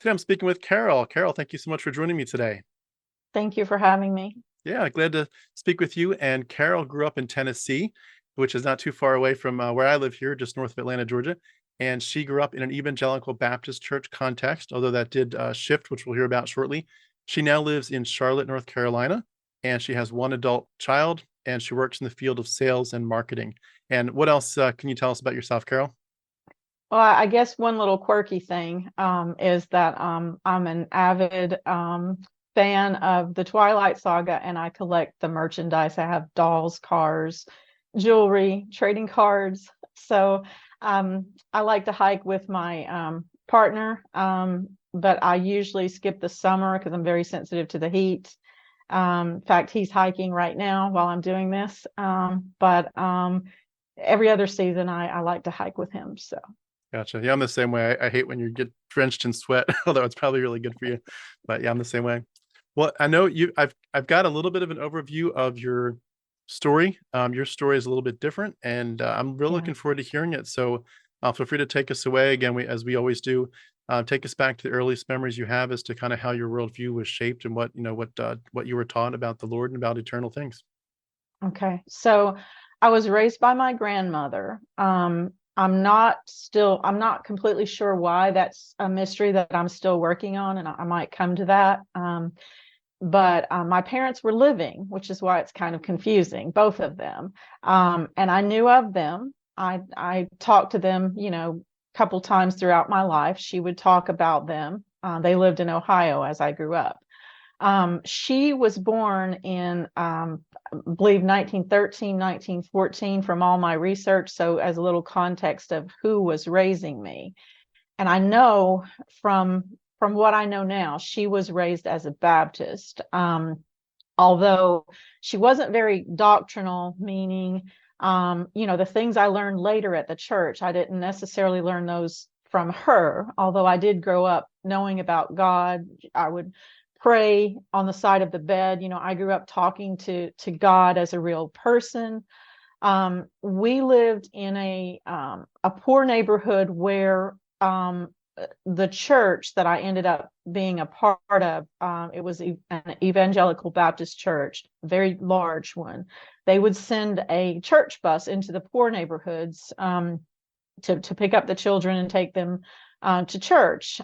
Today I'm speaking with Carol. Carol, thank you so much for joining me today. Thank you for having me. Yeah, glad to speak with you. And Carol grew up in Tennessee, which is not too far away from where I live here, just north of Atlanta, Georgia. And she grew up in an evangelical Baptist church context, although that did shift, which we'll hear about shortly. She now lives in Charlotte, North Carolina, and she has one adult child, and she works in the field of sales and marketing. And what else can you tell us about yourself, Carol? Well, I guess one little quirky thing is that I'm an avid fan of the Twilight Saga, and I collect the merchandise. I have dolls, cars, jewelry, trading cards. So I like to hike with my partner, but I usually skip the summer because I'm very sensitive to the heat. In fact, he's hiking right now while I'm doing this. But every other season, I like to hike with him. So. Gotcha. Yeah, I'm the same way. I hate when you get drenched in sweat, although it's probably really good for you. But yeah, I'm the same way. Well, I know you. I've got a little bit of an overview of your story. Your story is a little bit different, and I'm really Yeah. looking forward to hearing it. So, feel free to take us away again. As we always do, take us back to the earliest memories you have as to kind of how your worldview was shaped and what you were taught about the Lord and about eternal things. Okay. So I was raised by my grandmother. I'm not completely sure why. That's a mystery that I'm still working on, and I might come to that. But my parents were living, which is why it's kind of confusing, both of them. And I knew of them. I talked to them, a couple times throughout my life. She would talk about them. They lived in Ohio as I grew up. She was born in, I believe, 1913, 1914 from all my research. So, as a little context of who was raising me. And I know from what I know now, she was raised as a Baptist. Although she wasn't very doctrinal, meaning, the things I learned later at the church, I didn't necessarily learn those from her, although I did grow up knowing about God. I would pray on the side of the bed. I grew up talking to God as a real person. We lived in a poor neighborhood where the church that I ended up being a part of, it was an evangelical Baptist church, a very large one. They would send a church bus into the poor neighborhoods to pick up the children and take them to church.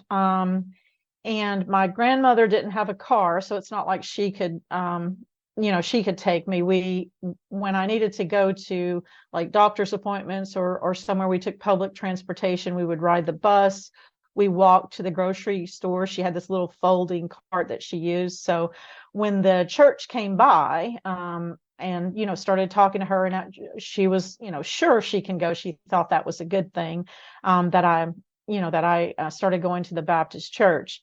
And my grandmother didn't have a car, so it's not like she could take me. When I needed to go to like doctor's appointments or somewhere, we took public transportation. We would ride the bus. We walked to the grocery store. She had this little folding cart that she used. So when the church came by, and started talking to her, and she was sure she can go. She thought that was a good thing, that I started going to the Baptist church.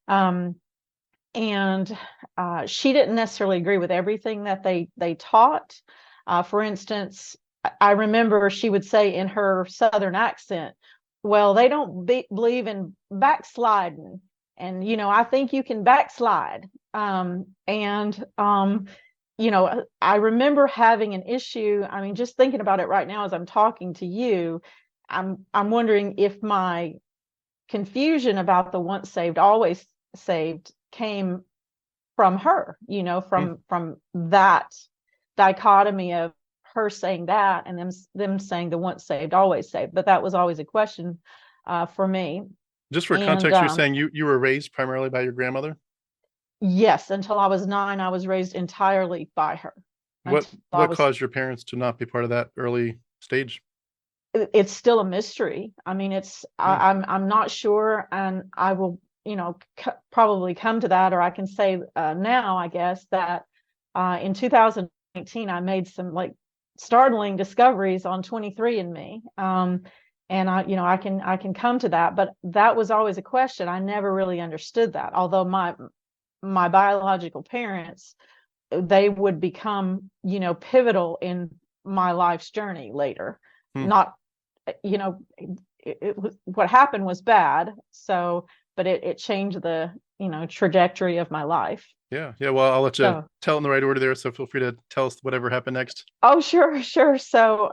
Um, and she didn't necessarily agree with everything that they taught. For instance, I remember she would say in her Southern accent, "Well, they don't believe in backsliding, and I think you can backslide." And I remember having an issue. I mean, just thinking about it right now as I'm talking to you, I'm wondering if my confusion about the once saved, always saved came from her, Hmm. from that dichotomy of her saying that and them saying the once saved, always saved. But that was always a question for me. Just for And context, you're saying you were raised primarily by your grandmother. yes, until I was 9, I was raised entirely by her. What Until I what was, caused your parents to not be part of that early stage? it's still a mystery. I mean, Hmm. I'm not sure, and I will, probably come to that, or I can say now, I guess, that in 2019 I made some like startling discoveries on 23andMe. And I can come to that, but that was always a question. I never really understood that. Although my biological parents, they would become, pivotal in my life's journey later. Hmm. Not, you know, it was, what happened was bad. So, but it changed the, trajectory of my life. Yeah, yeah. Well, I'll let you So, tell in the right order there. So feel free to tell us whatever happened next. oh, sure, sure. So,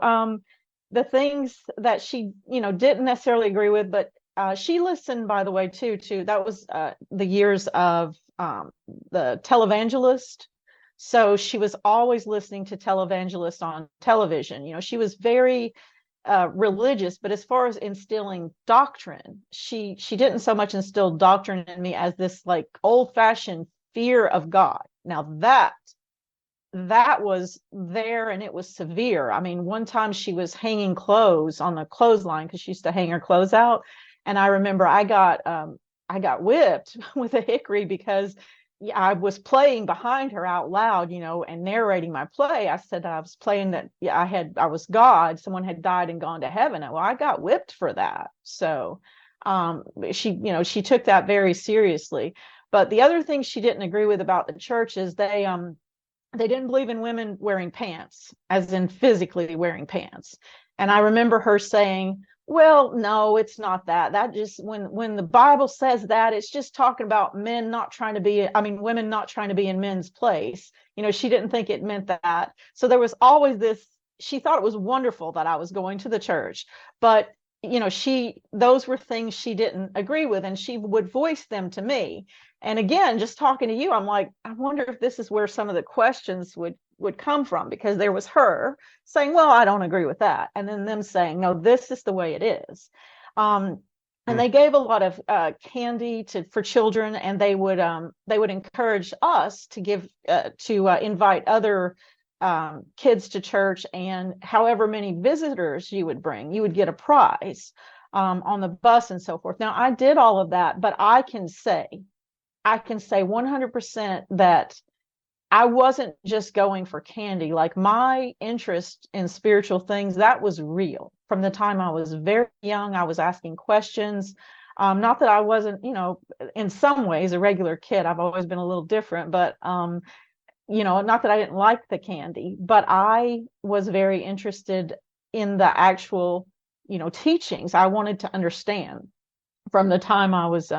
the things that she, didn't necessarily agree with, but she listened, by the way, too, to that was the years of the televangelist. So she was always listening to televangelists on television. You know, she was very religious, but as far as instilling doctrine, she didn't so much instill doctrine in me as this like old-fashioned fear of God. Now that was there, and it was severe. I mean, one time she was hanging clothes on the clothesline because she used to hang her clothes out, and I remember I got whipped with a hickory because I was playing behind her out loud, you know, and narrating my play. I said I was playing that I was God, someone had died and gone to heaven. Well, I got whipped for that. So she took that very seriously. But the other thing she didn't agree with about the church is they didn't believe in women wearing pants, as in physically wearing pants. And I remember her saying, well, no, it's not that. That just when the Bible says that, it's just talking about women not trying to be in men's place. You know, she didn't think it meant that. So there was always this, she thought it was wonderful that I was going to the church, but you know, those were things she didn't agree with, and she would voice them to me. And again, just talking to you, I'm like, I wonder if this is where some of the questions would come from, because there was her saying, well, I don't agree with that, and then them saying, no, this is the way it is. And they gave a lot of candy for children, and they would encourage us to invite other kids to church, and however many visitors you would bring, you would get a prize on the bus and so forth. Now, I did all of that, but I can say 100% that I wasn't just going for candy. Like, my interest in spiritual things, that was real. From the time I was very young, I was asking questions. Not that I wasn't, you know, in some ways a regular kid. I've always been a little different, but you know, not that I didn't like the candy, but I was very interested in the actual, you know, teachings. I wanted to understand from the time I was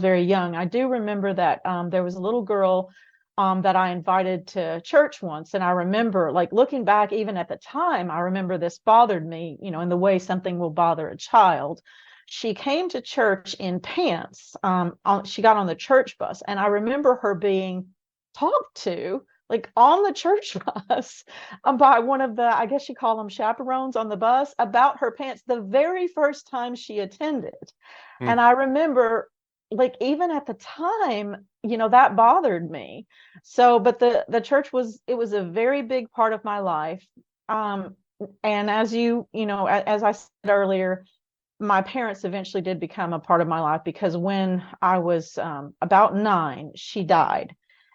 very young. I do remember that there was a little girl that I invited to church once, and I remember, like, looking back, even at the time, I remember this bothered me, you know, in the way something will bother a child. She came to church in pants. She got on the church bus, and I remember her being talked to, like, on the church bus by one of the, I guess you call them chaperones on the bus, about her pants the very first time she attended. And I remember, like, even at the time, you know, that bothered me. So, but the church was a very big part of my life. And as you know, as I said earlier, my parents eventually did become a part of my life, because when I was about 9, she died.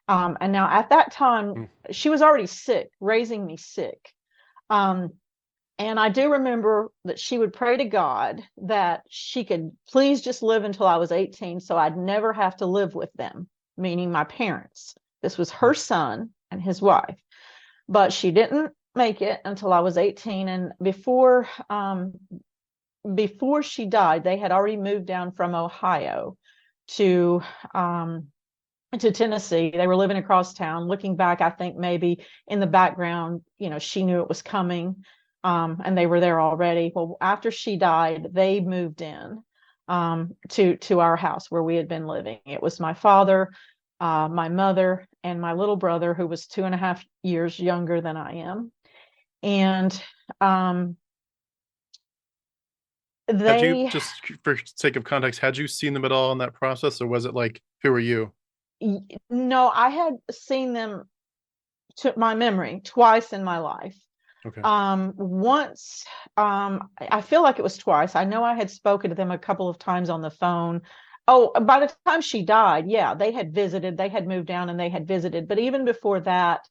And now at that time, she was already sick, raising me sick. And I do remember that she would pray to God that she could please just live until I was 18, so I'd never have to live with them, meaning my parents. This was her son and his wife. But she didn't make it until I was 18. And before she died, they had already moved down from Ohio to Tennessee. They were living across town. Looking back, I think maybe in the background, you know, she knew it was coming. And they were there already. Well, after she died, they moved in to our house where we had been living. It was my father, my mother, and my little brother, who was 2.5 years younger than I am. And had you, just for sake of context, had you seen them at all in that process, or was it like, who are you? No, I had seen them, to my memory, twice in my life. Okay. Once, I feel like it was twice. I know I had spoken to them a couple of times on the phone. Oh, by the time she died, yeah, they had visited, they had moved down and they had visited. But even before that,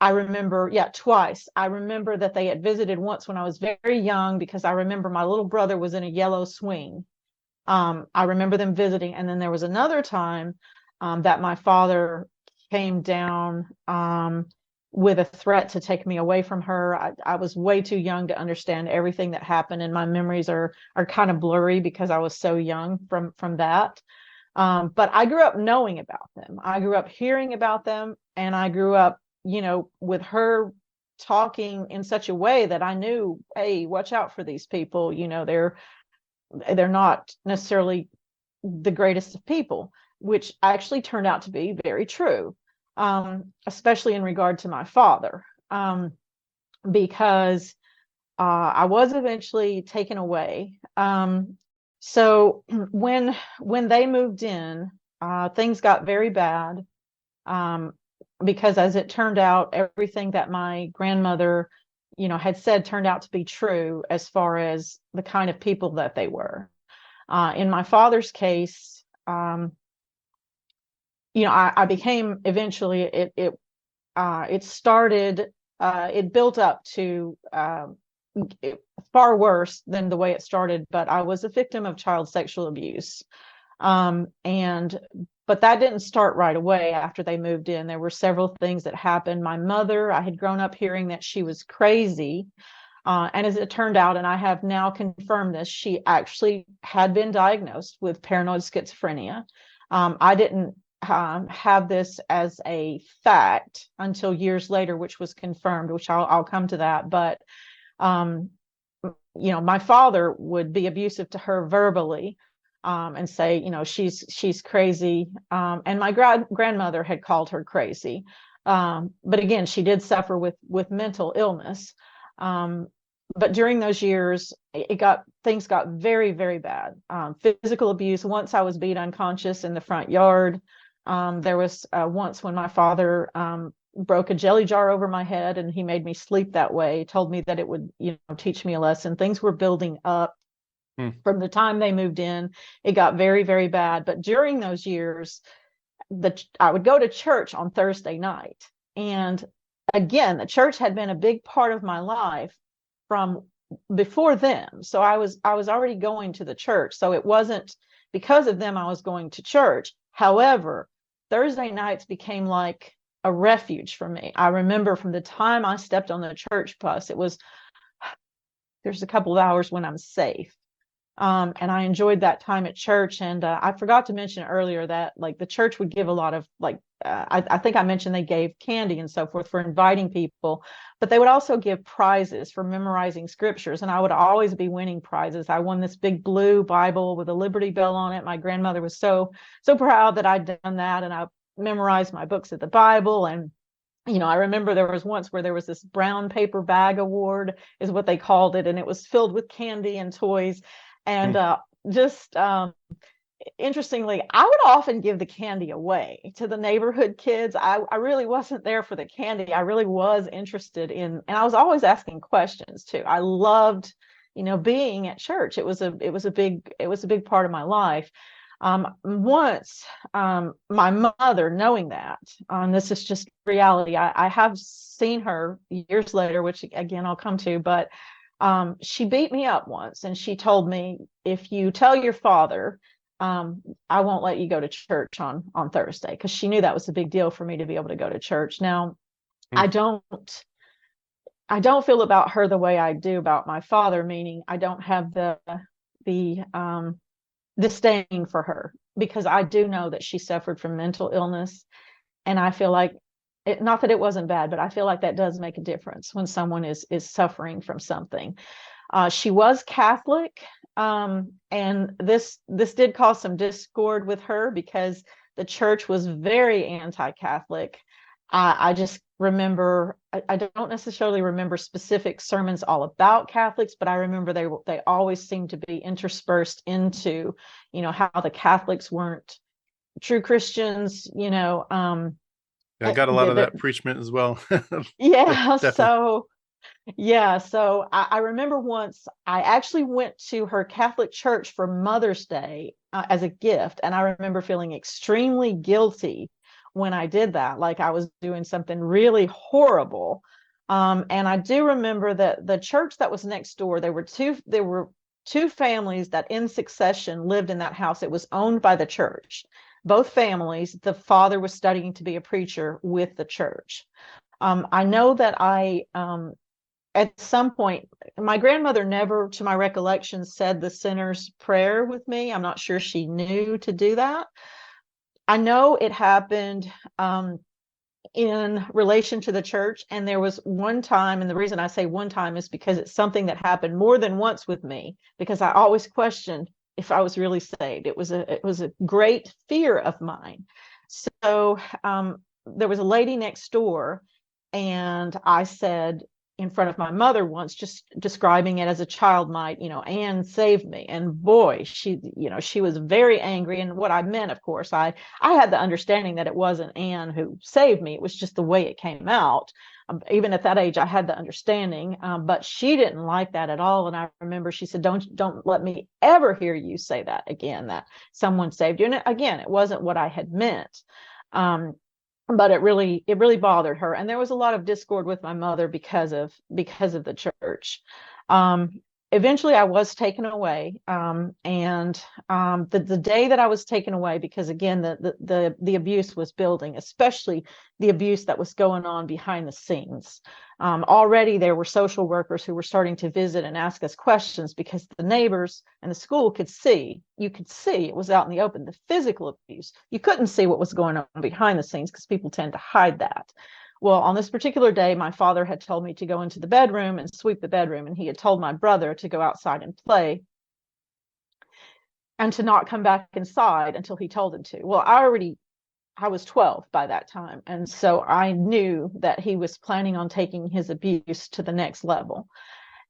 I remember, yeah, twice. I remember that they had visited once when I was very young, because I remember my little brother was in a yellow swing. I remember them visiting. And then there was another time that my father came down with a threat to take me away from her. I was way too young to understand everything that happened, and my memories are kind of blurry because I was so young from that. But I grew up knowing about them. I grew up hearing about them, and I grew up, you know, with her talking in such a way that I knew, hey, watch out for these people. You know, they're not necessarily the greatest of people, which actually turned out to be very true, especially in regard to my father, because I was eventually taken away. So when they moved in, things got very bad, because as it turned out, everything that my grandmother, had said turned out to be true as far as the kind of people that they were. In my father's case, I became eventually it started, it built up to far worse than the way it started, but I was a victim of child sexual abuse. And but that didn't start right away after they moved in. There were several things that happened. My mother, I had grown up hearing that she was crazy. And as it turned out, and I have now confirmed this, she actually had been diagnosed with paranoid schizophrenia. I didn't have this as a fact until years later, which was confirmed, which I'll come to that. But my father would be abusive to her verbally, and say, she's crazy. And my grandmother had called her crazy. But again, she did suffer with mental illness. But during those years, things got very, very bad. Physical abuse. Once I was beat unconscious in the front yard. There was once when my father broke a jelly jar over my head, and he made me sleep that way. He told me that it would, teach me a lesson. Things were building up. From the time they moved in, it got very, very bad. But during those years, I would go to church on Thursday night. And again, the church had been a big part of my life from before them. So I was already going to the church. So it wasn't because of them I was going to church. However, Thursday nights became like a refuge for me. I remember from the time I stepped on the church bus, there's a couple of hours when I'm safe. And I enjoyed that time at church. And I forgot to mention earlier that like the church would give a lot of I think I mentioned they gave candy and so forth for inviting people, but they would also give prizes for memorizing scriptures. And I would always be winning prizes. I won this big blue Bible with a Liberty Bell on it. My grandmother was so proud that I'd done that. And I memorized my books of the Bible. And I remember there was once where there was this brown paper bag award is what they called it. And it was filled with candy and toys. And just interestingly, I would often give the candy away to the neighborhood kids. I really wasn't there for the candy. I really was interested in, and I was always asking questions too. I loved, being at church. It was a big part of my life. Once, my mother, knowing that, this is just reality. I have seen her years later, which again I'll come to, but she beat me up once, and she told me, if you tell your father, I won't let you go to church on Thursday, because she knew that was a big deal for me to be able to go to church. Now, I don't feel about her the way I do about my father, meaning I don't have the disdain for her, because I do know that she suffered from mental illness, and I feel like not that it wasn't bad, but I feel like that does make a difference when someone is suffering from something. She was Catholic, and this did cause some discord with her, because the church was very anti-Catholic. I just remember, I don't necessarily remember specific sermons all about Catholics, but I remember they always seemed to be interspersed into, how the Catholics weren't true Christians. I got a lot of that preachment as well. Yeah. Definitely. So I remember once I actually went to her Catholic church for Mother's Day as a gift. And I remember feeling extremely guilty when I did that, like I was doing something really horrible. And I do remember that the church that was next door, there were two families that in succession lived in that house. It was owned by the church. Both families, the father was studying to be a preacher with the church. I know that at some point, my grandmother never, to my recollection, said the sinner's prayer with me. I'm not sure she knew to do that. I know it happened in relation to the church. And there was one time, and the reason I say one time is because it's something that happened more than once with me, because I always questioned if I was really saved. It was a great fear of mine. So there was a lady next door, and I said in front of my mother once, just describing it as a child might, Anne saved me. And boy, she was very angry. And what I meant, of course, I had the understanding that it wasn't Anne who saved me. It was just the way it came out. Even at that age, I had the understanding, but she didn't like that at all. And I remember she said, "Don't let me ever hear you say that again, that someone saved you." And again, it wasn't what I had meant. But it really bothered her, and there was a lot of discord with my mother because of the church. Eventually I was taken away, and the day that I was taken away, because again the abuse was building, especially the abuse that was going on behind the scenes. Already there were social workers who were starting to visit and ask us questions, because the neighbors and the school could see, it was out in the open, the physical abuse. You couldn't see what was going on behind the scenes because people tend to hide that. Well, on this particular day, my father had told me to go into the bedroom and sweep the bedroom, and he had told my brother to go outside and play and to not come back inside until he told him to. Well, I was 12 by that time, and so I knew that he was planning on taking his abuse to the next level.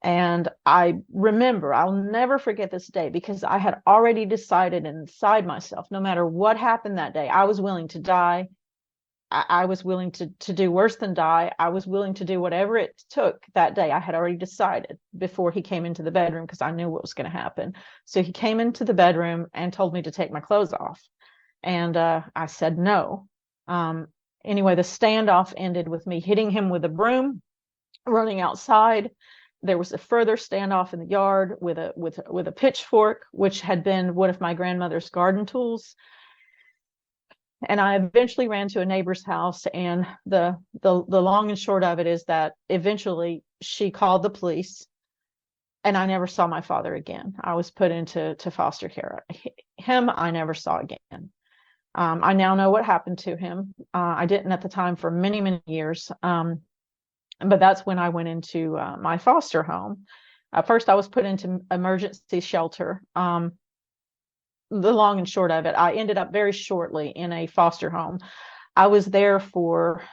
And I remember, I'll never forget this day, because I had already decided inside myself, no matter what happened that day, I was willing to die. I was willing to do worse than die. I was willing to do whatever it took that day. I had already decided before he came into the bedroom, because I knew what was going to happen. So he came into the bedroom and told me to take my clothes off. And I said no. Anyway, the standoff ended with me hitting him with a broom, running outside. There was a further standoff in the yard with a pitchfork, which had been one of my grandmother's garden tools. And I eventually ran to a neighbor's house, and the long and short of it is that eventually she called the police, and I never saw my father again. I was put into foster care. Him, I never saw again. I now know what happened to him. I didn't at the time for many, many years. But that's when I went into my foster home. First, I was put into emergency shelter. The long and short of it, I ended up very shortly in a foster home. I was there for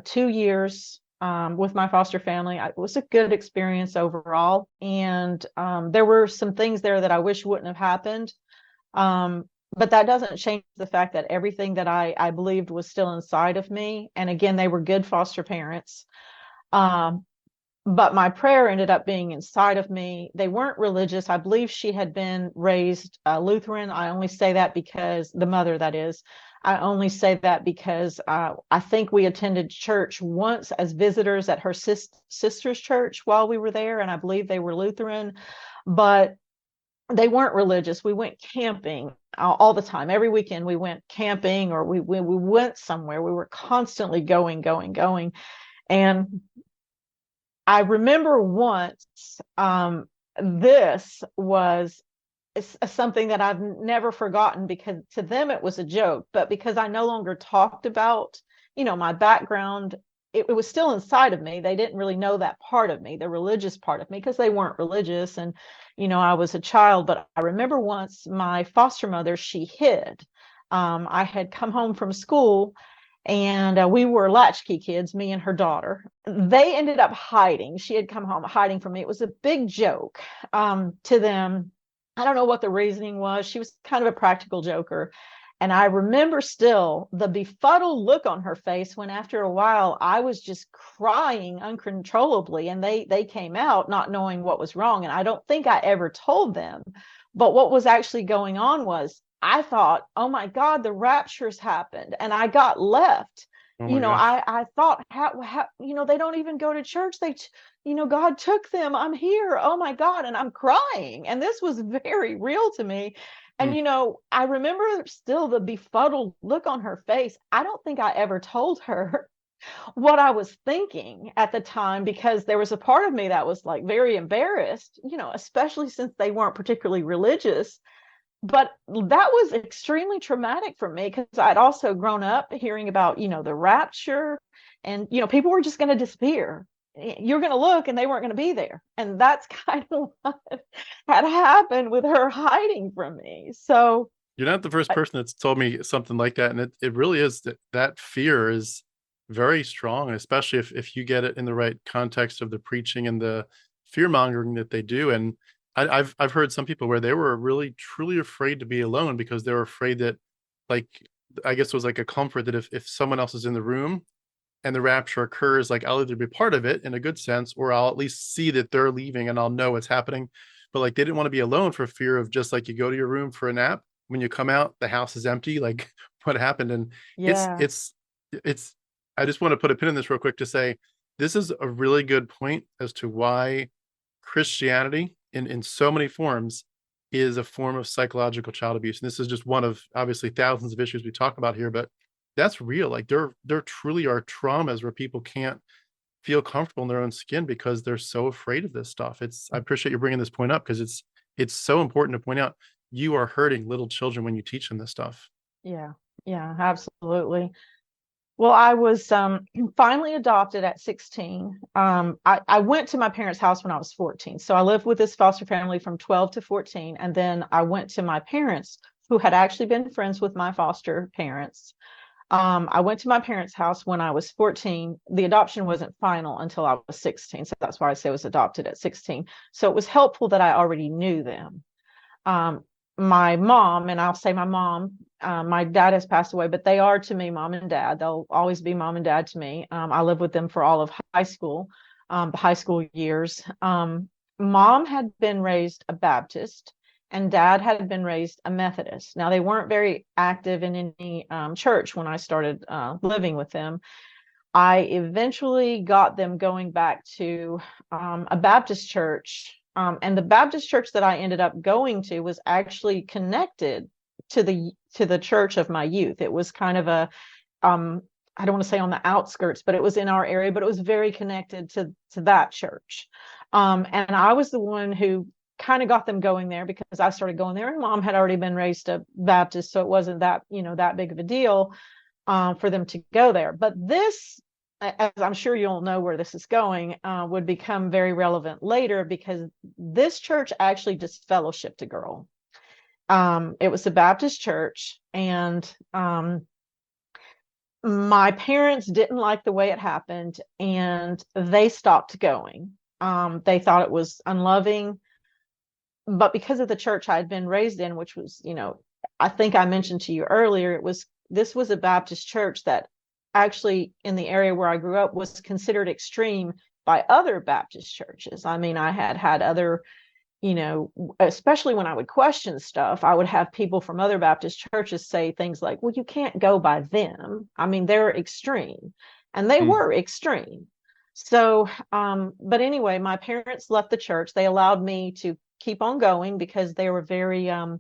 2 years with my foster family. It was a good experience overall. And there were some things there that I wish wouldn't have happened. But that doesn't change the fact that everything that I believed was still inside of me. And again, they were good foster parents. But my prayer ended up being inside of me. They weren't religious. I believe she had been raised Lutheran. I only say that because the mother, that is. I only say that because I think we attended church once as visitors at her sister's church while we were there, and I believe they were Lutheran, but they weren't religious. We went camping all the time. Every weekend we went camping, or we went somewhere. We were constantly going. And I remember once, this was something that I've never forgotten, because to them it was a joke, but because I no longer talked about, my background, it was still inside of me. They didn't really know that part of me, the religious part of me, because they weren't religious. And, I was a child. But I remember once my foster mother, she hid. I had come home from school, and we were latchkey kids, me and her daughter. They ended up hiding. She had come home hiding from me. It was a big joke to them. I don't know what the reasoning was. She was kind of a practical joker. And I remember still the befuddled look on her face when, after a while, I was just crying uncontrollably, and they came out not knowing what was wrong. And I don't think I ever told them. But what was actually going on was, I thought, oh my God, the rapture's happened, and I got left. Oh my gosh. I thought, how, they don't even go to church. God took them. I'm here. Oh my God. And I'm crying. And this was very real to me. And, Mm. I remember still the befuddled look on her face. I don't think I ever told her what I was thinking at the time, because there was a part of me that was like very embarrassed, especially since they weren't particularly religious. But that was extremely traumatic for me, because I'd also grown up hearing about, the rapture. and people were just going to disappear. You're going to look and they weren't going to be there. And that's kind of what had happened with her hiding from me. So You're not the first person that's told me something like that. And it really is that fear is very strong, especially if you get it in the right context of the preaching and the fear mongering that they do. And I've heard some people where they were really truly afraid to be alone because they were afraid that, like, I guess it was like a comfort that if someone else is in the room and the rapture occurs, like I'll either be part of it in a good sense, or I'll at least see that they're leaving and I'll know what's happening. But like they didn't want to be alone for fear of, just like you go to your room for a nap, when you come out, the house is empty. Like what happened? And it's yeah, it's it's I just want to put a pin in this real quick to say this is a really good point as to why Christianity in so many forms is a form of psychological child abuse. And this is just one of obviously thousands of issues we talk about here, but that's real. Like there truly are traumas where people can't feel comfortable in their own skin because they're so afraid of this stuff. I appreciate you bringing this point up because it's so important to point out you are hurting little children when you teach them this stuff. yeah, yeah, absolutely. Well, I was finally adopted at 16. I went to my parents' house when I was 14. So I lived with this foster family from 12 to 14. And then I went to my parents, who had actually been friends with my foster parents. I went to my parents' house when I was 14. The adoption wasn't final until I was 16. So that's why I say I was adopted at 16. So it was helpful that I already knew them. Um, my mom, and I'll say my mom, my dad has passed away, but they are to me mom and dad. They'll always be mom and dad to me. I lived with them for all of the high school years. Mom had been raised a Baptist, and dad had been raised a Methodist. Now, they weren't very active in any church when I started living with them. I eventually got them going back to a Baptist church. And the Baptist church that I ended up going to was actually connected to the church of my youth. It was kind of a I don't want to say on the outskirts, but it was in our area, but it was very connected to that church. And I was the one who kind of got them going there because I started going there, and mom had already been raised a Baptist, so it wasn't that big of a deal for them to go there. But this, as I'm sure you'll know where this is going, would become very relevant later, because this church actually disfellowshipped a girl. It was a Baptist church, and my parents didn't like the way it happened, and they stopped going. They thought it was unloving, but because of the church I had been raised in, which was, I think I mentioned to you earlier, this was a Baptist church that actually, in the area where I grew up, was considered extreme by other Baptist churches. I mean, I had other, especially when I would question stuff, I would have people from other Baptist churches say things like, well, you can't go by them. I mean, they're extreme. And they Mm. were extreme. So, but anyway, my parents left the church. They allowed me to keep on going because they were very, I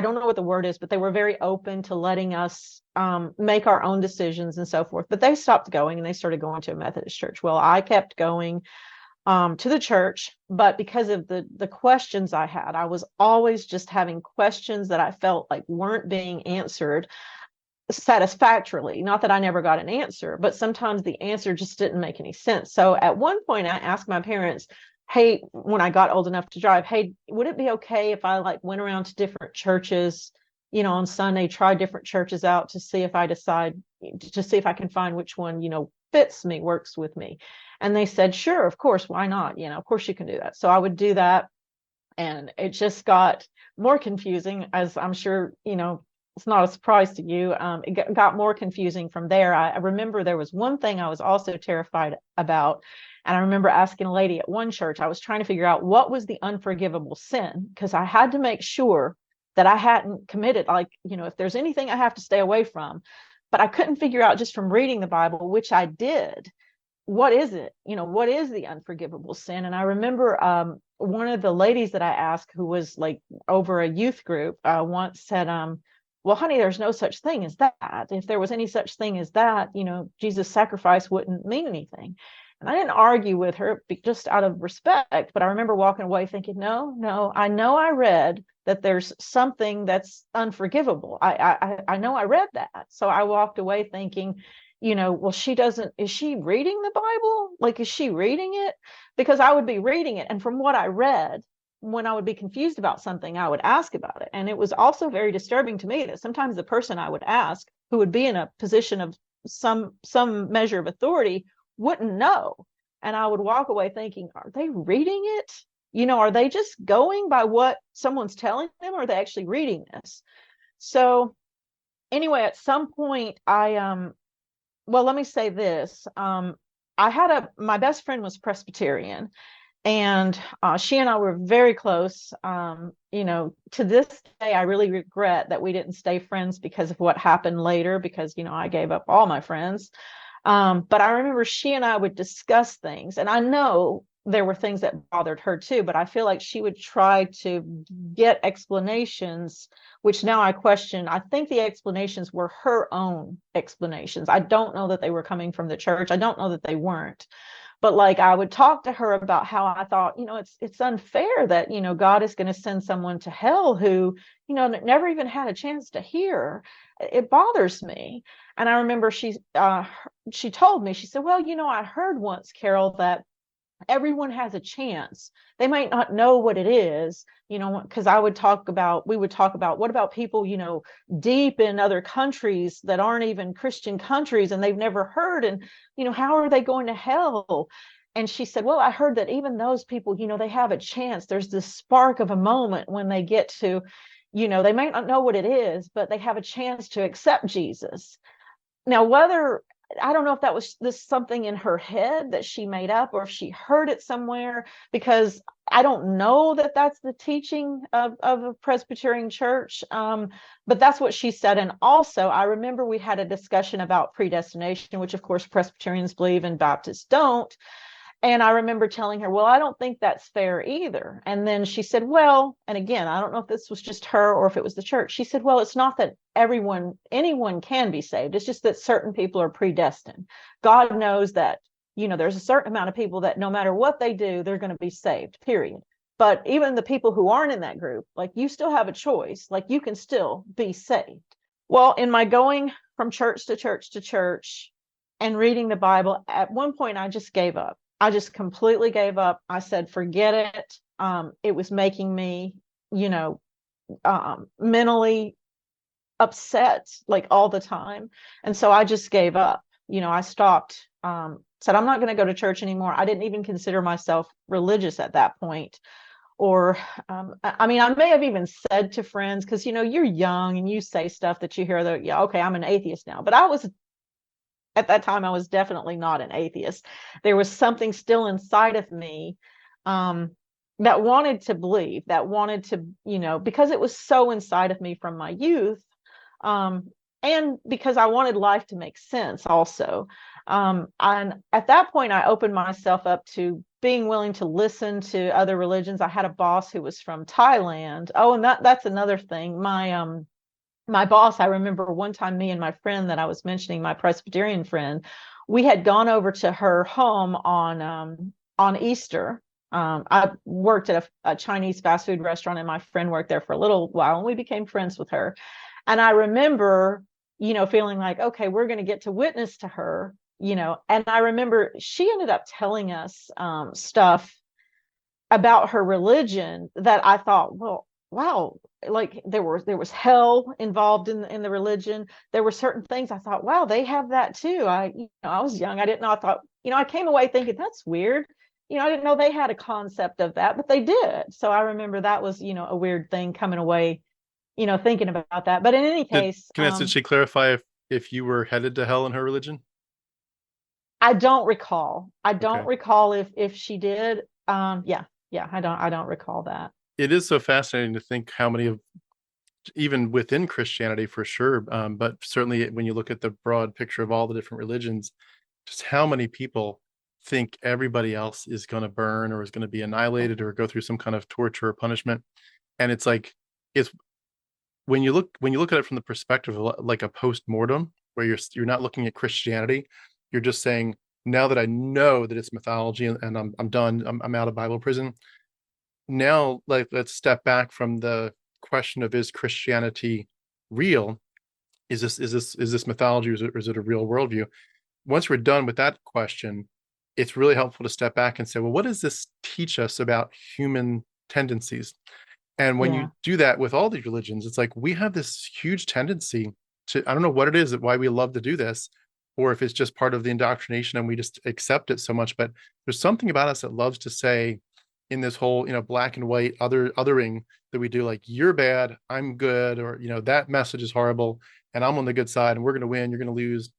don't know what the word is, but they were very open to letting us make our own decisions and so forth. But they stopped going and they started going to a Methodist church. Well, I kept going to the church, but because of the questions I had, I was always just having questions that I felt like weren't being answered satisfactorily. Not that I never got an answer, but sometimes the answer just didn't make any sense. So at one point I asked my parents, hey, when I got old enough to drive, hey, would it be okay if I went around to different churches, on Sunday, try different churches out to see if I can find which one, fits me, works with me. And they said, sure, of course, why not? Of course you can do that. So I would do that. And it just got more confusing, as I'm sure, it's not a surprise to you. It got more confusing from there. I remember there was one thing I was also terrified about. And I remember asking a lady at one church, I was trying to figure out what was the unforgivable sin, because I had to make sure that I hadn't committed, if there's anything I have to stay away from. But I couldn't figure out, just from reading the Bible, which I did, what is it? What is the unforgivable sin? And I remember one of the ladies that I asked, who was over a youth group, once said, well, honey, there's no such thing as that. If there was any such thing as that, Jesus' sacrifice wouldn't mean anything. And I didn't argue with her just out of respect, but I remember walking away thinking, no, I know I read that there's something that's unforgivable. I know I read that. So I walked away thinking, well, is she reading the Bible? Like, is she reading it? Because I would be reading it. And from what I read, when I would be confused about something, I would ask about it. And it was also very disturbing to me that sometimes the person I would ask, who would be in a position of some measure of authority, wouldn't know. And I would walk away thinking, are they reading it? Are they just going by what someone's telling them, or are they actually reading this? So anyway, at some point well, let me say this. My best friend was Presbyterian, and she and I were very close. To this day, I really regret that we didn't stay friends because of what happened later, because, I gave up all my friends. But I remember she and I would discuss things, and I know there were things that bothered her too, but I feel like she would try to get explanations, which now I question. I think the explanations were her own explanations. I don't know that they were coming from the church. I don't know that they weren't. But like, I would talk to her about how I thought, it's unfair that, God is going to send someone to hell who, never even had a chance to hear. It bothers me. And I remember she told me, she said, well, I heard once, Carol, that everyone has a chance. They might not know what it is, because we would talk about, what about people, deep in other countries that aren't even Christian countries, and they've never heard, and, how are they going to hell? And she said, well, I heard that even those people, they have a chance. There's this spark of a moment when they get to, they might not know what it is, but they have a chance to accept Jesus. Now, I don't know if that was this something in her head that she made up, or if she heard it somewhere, because I don't know that that's the teaching of a Presbyterian church. But that's what she said. And also, I remember we had a discussion about predestination, which of course Presbyterians believe and Baptists don't. And I remember telling her, well, I don't think that's fair either. And then she said, well, and again, I don't know if this was just her or if it was the church. She said, well, it's not that anyone can be saved. It's just that certain people are predestined. God knows that, there's a certain amount of people that no matter what they do, they're going to be saved, period. But even the people who aren't in that group, like, you still have a choice, like, you can still be saved. Well, in my going from church to church to church and reading the Bible, at one point I just gave up. I just completely gave up. I said, forget it. It was making me, mentally upset, like, all the time. And so I just gave up. I stopped, said, I'm not going to go to church anymore. I didn't even consider myself religious at that point. Or, I mean, I may have even said to friends, because, you're young and you say stuff that you hear that, yeah, okay, I'm an atheist now. But at that time, I was definitely not an atheist. There was something still inside of me, that wanted to believe, that wanted to, because it was so inside of me from my youth, and because I wanted life to make sense also. And at that point, I opened myself up to being willing to listen to other religions. I had a boss who was from Thailand. Oh, and that's another thing. My boss, I remember one time, me and my friend that I was mentioning, my Presbyterian friend, we had gone over to her home on Easter. I worked at a Chinese fast food restaurant, and my friend worked there for a little while, and we became friends with her. And I remember, feeling like, okay, we're going to get to witness to her, and I remember she ended up telling us stuff about her religion that I thought, well, wow, like, there was hell involved in the religion. There were certain things I thought, wow, they have that too. I was young. I didn't know. I thought, I came away thinking, that's weird. I didn't know they had a concept of that, but they did. So I remember that was, a weird thing coming away, thinking about that. But in any case, Did she clarify if you were headed to hell in her religion? I don't recall. I don't Okay. recall if she did. Yeah, I don't recall that. It is so fascinating to think how many of, even within Christianity for sure, but certainly when you look at the broad picture of all the different religions, just how many people think everybody else is going to burn or is going to be annihilated or go through some kind of torture or punishment. And it's like, it's when you look at it from the perspective of like a post-mortem, where you're not looking at Christianity, you're just saying, Now that I know that it's mythology, and I'm done, I'm out of Bible prison. Now, like, let's step back from the question of, is Christianity real? Is this mythology, or is it a real worldview? Once we're done with that question, it's really helpful to step back and say, well, what does this teach us about human tendencies? And when you Yeah. do that with all these religions, it's like we have this huge tendency to, I don't know what it is, why we love to do this, or if it's just part of the indoctrination and we just accept it so much. But there's something about us that loves to say, in this whole, black and white othering that we do, like, you're bad, I'm good, or, that message is horrible, and I'm on the good side, and we're going to win, you're going to lose.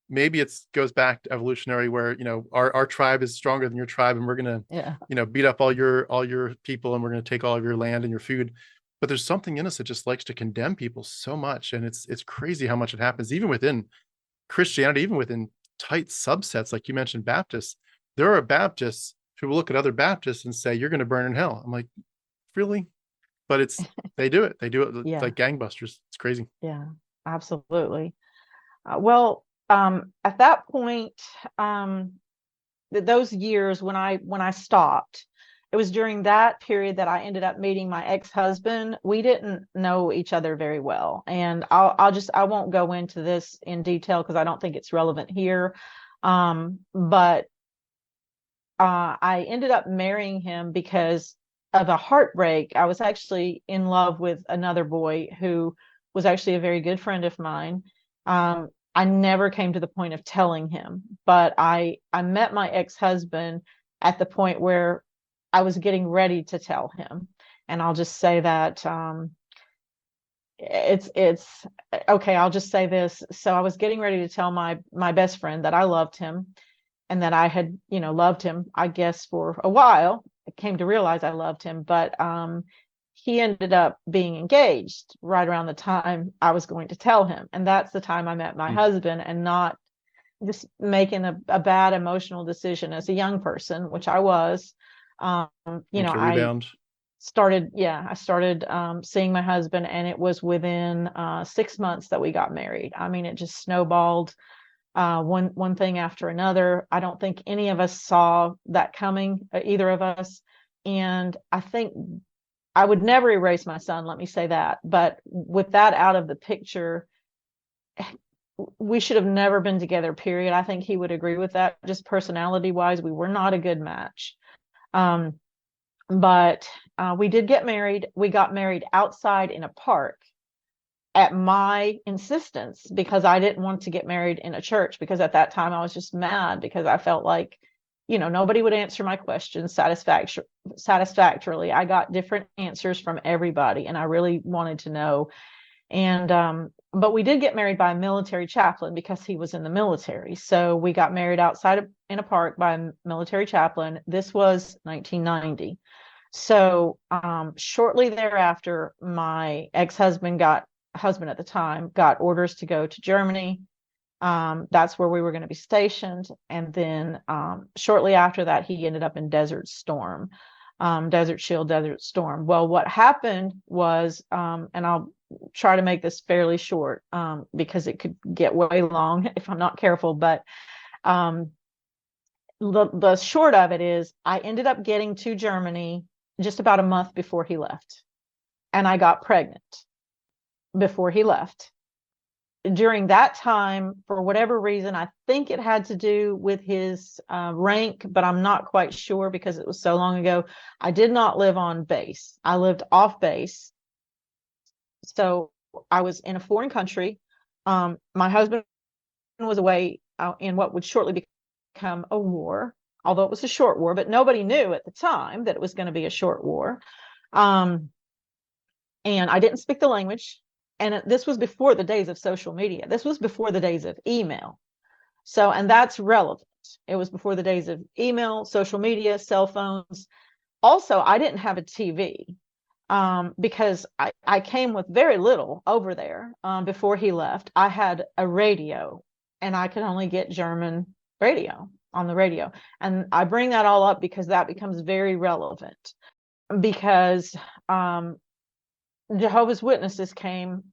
Maybe it's goes back to evolutionary, where, our tribe is stronger than your tribe, and we're going to, Yeah. beat up all your people, and we're going to take all of your land and your food. But there's something in us that just likes to condemn people so much, and it's crazy how much it happens even within Christianity, even within tight subsets. Like you mentioned, Baptists. There are Baptists who will look at other Baptists and say, you're going to burn in hell. I'm like, really? But they do it Yeah. like gangbusters. It's crazy. Yeah. Absolutely. Well, at that point, um, those years when I stopped, it was during that period that I ended up meeting my ex-husband. We didn't know each other very well, and I won't go into this in detail because I don't think it's relevant here. But I ended up marrying him because of a heartbreak. I was actually in love with another boy who was actually a very good friend of mine. I never came to the point of telling him, but I met my ex-husband at the point where I was getting ready to tell him. And I'll just say that it's okay. I'll just say this. So I was getting ready to tell my best friend that I loved him, and that I had, loved him, I guess, for a while. I came to realize I loved him, but he ended up being engaged right around the time I was going to tell him. And that's the time I met my Hmm. husband, and not just making a bad emotional decision as a young person, which I was. Um, Make you I rebound. started seeing my husband, and it was within 6 months that we got married. I mean, it just snowballed, one thing after another. I don't think any of us saw that coming, either of us. And I think I would never erase my son, let me say that. But with that out of the picture, we should have never been together, period. I think he would agree with that. Just personality wise, we were not a good match. Um, but we did get married. We got married outside in a park at my insistence, because I didn't want to get married in a church, because at that time I was just mad because I felt like, nobody would answer my questions satisfactorily. I got different answers from everybody, and I really wanted to know. And but we did get married by a military chaplain because he was in the military. So we got married in a park by a military chaplain. This was 1990. So shortly thereafter, my husband at the time got orders to go to Germany. That's where we were going to be stationed. And then shortly after that, he ended up in Desert Storm, Desert Shield, Desert Storm. Well, what happened was, and I'll try to make this fairly short, because it could get way long if I'm not careful. But um, the short of it is, I ended up getting to Germany just about a month before he left, and I got pregnant before he left. During that time, for whatever reason, I think it had to do with his rank, but I'm not quite sure because it was so long ago. I did not live on base. I lived off base. So I was in a foreign country. My husband was away in what would shortly become a war, although it was a short war, but nobody knew at the time that it was going to be a short war. Um, and I didn't speak the language. And this was before the days of social media. This was before the days of email. So, and that's relevant. It was before the days of email, social media, cell phones. Also, I didn't have a TV, because I came with very little over there. Before he left, I had a radio, and I could only get German radio on the radio. And I bring that all up because that becomes very relevant, because Jehovah's Witnesses came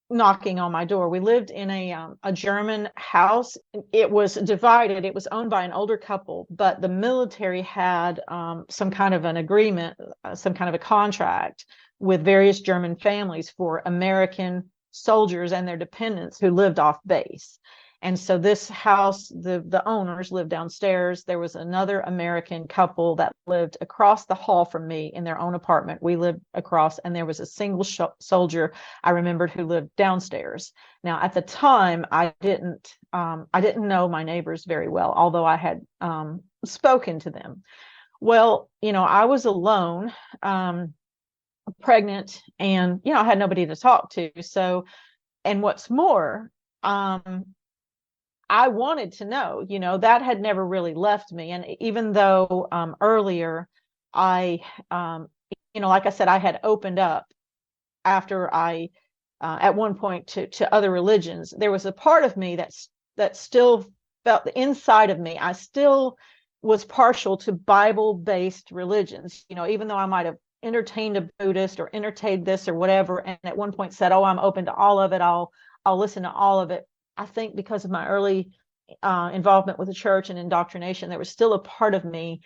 knocking on my door. We lived in a German house. It was divided. It was owned by an older couple, but the military had some kind of an agreement, some kind of a contract with various German families for American soldiers and their dependents who lived off base. And so this house, the owners lived downstairs. There was another American couple that lived across the hall from me in their own apartment. We lived across, and there was a single soldier I remembered who lived downstairs. Now, at the time, I didn't know my neighbors very well, although I had spoken to them. Well, I was alone, pregnant, and I had nobody to talk to. So, and what's more, I wanted to know, that had never really left me. And even though earlier I, like I said, I had opened up after I, at one point to other religions, there was a part of me that still felt the inside of me. I still was partial to Bible-based religions, even though I might have entertained a Buddhist or entertained this or whatever, and at one point said, "Oh, I'm open to all of it. I'll listen to all of it." I think because of my early involvement with the church and indoctrination, there was still a part of me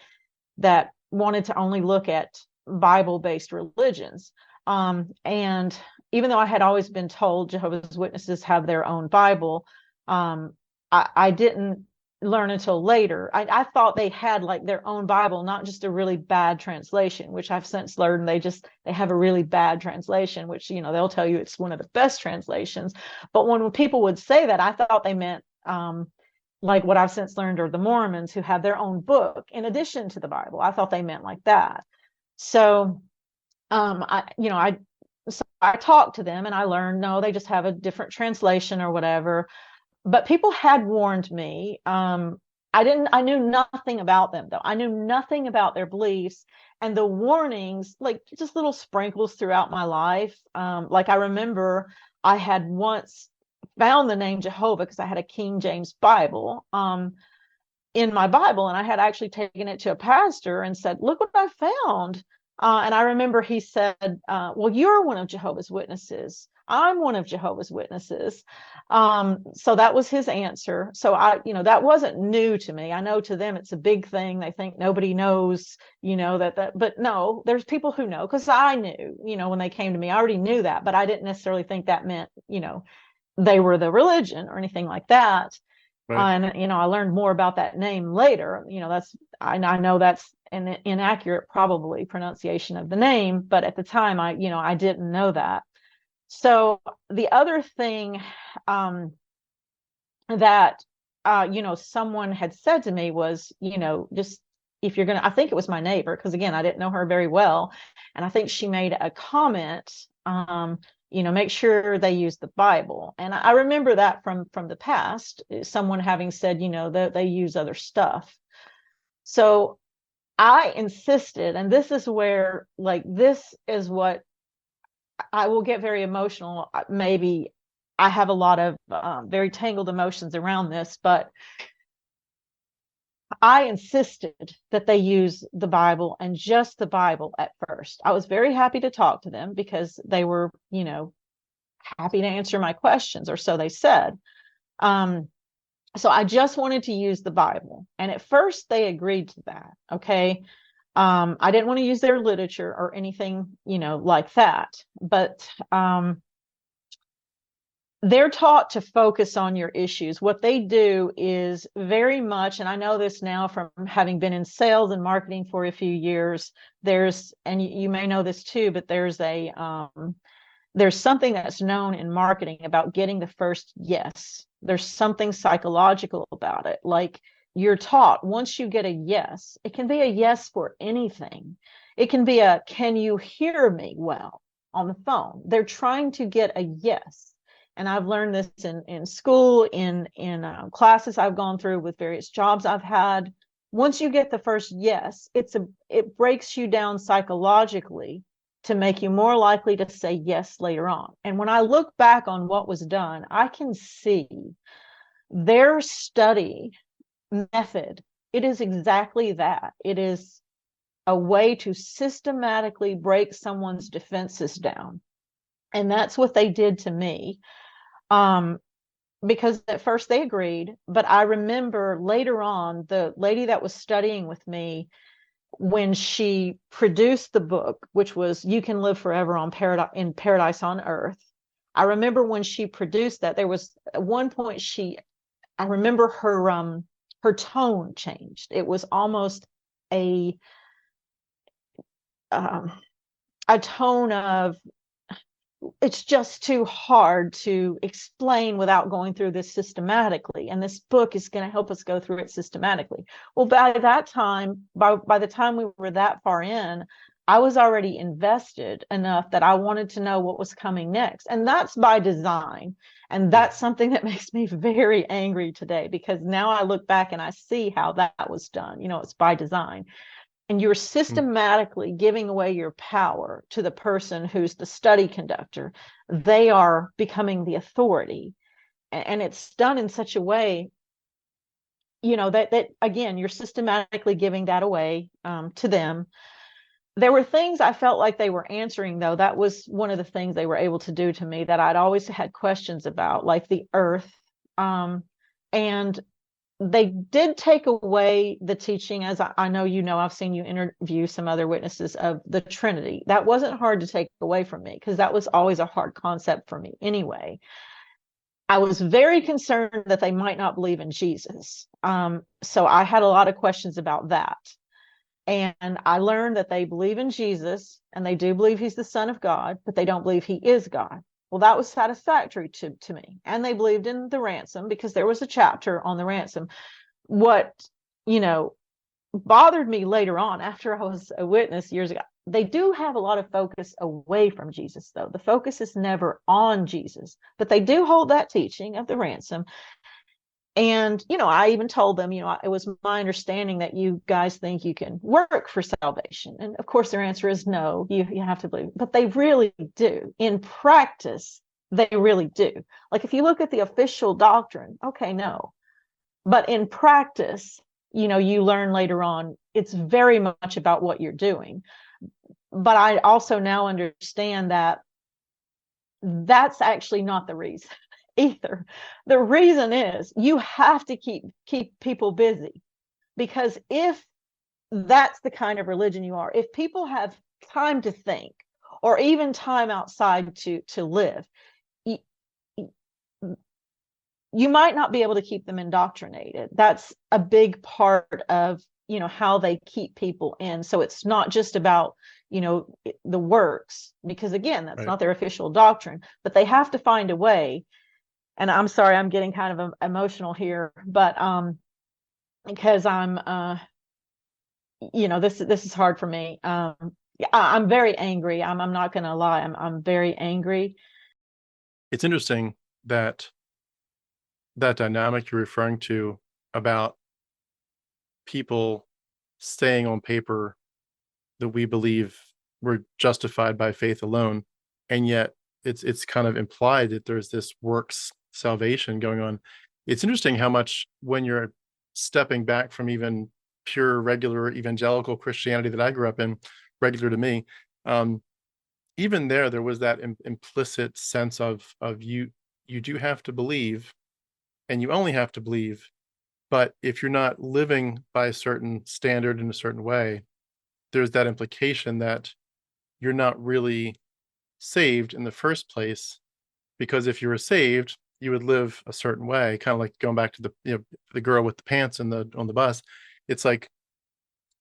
that wanted to only look at Bible-based religions. And even though I had always been told Jehovah's Witnesses have their own Bible, I didn't learn until later. I thought they had like their own Bible, not just a really bad translation, which I've since learned they have a really bad translation, which they'll tell you it's one of the best translations. But when people would say that, I thought they meant like what I've since learned are the Mormons, who have their own book in addition to the Bible. I thought they meant like that. So so I talked to them and I learned, no, they just have a different translation or whatever. But people had warned me. I knew nothing about them though. I knew nothing about their beliefs, and the warnings, like just little sprinkles throughout my life. Like I remember I had once found the name Jehovah because I had a King James Bible in my Bible, and I had actually taken it to a pastor and said, "Look what I found." And I remember he said, "Well, you're one of Jehovah's Witnesses. I'm one of Jehovah's Witnesses." So that was his answer. So that wasn't new to me. I know to them it's a big thing. They think nobody knows, but no, there's people who know, because I knew, when they came to me, I already knew that, but I didn't necessarily think that meant, they were the religion or anything like that. Right. And I learned more about that name later. I know that's an inaccurate, probably, pronunciation of the name, but at the time I didn't know that. So the other thing that someone had said to me was, just if you're gonna, I think it was my neighbor, because again, I didn't know her very well, and I think she made a comment, make sure they use the Bible. And I remember that from the past, someone having said, that they use other stuff. So I insisted, and this is where, like, this is what I will get very emotional. Maybe I have a lot of very tangled emotions around this, but I insisted that they use the Bible and just the Bible at first. I was very happy to talk to them because they were, happy to answer my questions, or so they said. So I just wanted to use the Bible. And at first they agreed to that. Okay. I didn't want to use their literature or anything, like that. But they're taught to focus on your issues. What they do is very much, and I know this now from having been in sales and marketing for a few years, and you may know this too, but there's something that's known in marketing about getting the first yes. There's something psychological about it. Like, you're taught, once you get a yes, it can be a yes for anything. It can be a, "Can you hear me well?" on the phone. They're trying to get a yes. And I've learned this in school, in classes I've gone through, with various jobs I've had. Once you get the first yes, it breaks you down psychologically to make you more likely to say yes later on. And when I look back on what was done, I can see their study method. It is exactly that. It is a way to systematically break someone's defenses down. And that's what they did to me. Um, because at first they agreed, but I remember later on, the lady that was studying with me, when she produced the book, which was You Can Live Forever on Paradise in Paradise on Earth. I remember when she produced that, there was at one point I remember her tone changed. It was almost a um, a tone of, it's just too hard to explain without going through this systematically, and this book is going to help us go through it systematically. Well, by that time, by the time we were that far in, I was already invested enough that I wanted to know what was coming next, and that's by design. And Yeah. that's something that makes me very angry today, because now I look back and I see how that was done. It's by design, and you're Mm. systematically giving away your power to the person who's the study conductor. They are becoming the authority, and it's done in such a way, that again, you're systematically giving that away, to them. There were things I felt like they were answering, though. That was one of the things they were able to do to me that I'd always had questions about, like the earth. And they did take away the teaching, as I know, I've seen you interview some other witnesses, of the Trinity. That wasn't hard to take away from me, because that was always a hard concept for me anyway. I was very concerned that they might not believe in Jesus. So I had a lot of questions about that. And I learned that they believe in Jesus, and they do believe he's the Son of God, but they don't believe he is God. Well, that was satisfactory to me. And they believed in the ransom, because there was a chapter on the ransom. What, you know, bothered me later on, after I was a witness years ago, they do have a lot of focus away from Jesus, though. The focus is never on Jesus, but they do hold that teaching of the ransom. And, I even told them, it was my understanding that you guys think you can work for salvation. And of course, their answer is no, you have to believe. But they really do. In practice, they really do. Like, if you look at the official doctrine, okay, no. But in practice, you learn later on, it's very much about what you're doing. But I also now understand that that's actually not the reason either. The reason is you have to keep people busy, because if that's the kind of religion you are, if people have time to think, or even time outside to live, you, you might not be able to keep them indoctrinated. That's a big part of, how they keep people in. So it's not just about, the works, because again, that's Right. not their official doctrine, but they have to find a way. And I'm sorry, I'm getting kind of emotional here, but because I'm this is hard for me. I'm very angry. I'm not going to lie. I'm very angry. It's interesting that that dynamic you're referring to about people saying on paper that we believe we're justified by faith alone, and yet it's kind of implied that there's this works salvation going on. It's interesting how much, when you're stepping back from even pure regular evangelical Christianity that I grew up in, regular to me, um, even there was that implicit sense of you do have to believe, and you only have to believe. But if you're not living by a certain standard in a certain way, there's that implication that you're not really saved in the first place. Because if you were saved, you would live a certain way, kind of like going back to the girl with the pants in the on the bus. It's like,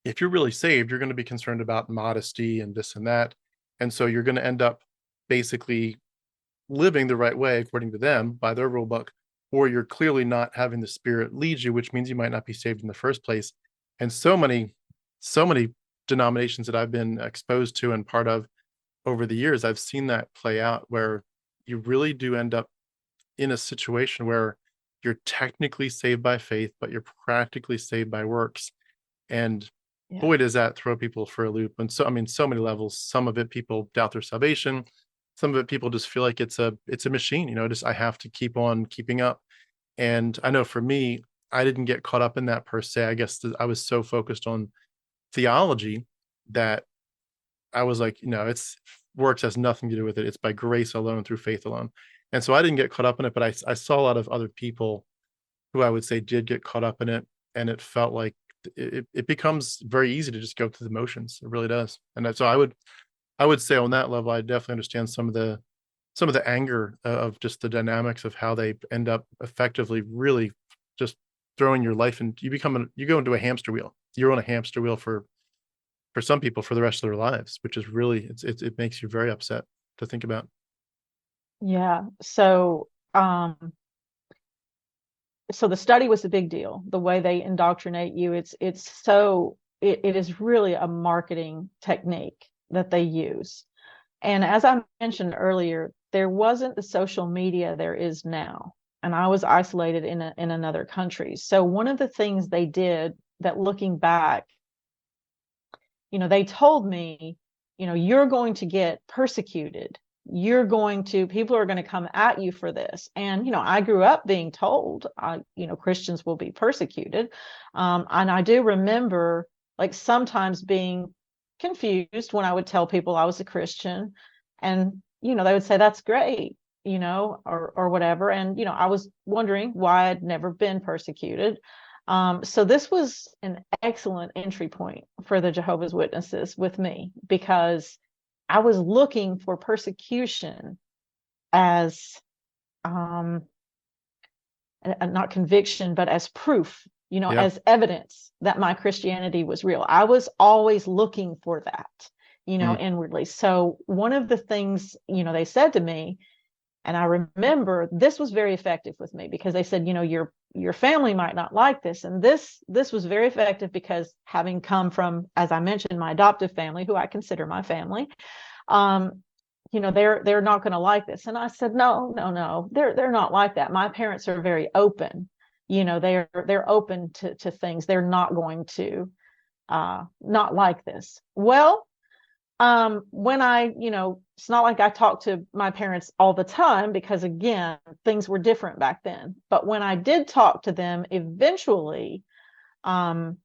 if you're really saved, you're going to be concerned about modesty and this and that. And so you're going to end up basically living the right way according to them, by their rule book, or you're clearly not having the Spirit lead you, which means you might not be saved in the first place. And so many denominations that I've been exposed to and part of over the years, I've seen that play out, where you really do end up in a situation where you're technically saved by faith, but you're practically saved by works. And Yeah. boy, does that throw people for a loop. And so, I mean, so many levels. Some of it, people doubt their salvation. Some of it, people just feel like it's a machine. Just I have to keep on keeping up. And I know for me, I didn't get caught up in that per se. I guess I was so focused on theology that I was like, it's works has nothing to do with it. It's by grace alone through faith alone. And so I didn't get caught up in it, but I saw a lot of other people who I would say did get caught up in it, and it felt like it becomes very easy to just go through the motions. It really does. And so I would say on that level, I definitely understand some of the anger of just the dynamics of how they end up effectively really just throwing your life, and you go into a hamster wheel. You're on a hamster wheel for some people for the rest of their lives, which is really it makes you very upset to think about. Yeah. So the study was a big deal. The way they indoctrinate you, it is really a marketing technique that they use. And as I mentioned earlier, there wasn't the social media there is now. And I was isolated in another country. So one of the things they did, that looking back, they told me, you're going to get persecuted. People are going to come at you for this. And, I grew up being told, Christians will be persecuted. And I do remember, like, sometimes being confused when I would tell people I was a Christian, and, they would say, that's great, or whatever. And, I was wondering why I'd never been persecuted. So this was an excellent entry point for the Jehovah's Witnesses with me, because I was looking for persecution as not conviction, but as proof, Yeah. as evidence that my Christianity was real. I was always looking for that, Mm. inwardly. So one of the things, they said to me, and I remember this was very effective with me, because they said, your family might not like this. And this was very effective, because having come from, as I mentioned, my adoptive family, who I consider my family, they're not going to like this. And I said, no, they're not like that. My parents are very open. They're open to things. They're not going to not like this. Well, when it's not like I talked to my parents all the time, because again, things were different back then. But when I did talk to them, eventually, not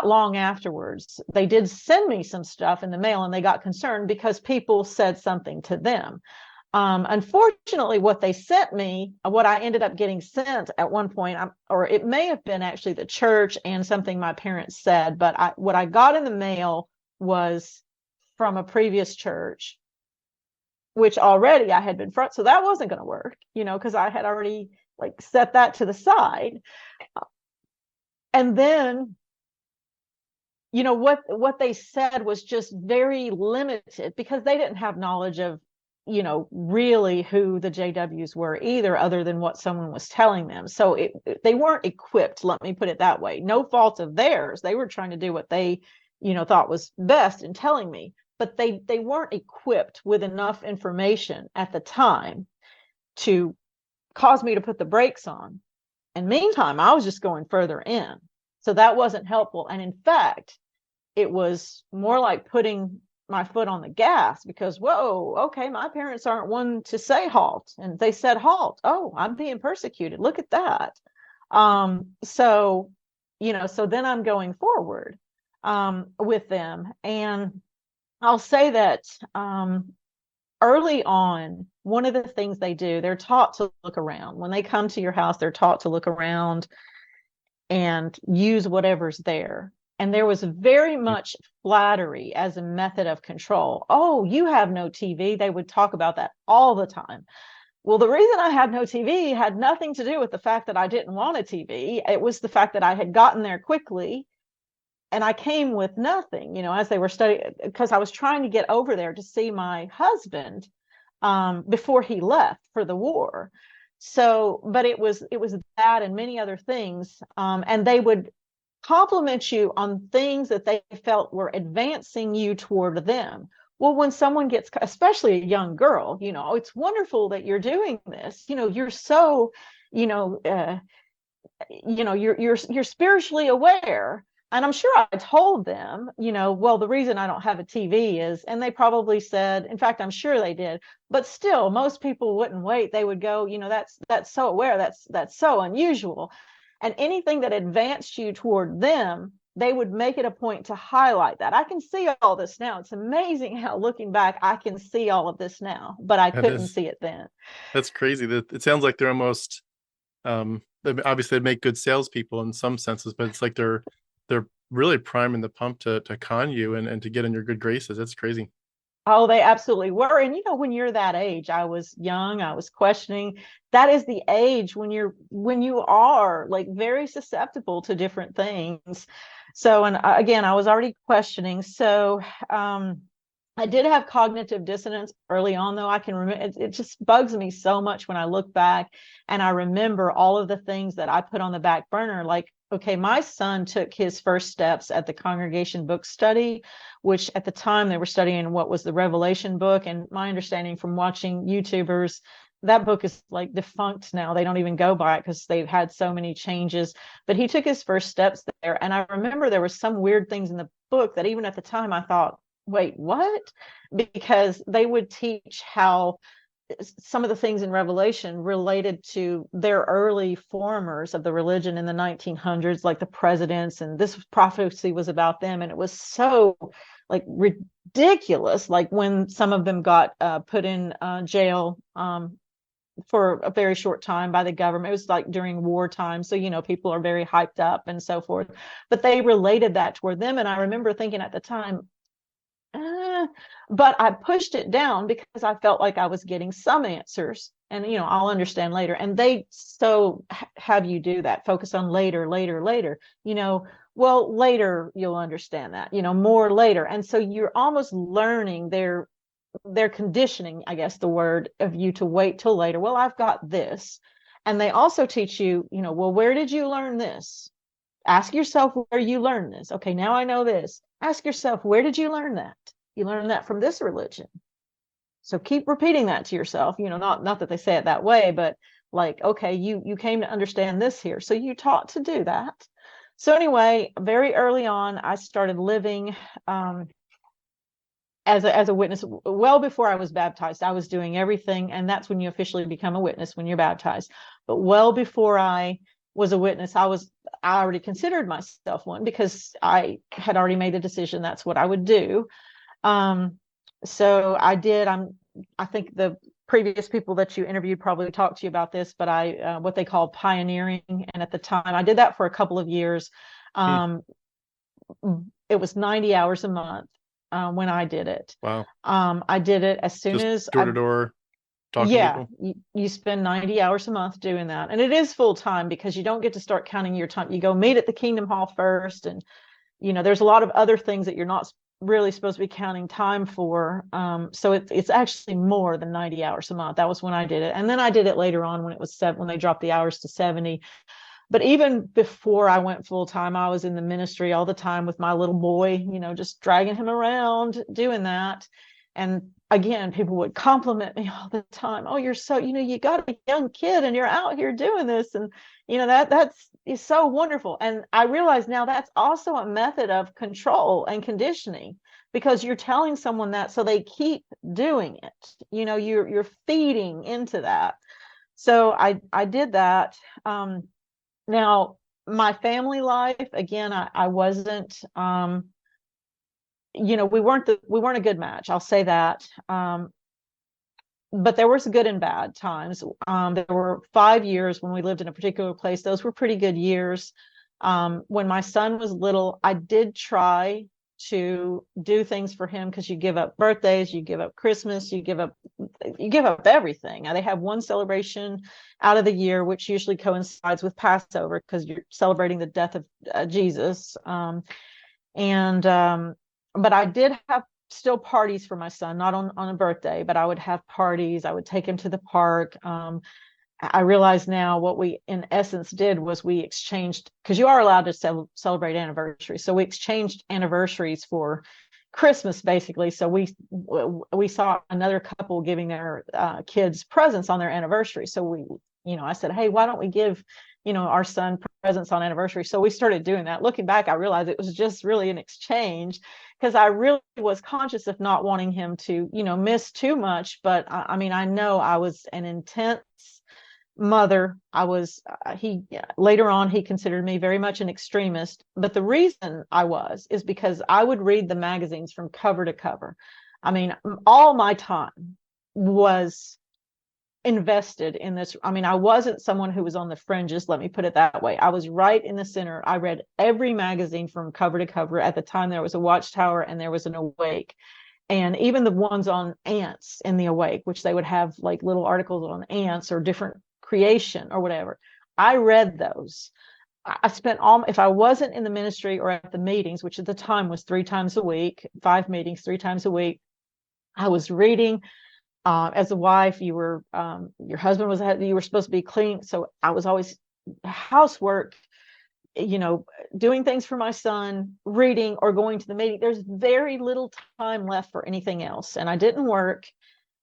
long afterwards, they did send me some stuff in the mail, and they got concerned because people said something to them. Unfortunately, what they sent me, what I ended up getting sent at one point, or it may have been actually the church and something my parents said, but what I got in the mail was from a previous church, which already I had been front, so that wasn't going to work, because I had already like set that to the side. And then, what they said was just very limited, because they didn't have knowledge of, really who the JWs were either, other than what someone was telling them. So they weren't equipped, let me put it that way. No fault of theirs. They were trying to do what they, thought was best in telling me, but they weren't equipped with enough information at the time to cause me to put the brakes on. And meantime, I was just going further in. So that wasn't helpful. And in fact, it was more like putting my foot on the gas, because, whoa, okay, my parents aren't one to say halt. And they said halt. Oh, I'm being persecuted. Look at that. So then I'm going forward with them. And I'll say that early on, one of the things they do, they're taught to look around. When they come to your house, they're taught to look around and use whatever's there. And there was very much flattery as a method of control. Oh, you have no TV. They would talk about that all the time. Well, the reason I had no TV had nothing to do with the fact that I didn't want a TV. It was the fact that I had gotten there quickly, and I came with nothing, as they were studying, because I was trying to get over there to see my husband before he left for the war. So, but it was that and many other things. And they would compliment you on things that they felt were advancing you toward them. Well, when someone gets, especially a young girl, it's wonderful that you're doing this. You're so, you're spiritually aware. And I'm sure I told them, well, the reason I don't have a TV is, and they probably said, in fact, I'm sure they did, but still, most people wouldn't wait. They would go, that's so aware, that's so unusual. And anything that advanced you toward them they would make it a point to highlight that. I can see all this now. It's amazing how, looking back, I can see all of this now, but I That couldn't is, see it then. that's crazy. That it sounds like they're almost obviously they make good salespeople in some senses, but it's like they're really priming the pump to con you and to get in your good graces. That's crazy. Oh, they absolutely were. And when you're that age, I was young, I was questioning. That is the age when you are like very susceptible to different things. So, and again, I was already questioning. So, I did have cognitive dissonance early on, though. I can remember it just bugs me so much when I look back and I remember all of the things that I put on the back burner. Like, okay, my son took his first steps at the congregation book study, which at the time they were studying what was the Revelation book. And my understanding from watching YouTubers, that book is like defunct now. They don't even go by it because they've had so many changes. But he took his first steps there. And I remember there were some weird things in the book that even at the time I thought, wait, what? Because they would teach how some of the things in Revelation related to their early formers of the religion in the 1900s, like the presidents, and this prophecy was about them. And it was so like ridiculous, like when some of them got put in jail for a very short time by the government. It was like during wartime. So, people are very hyped up and so forth. But they related that toward them. And I remember thinking at the time, but I pushed it down because I felt like I was getting some answers, and I'll understand later. And they have you do that, focus on later, later, later. Well, later you'll understand that. More later, and so you're almost learning their conditioning, I guess the word, of you to wait till later. Well, I've got this, and they also teach you, well, where did you learn this? Ask yourself where you learned this. Okay, now I know this. Ask yourself, where did you learn that? You learned that from this religion. So keep repeating that to yourself. Not that they say it that way, but like, okay, you came to understand this here. So you taught to do that. So anyway, very early on, I started living as a witness. Well before I was baptized, I was doing everything, and that's when you officially become a witness, when you're baptized. But well before I was a witness, I already considered myself one, because I had already made the decision that's what I would do. So I did. I think the previous people that you interviewed probably talked to you about this, but I what they call pioneering, and at the time I did that for a couple of years. Hmm. It was 90 hours a month when I did it. Wow. I did it as soon Just as door to door talking to yeah, people. you spend 90 hours a month doing that. And it is full time, because you don't get to start counting your time. You go meet at the Kingdom Hall first, and there's a lot of other things that you're not really supposed to be counting time for. So it's actually more than 90 hours a month. That was when I did it. And then I did it later on when it was when they dropped the hours to 70. But even before I went full time, I was in the ministry all the time with my little boy, just dragging him around doing that. And again, people would compliment me all the time. Oh, you're so, you got a young kid and you're out here doing this. And, that's is so wonderful. And I realize now that's also a method of control and conditioning, because you're telling someone that so they keep doing it. You're feeding into that. So I did that. Now, my family life, again, I wasn't, we weren't a good match. I'll say that. But there was good and bad times. There were 5 years when we lived in a particular place. Those were pretty good years. When my son was little, I did try to do things for him, because you give up birthdays, you give up Christmas, you give up everything. Now, they have one celebration out of the year, which usually coincides with Passover, because you're celebrating the death of Jesus. But I did have still parties for my son, not on a birthday, but I would have parties. I would take him to the park. I realize now what we in essence did was we exchanged, because you are allowed to celebrate anniversaries. So we exchanged anniversaries for Christmas, basically. So we saw another couple giving their kids presents on their anniversary. So I said, hey, why don't we give our son presents on anniversary? So we started doing that. Looking back, I realized it was just really an exchange, because I really was conscious of not wanting him to miss too much. But I know I was an intense mother, I was, he, later on, he considered me very much an extremist. But the reason I was is because I would read the magazines from cover to cover. I mean, all my time was invested in this. I mean, I wasn't someone who was on the fringes, let me put it that way. I was right in the center. I read every magazine from cover to cover. At the time, there was a Watchtower and there was an Awake. And even the ones on ants in the Awake, which they would have like little articles on ants or different creation or whatever. I read those. I spent all, if I wasn't in the ministry or at the meetings, which at the time was 3 times a week, 5 meetings, 3 times a week, I was reading. As a wife, you were, your husband was, you were supposed to be clean. So I was always housework, you know, doing things for my son, reading or going to the meeting. There's very little time left for anything else. And I didn't work.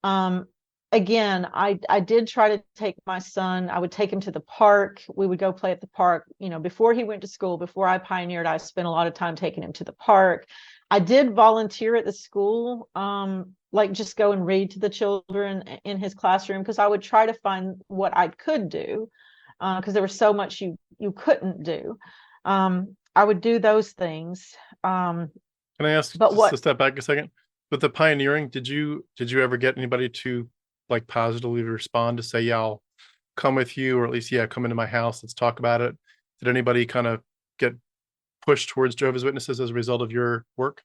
Um, Again, I did try to take my son. I would take him to the park. We would go play at the park. You know, before he went to school, before I pioneered, I spent a lot of time taking him to the park. I did volunteer at the school, like just go and read to the children in his classroom, because I would try to find what I could do, because there was so much you couldn't do. I would do those things. Can I ask But just to what step back a second? With the pioneering, did you ever get anybody to like positively respond to say, yeah, I'll come with you, or at least, yeah, come into my house, let's talk about it? Did anybody kind of get pushed towards Jehovah's Witnesses as a result of your work?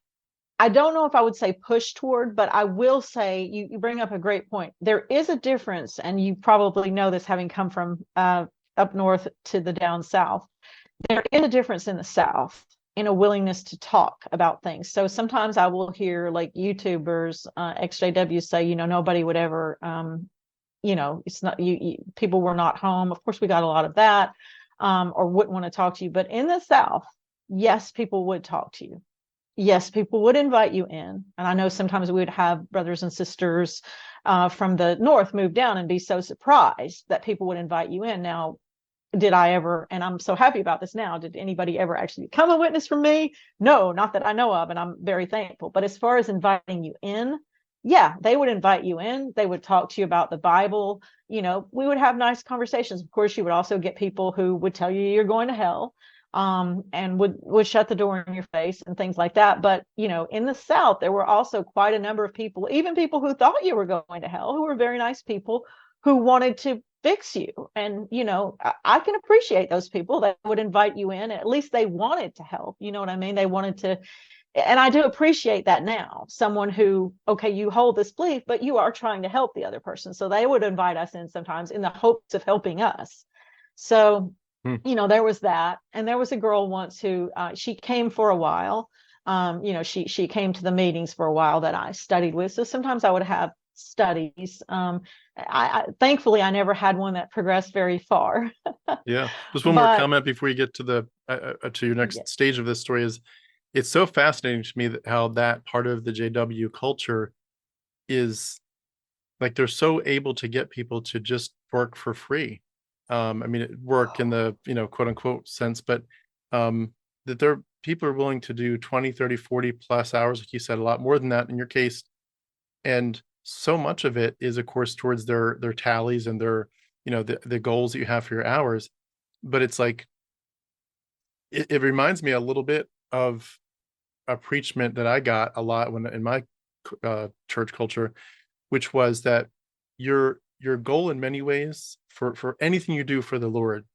I don't know if I would say push toward, but I will say you bring up a great point. There is a difference, and you probably know this having come from up north to the down south. There is a difference in the South in a willingness to talk about things. So sometimes I will hear like YouTubers, ex-JW say, you know, nobody would ever, you know, it's not people were not home. Of course, we got a lot of that, or wouldn't want to talk to you. But in the South, yes, people would talk to you. Yes, people would invite you in. And I know sometimes we would have brothers and sisters from the North move down and be so surprised that people would invite you in. Now, did I ever, and I'm so happy about this now, did anybody ever actually become a witness from me? No, not that I know of, and I'm very thankful. But as far as inviting you in, yeah, they would invite you in. They would talk to you about the Bible. You know, we would have nice conversations. Of course, you would also get people who would tell you you're going to hell, and would shut the door in your face and things like that. But you know, in the South, there were also quite a number of people, even people who thought you were going to hell, who were very nice people who wanted to fix you. And you know, I can appreciate those people that would invite you in. At least they wanted to help, you know what I mean? They wanted to. And I do appreciate that now, someone who, okay, you hold this belief, but you are trying to help the other person, so they would invite us in sometimes in the hopes of helping us. So Hmm. you know, there was that. And there was a girl once who, she came for a while. You know, she came to the meetings for a while that I studied with. So sometimes I would have studies. Thankfully I never had one that progressed very far. Yeah. Just one more But comment before you get to the to your yeah, next stage of this story is it's so fascinating to me that how that part of the JW culture is like they're so able to get people to just work for free. I mean, work in the, you know, quote unquote sense, but that there people are willing to do 20, 30, 40 plus hours, like you said, a lot more than that in your case. And so much of it is, of course, towards their tallies and their, you know, the goals that you have for your hours. But it's like it reminds me a little bit of a preachment that I got a lot when in my church culture, which was that your goal in many ways for anything you do for the Lord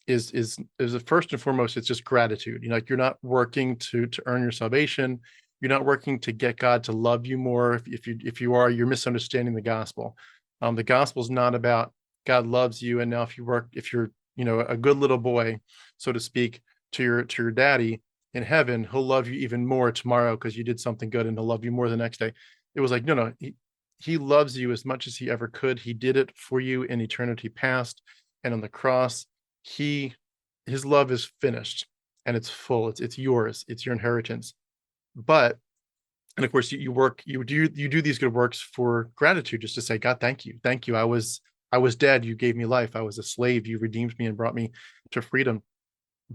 is the first and foremost, it's just gratitude. You know, like you're not working to earn your salvation. You're not working to get God to love you more. If you are, you're misunderstanding the gospel. The gospel is not about God loves you, and now if you're, you know, a good little boy, so to speak, to your daddy in heaven, he'll love you even more tomorrow because you did something good, and he'll love you more the next day. It was like, no, he loves you as much as he ever could. He did it for you in eternity past, and on the cross he his love is finished and it's full. It's yours. It's your inheritance. But and of course you do these good works for gratitude, just to say, God, thank you. Thank you. I was dead. You gave me life. I was a slave. You redeemed me and brought me to freedom.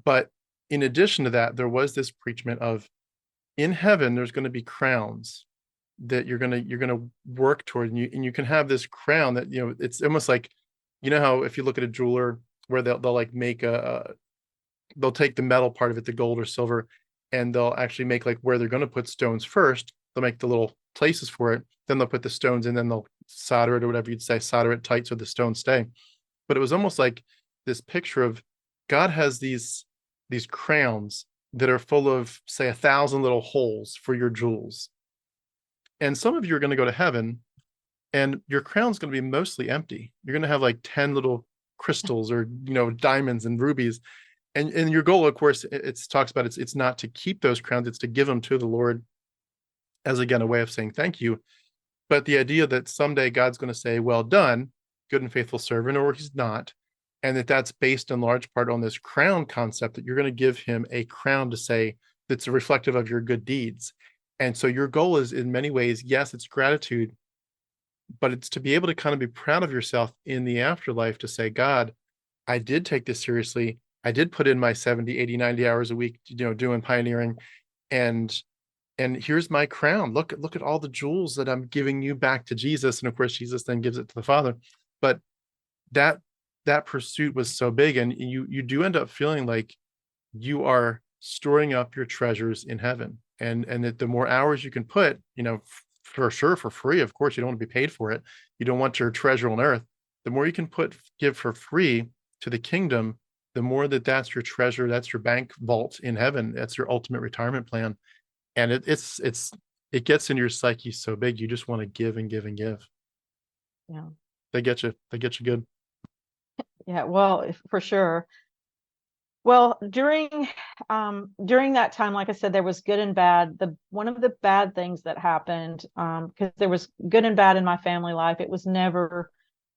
But in addition to that, there was this preachment of in heaven, there's going to be crowns that you're going to work toward, and you can have this crown that, you know, it's almost like You know how if you look at a jeweler where they'll like make they'll take the metal part of it, the gold or silver, and they'll actually make like where they're going to put stones first. They'll make the little places for it. Then they'll put the stones in, then they'll solder it or whatever you'd say, solder it tight so the stones stay. But it was almost like this picture of God has these crowns that are full of, say, 1,000 little holes for your jewels. And some of you are going to go to heaven and your crown's going to be mostly empty. You're going to have like 10 little crystals or, diamonds and rubies. And your goal, of course, it talks about it's not to keep those crowns, it's to give them to the Lord as, again, a way of saying thank you. But the idea that someday God's going to say, well done, good and faithful servant, or he's not, and that's based in large part on this crown concept, that you're going to give him a crown to say that's reflective of your good deeds. And so your goal is, in many ways, yes, it's gratitude, but it's to be able to kind of be proud of yourself in the afterlife, to say, God, I did take this seriously. I did put in my 70, 80, 90 hours a week, doing pioneering, and here's my crown. Look at all the jewels that I'm giving you back to Jesus. And of course, Jesus then gives it to the Father. But that pursuit was so big, and you do end up feeling like you are storing up your treasures in heaven. And that the more hours you can put, for sure, for free, of course, you don't want to be paid for it. You don't want your treasure on earth. The more you can give for free to the kingdom, the more that's your treasure, that's your bank vault in heaven. That's your ultimate retirement plan. And it gets in your psyche so big, you just want to give and give and give. Yeah. They get you good. Yeah, well, for sure. Well, during that time, like I said, there was good and bad. One of the bad things that happened, because there was good and bad in my family life, it was never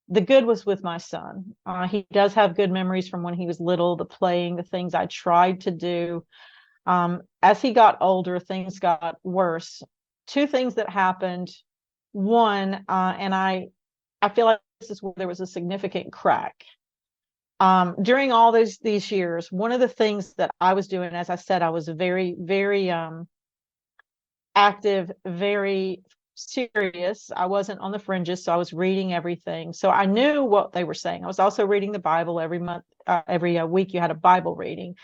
the good was with my son. He does have good memories from when he was little, the playing, the things I tried to do. As he got older, things got worse. Two things that happened. One, and I feel like this is where there was a significant crack. During all these years, one of the things that I was doing, as I said, I was very, very active, very serious. I wasn't on the fringes, so I was reading everything. So I knew what they were saying. I was also reading the Bible every month, every week. You had a Bible reading.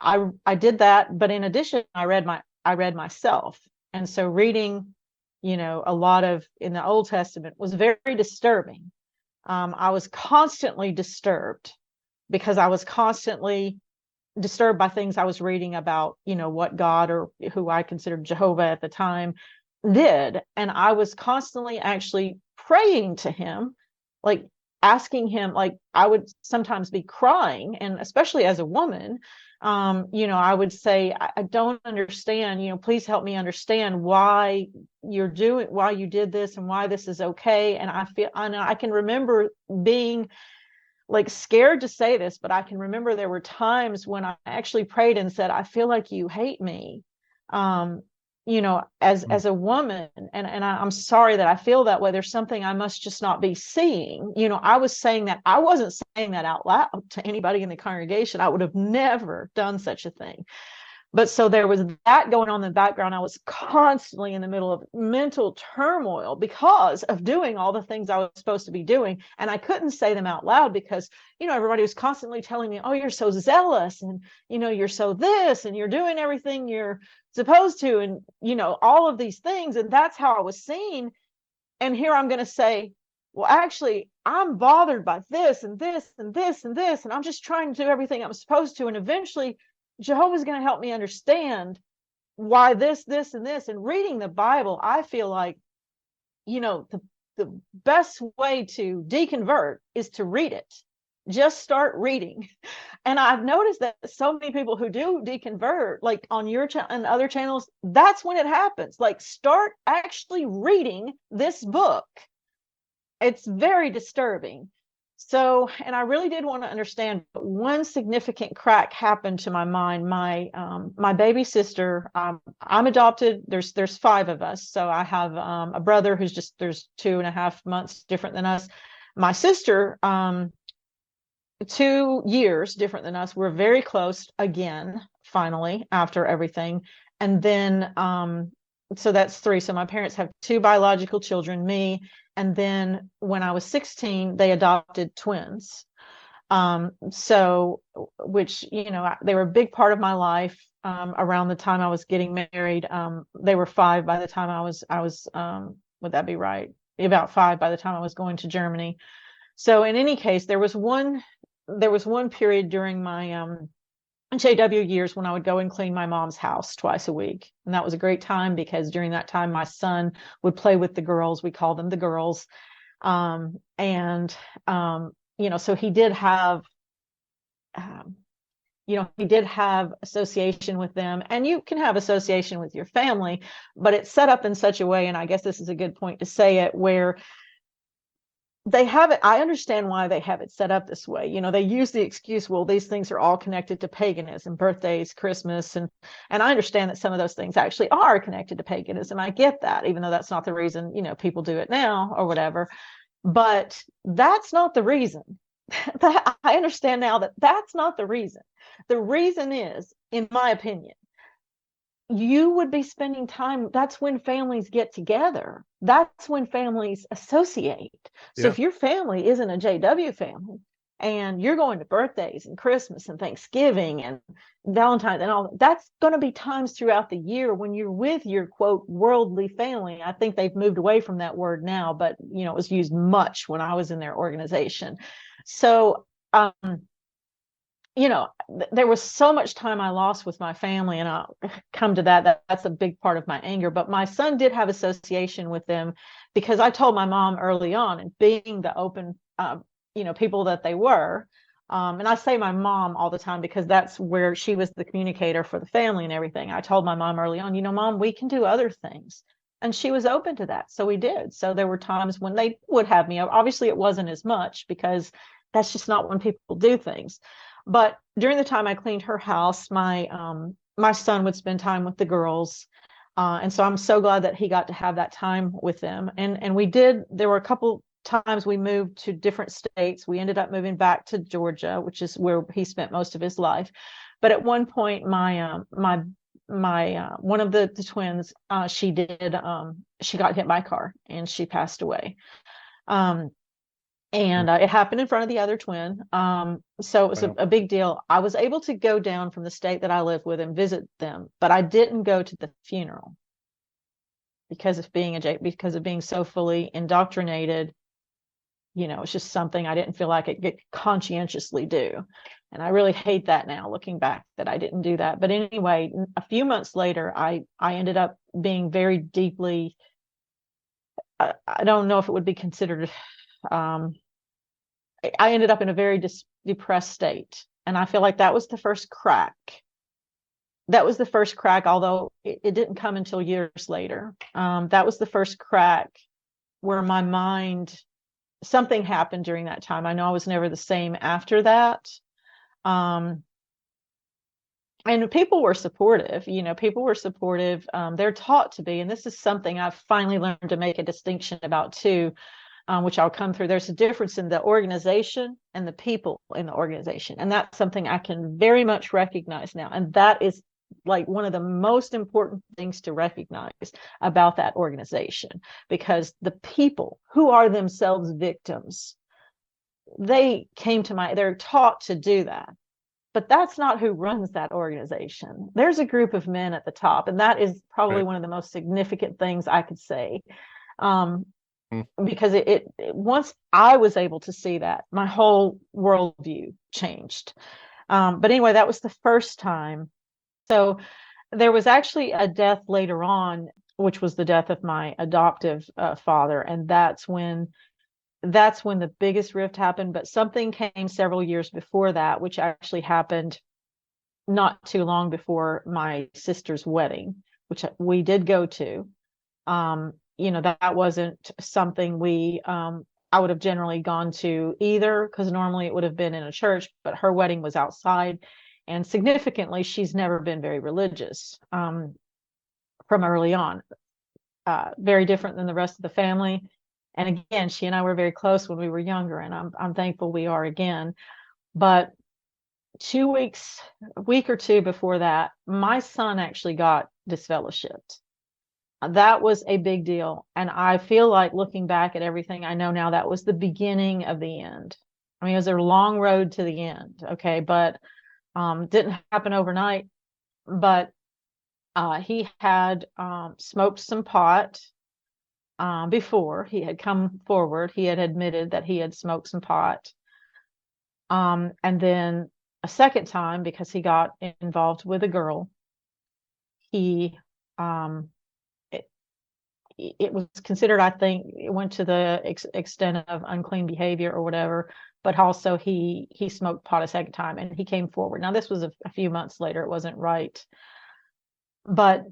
I did that, but in addition, I read myself, and so reading, a lot of in the Old Testament was very disturbing. I was constantly disturbed because I was constantly disturbed by things I was reading about, what God, or who I considered Jehovah at the time, did. And I was constantly actually praying to him, like asking him, like I would sometimes be crying, and especially as a woman, I would say, I don't understand, please help me understand why you did this and why this is okay. And I can remember being like scared to say this, but I can remember there were times when I actually prayed and said, I feel like you hate me, as a woman, and I'm sorry that I feel that way. There's something I must just not be seeing. I was saying that. I wasn't saying that out loud to anybody in the congregation. I would have never done such a thing. But so there was that going on in the background. I was constantly in the middle of mental turmoil because of doing all the things I was supposed to be doing. And I couldn't say them out loud because, everybody was constantly telling me, oh, you're so zealous, and, you're so this, and you're doing everything you're supposed to, and, all of these things. And that's how I was seen. And here I'm going to say, well, actually, I'm bothered by this and this and this and this, and I'm just trying to do everything I'm supposed to. And eventually, Jehovah's going to help me understand why this, and this. And reading the Bible, I feel like, the best way to deconvert is to read it. Just start reading. And I've noticed that so many people who do deconvert, like on your channel and other channels, that's when it happens. Like, start actually reading this book. It's very disturbing. So, and I really did want to understand, but one significant crack happened to my mind. My baby sister, I'm adopted. There's 5 of us. So I have a brother who's there's 2.5 months different than us. My sister, 2 years different than us. We're very close again, finally, after everything. And then so that's three. So my parents have two biological children, me, and then when I was 16, they adopted twins. So which, they were a big part of my life. Around the time I was getting married, they were five by the time I was would that be right? About five by the time I was going to Germany. So in any case, there was one period during my JW years when I would go and clean my mom's house twice a week. And that was a great time because during that time, my son would play with the girls. We call them the girls. And, so um, he did have association with them, and you can have association with your family, but it's set up in such a way. And I guess this is a good point to say it, where they have it. I understand why they have it set up this way. They use the excuse, well, these things are all connected to paganism, birthdays, Christmas, and I understand that some of those things actually are connected to paganism. I get that, even though that's not the reason, people do it now or whatever. But that's not the reason. I understand now that that's not the reason. The reason is, in my opinion, you would be spending time. That's when families get together. That's when families associate. So Yeah. if your family isn't a JW family and you're going to birthdays and Christmas and Thanksgiving and Valentine's and all, that's going to be times throughout the year when you're with your quote worldly family. I think they've moved away from that word now, but it was used much when I was in their organization. So there was so much time I lost with my family, and I'll come to that. That's a big part of my anger. But my son did have association with them because I told my mom early on, and being the open, people that they were. And I say my mom all the time because that's where she was the communicator for the family and everything. I told my mom early on, Mom, we can do other things. And she was open to that. So we did. So there were times when they would have me. Obviously, it wasn't as much because that's just not when people do things. But during the time I cleaned her house, my son would spend time with the girls. And so I'm so glad that he got to have that time with them. And we did, there were a couple times we moved to different states. We ended up moving back to Georgia, which is where he spent most of his life. But at one point, my one of the twins, she got hit by a car and she passed away. And it happened in front of the other twin. So it was Wow. a big deal. I was able to go down from the state that I live with and visit them, but I didn't go to the funeral because of being so fully indoctrinated. It's just something I didn't feel like I could conscientiously do. And I really hate that now, looking back, that I didn't do that. But anyway, a few months later, I ended up being very deeply, I don't know if it would be considered, I ended up in a very depressed state. And I feel like that was the first crack. That was the first crack, although it didn't come until years later. That was the first crack where my mind, something happened during that time. I know I was never the same after that. And people were supportive. People were supportive. They're taught to be. And this is something I've finally learned to make a distinction about too. Which I'll come through. There's a difference in the organization and the people in the organization. And that's something I can very much recognize now. And that is like one of the most important things to recognize about that organization, because the people who are themselves victims, they're taught to do that. But that's not who runs that organization. There's a group of men at the top, and that is probably Right. one of the most significant things I could say. Mm. Because it once I was able to see that, my whole worldview changed. But anyway, that was the first time. So there was actually a death later on, which was the death of my adoptive father, and that's when the biggest rift happened. But something came several years before that, which actually happened not too long before my sister's wedding, which we did go to. That wasn't something I would have generally gone to either, because normally it would have been in a church, but her wedding was outside. And significantly, she's never been very religious from early on. Very different than the rest of the family. And again, she and I were very close when we were younger, and I'm thankful we are again. But a week or two before that, my son actually got disfellowshipped. that was a big deal. And I feel like, looking back at everything I know now, that was the beginning of the end. I mean, it was a long road to the end. Okay. But didn't happen overnight. But he had smoked some pot before he had come forward. He had admitted that he had smoked some pot. And then a second time, because he got involved with a girl, he um, it was considered, I think, it went to the extent of unclean behavior or whatever, but also he smoked pot a second time and he came forward. Now, this was a few months later. It wasn't right. But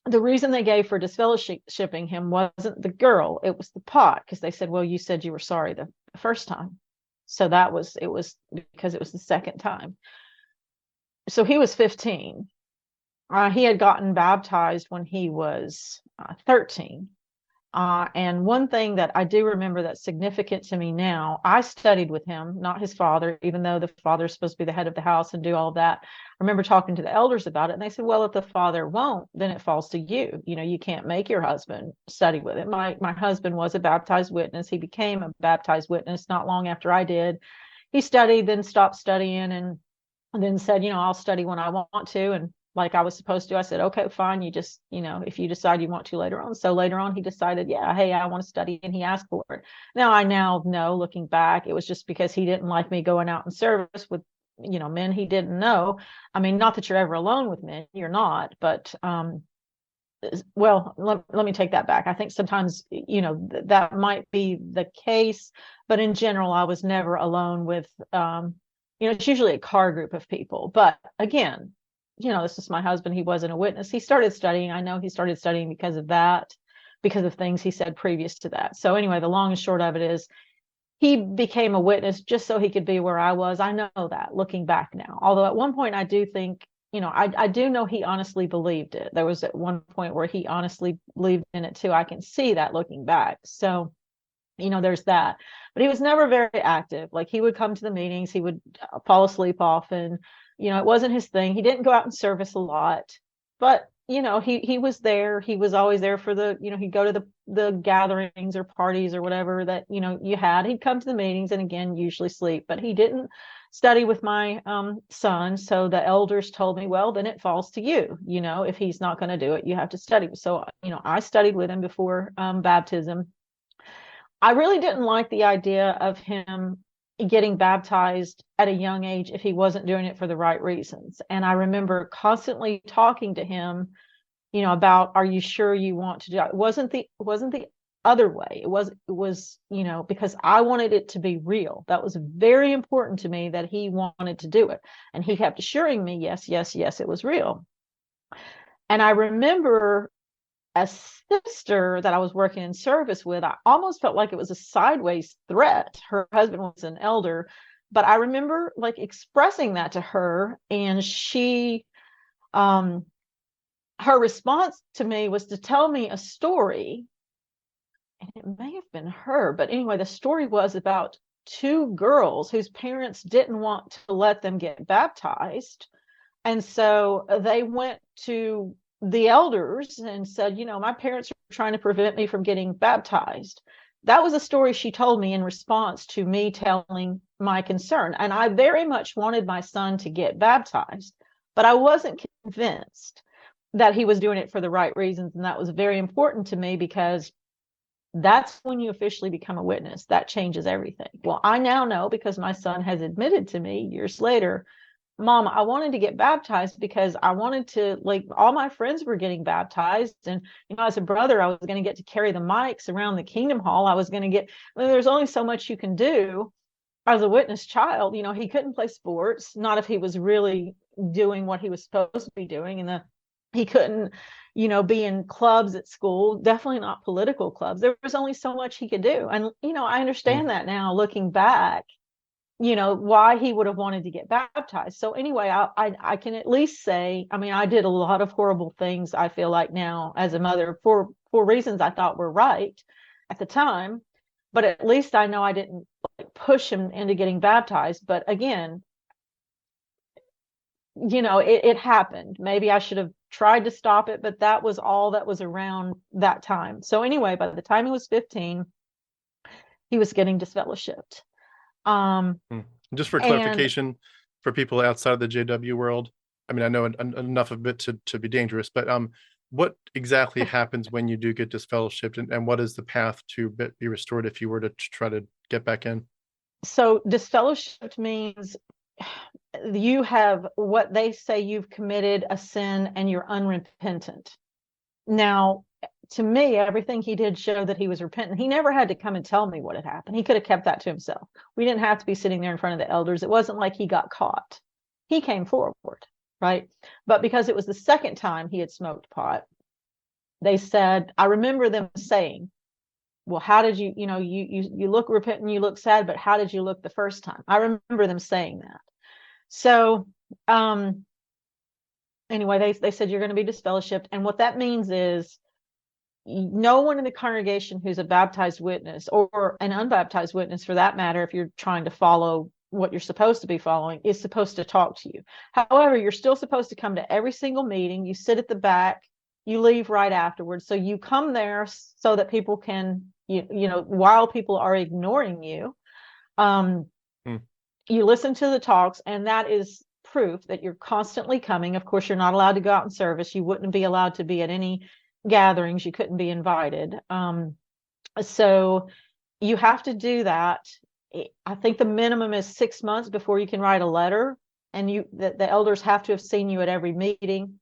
the reason they gave for disfellowshipping him wasn't the girl, it was the pot, because they said, well, you said you were sorry the first time. So it was because it was the second time. So he was 15. He had gotten baptized when he was 13. And one thing that I do remember that's significant to me now, I studied with him, not his father, even though the father is supposed to be the head of the house and do all of that. I remember talking to the elders about it, and they said, well, if the father won't, then it falls to you. You know, you can't make your husband study with it. My husband was a baptized witness. He became a baptized witness not long after I did. He studied, then stopped studying, and then said, I'll study when I want to. And like I was supposed to, I said, okay, fine. You just, if you decide you want to later on. So later on, he decided, yeah, hey, I want to study, and he asked for it. Now I know, looking back, it was just because he didn't like me going out in service with, men he didn't know. I mean, not that you're ever alone with men, you're not, but well, let me take that back. I think sometimes, that might be the case, but in general, I was never alone with, it's usually a car group of people. But again, this is my husband. He wasn't a witness. He started studying. I know he started studying because of that, because of things he said previous to that. So anyway, the long and short of it is, he became a witness just so he could be where I was. I know that, looking back now. Although at one point I do think, I do know he honestly believed it. There was at one point where he honestly believed in it too. I can see that looking back. So, there's that. But he was never very active. Like, he would come to the meetings, he would fall asleep often. It wasn't his thing. He didn't go out in service a lot. But, he was there. He was always there for the, he'd go to the gatherings or parties or whatever that, you had. He'd come to the meetings and, again, usually sleep. But he didn't study with my son. So the elders told me, well, then it falls to you. If he's not going to do it, you have to study. So, I studied with him before baptism. I really didn't like the idea of him getting baptized at a young age if he wasn't doing it for the right reasons. And I remember constantly talking to him, about, are you sure you want to do it? It wasn't the other way. It was, because I wanted it to be real. That was very important to me, that he wanted to do it. And he kept assuring me, yes, yes, yes, it was real. And I remember a sister that I was working in service with, I almost felt like it was a sideways threat. Her husband was an elder, but I remember like expressing that to her, and she, her response to me was to tell me a story, and it may have been her, but anyway, the story was about two girls whose parents didn't want to let them get baptized. And so they went to the elders and said, my parents are trying to prevent me from getting baptized. That was a story she told me in response to me telling my concern. And I very much wanted my son to get baptized, but I wasn't convinced that he was doing it for the right reasons. And that was very important to me, because that's when you officially become a witness. That changes everything. Well, I now know, because my son has admitted to me years later, Mom, I wanted to get baptized because I wanted to, like, all my friends were getting baptized. And, as a brother, I was going to get to carry the mics around the Kingdom Hall. I was going to get, there's only so much you can do as a witness child. He couldn't play sports, not if he was really doing what he was supposed to be doing. And he couldn't, be in clubs at school, definitely not political clubs. There was only so much he could do. And, I understand that now, looking back, why he would have wanted to get baptized. So anyway, I can at least say, I mean, I did a lot of horrible things, I feel like now, as a mother, for reasons I thought were right at the time, but at least I know I didn't push him into getting baptized. But again, it happened. Maybe I should have tried to stop it, but that was all that was around that time. So anyway, by the time he was 15, he was getting disfellowshipped. Just for And clarification, for people outside of the JW world, I mean, I know enough of it to be dangerous, but what exactly happens when you do get disfellowshipped, and what is the path to be restored if you were to try to get back in? so disfellowshipped means you have what they say you've committed a sin and you're unrepentant. Now, to me, everything he did showed that he was repentant. He never had to come and tell me what had happened. He could have kept that to himself. We didn't have to be sitting there in front of the elders. It wasn't like he got caught. He came forward, right? But because it was the second time he had smoked pot, they said, I remember them saying, well, how did you, you look repentant, you look sad, but how did you look the first time? I remember them saying that. So anyway, they said you're going to be disfellowshipped. And what that means is no one in the congregation who's a baptized witness, or an unbaptized witness for that matter, if you're trying to follow what you're supposed to be following, is supposed to talk to you. However, you're still supposed to come to every single meeting. You sit at the back, you leave right afterwards. So you come there so that people can, while people are ignoring you, you listen to the talks, and that is proof that you're constantly coming. Of course, you're not allowed to go out in service. You wouldn't be allowed to be at any gatherings. You couldn't be invited. So you have to do that. I think the minimum is 6 months before you can write a letter, and the elders have to have seen you at every meeting.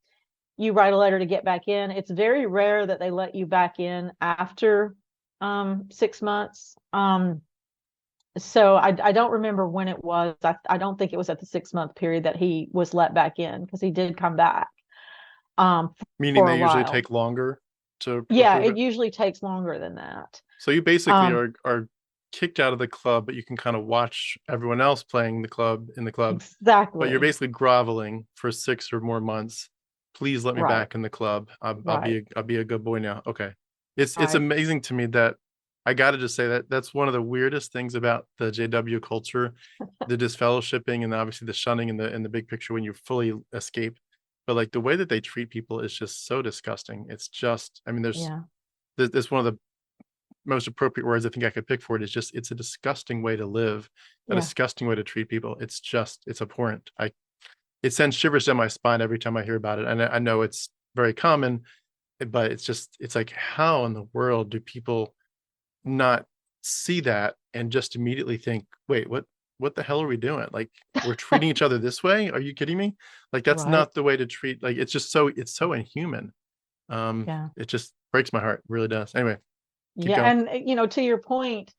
You write a letter to get back in. It's very rare that they let you back in after 6 months. So I don't remember when it was. I don't think it was at the 6 month period that he was let back in, because he did come back Meaning for they a usually while. take longer to Yeah, approve it it? usually takes longer than that. So you basically are kicked out of the club, but you can kind of watch everyone else playing in the club, but you're Exactly. basically groveling for 6 or more months. Please let me Right. back in the club. Right. I'll be a good boy now. Okay. It's Right. amazing to me that I got to just say that that's one of the weirdest things about the JW culture, the disfellowshipping and obviously the shunning in the big picture when you fully escape. But like the way that they treat people is just so disgusting. It's just, I mean, Yeah. there's one of the most appropriate words I think I could pick for it is just it's a disgusting way to live, a Yeah. disgusting way to treat people. It's abhorrent. It sends shivers down my spine every time I hear about it. And I know it's very common, but it's like, how in the world do people not see that and just immediately think, wait, what the hell are we doing? Like, we're treating each other this way? Are you kidding me? Like, that's Right. not the way to treat, like, it's so inhuman. Yeah. It just breaks my heart, really does. Anyway, keep Yeah. going. And, to your point,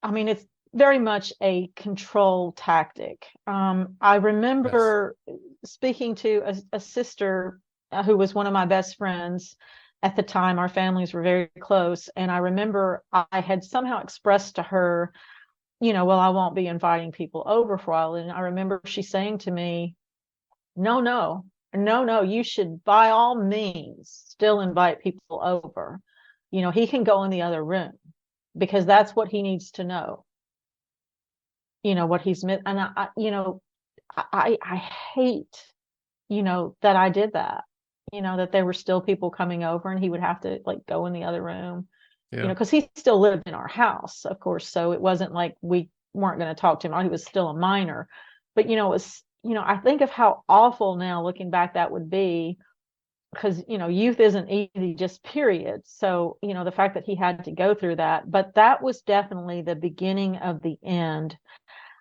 I mean, it's very much a control tactic. I Yes. remember speaking to a sister who was one of my best friends at the time. Our families were very close. And I remember I had somehow expressed to her, well, I won't be inviting people over for a while. And I remember she saying to me, no, no, no, no, you should by all means still invite people over. He can go in the other room, because that's what he needs to know, what he's missed. And I hate, that I did that, that there were still people coming over and he would have to like go in the other room, Yeah. because he still lived in our house, of course. So it wasn't like we weren't going to talk to him. He was still a minor. But, it was, I think of how awful now looking back that would be, because, youth isn't easy, just period. So, the fact that he had to go through that, but that was definitely the beginning of the end.